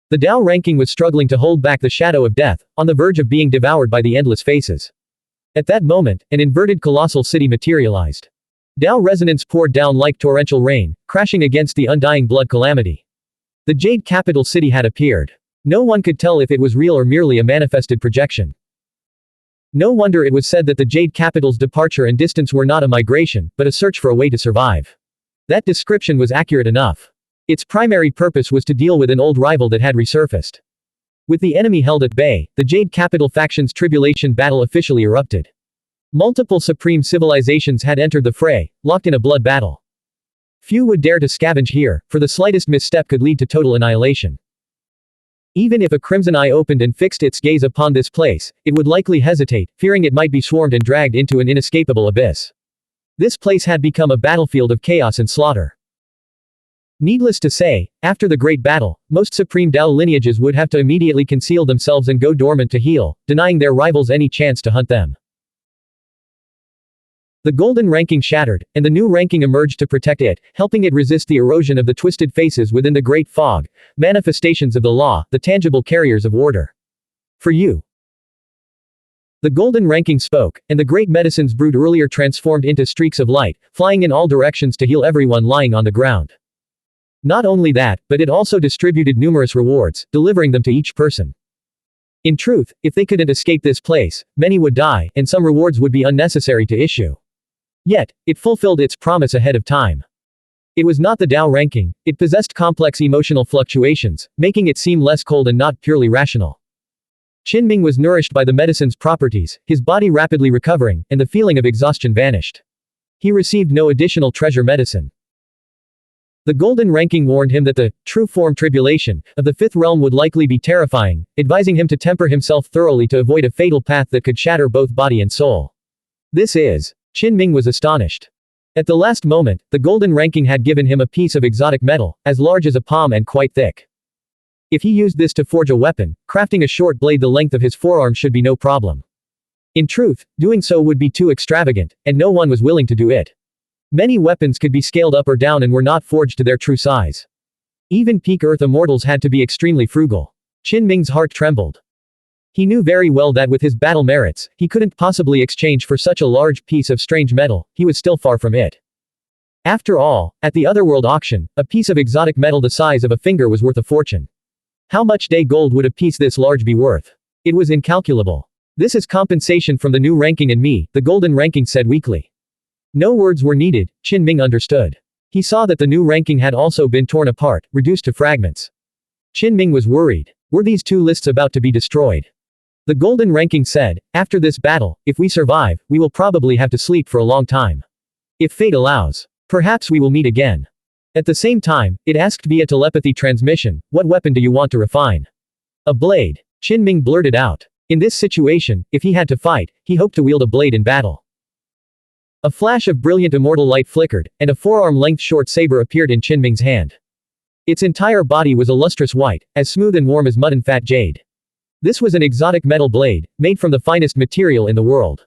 The Tao ranking was struggling to hold back the shadow of death, on the verge of being devoured by the endless faces. At that moment, an inverted colossal city materialized. Tao resonance poured down like torrential rain, crashing against the undying blood calamity. The Jade Capital city had appeared. No one could tell if it was real or merely a manifested projection. No wonder it was said that the Jade Capital's departure and distance were not a migration, but a search for a way to survive. That description was accurate enough. Its primary purpose was to deal with an old rival that had resurfaced. With the enemy held at bay, the Jade Capital faction's tribulation battle officially erupted. Multiple supreme civilizations had entered the fray, locked in a blood battle. Few would dare to scavenge here, for the slightest misstep could lead to total annihilation. Even if a crimson eye opened and fixed its gaze upon this place, it would likely hesitate, fearing it might be swarmed and dragged into an inescapable abyss. This place had become a battlefield of chaos and slaughter. Needless to say, after the Great Battle, most Supreme Dao lineages would have to immediately conceal themselves and go dormant to heal, denying their rivals any chance to hunt them. The golden ranking shattered, and the new ranking emerged to protect it, helping it resist the erosion of the twisted faces within the Great Fog, manifestations of the law, the tangible carriers of order. For you. The golden ranking spoke, and the great medicines brewed earlier transformed into streaks of light, flying in all directions to heal everyone lying on the ground. Not only that, but it also distributed numerous rewards, delivering them to each person. In truth, if they couldn't escape this place, many would die, and some rewards would be unnecessary to issue. Yet, it fulfilled its promise ahead of time. It was not the Dao ranking, it possessed complex emotional fluctuations, making it seem less cold and not purely rational. Qinming was nourished by the medicine's properties, his body rapidly recovering, and the feeling of exhaustion vanished. He received no additional treasure medicine. The golden ranking warned him that the true form tribulation of the fifth realm would likely be terrifying, advising him to temper himself thoroughly to avoid a fatal path that could shatter both body and soul. Qinming was astonished. At the last moment, the golden ranking had given him a piece of exotic metal, as large as a palm and quite thick. If he used this to forge a weapon, crafting a short blade the length of his forearm should be no problem. In truth, doing so would be too extravagant, and no one was willing to do it. Many weapons could be scaled up or down and were not forged to their true size. Even peak Earth immortals had to be extremely frugal. Qinming's heart trembled. He knew very well that with his battle merits, he couldn't possibly exchange for such a large piece of strange metal, he was still far from it. After all, at the Otherworld auction, a piece of exotic metal the size of a finger was worth a fortune. How much day gold would a piece this large be worth? It was incalculable. This is compensation from the new ranking and me, the golden ranking said weakly. No words were needed, Qinming understood. He saw that the new ranking had also been torn apart, reduced to fragments. Qinming was worried. Were these two lists about to be destroyed? The golden ranking said, after this battle, if we survive, we will probably have to sleep for a long time. If fate allows, perhaps we will meet again. At the same time, it asked via telepathy transmission, what weapon do you want to refine? A blade. Qinming blurted out. In this situation, if he had to fight, he hoped to wield a blade in battle. A flash of brilliant immortal light flickered, and a forearm-length short saber appeared in Qinming's hand. Its entire body was a lustrous white, as smooth and warm as mud and fat jade. This was an exotic metal blade, made from the finest material in the world.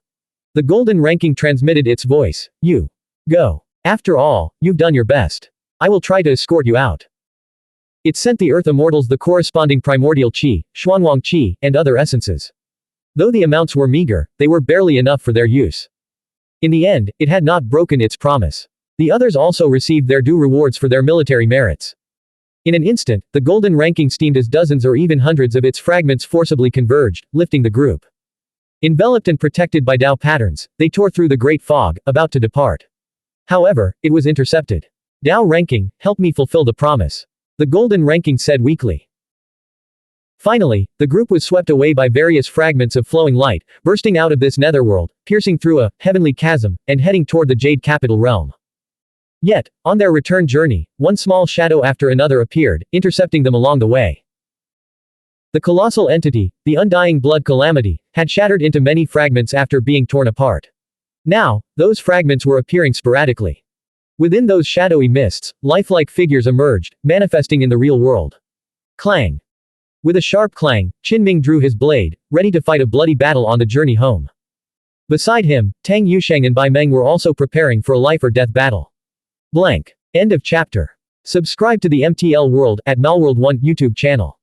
The golden ranking transmitted its voice, you. Go. After all, you've done your best. I will try to escort you out. It sent the Earth Immortals the corresponding primordial qi, Xuanhuan qi, and other essences. Though the amounts were meager, they were barely enough for their use. In the end, it had not broken its promise. The others also received their due rewards for their military merits. In an instant, the golden ranking steamed as dozens or even hundreds of its fragments forcibly converged, lifting the group. Enveloped and protected by Dao patterns, they tore through the great fog, about to depart. However, it was intercepted. Dao ranking, help me fulfill the promise. The golden ranking said weakly. Finally, the group was swept away by various fragments of flowing light, bursting out of this netherworld, piercing through a heavenly chasm, and heading toward the Jade Capital Realm. Yet, on their return journey, one small shadow after another appeared, intercepting them along the way. The colossal entity, the undying blood calamity, had shattered into many fragments after being torn apart. Now, those fragments were appearing sporadically. Within those shadowy mists, lifelike figures emerged, manifesting in the real world. Clang. With a sharp clang, Qinming drew his blade, ready to fight a bloody battle on the journey home. Beside him, Tang Yusheng and Bai Meng were also preparing for a life-or-death battle. Blank. End of chapter. Subscribe to the MTL World at Malworld 1 YouTube channel.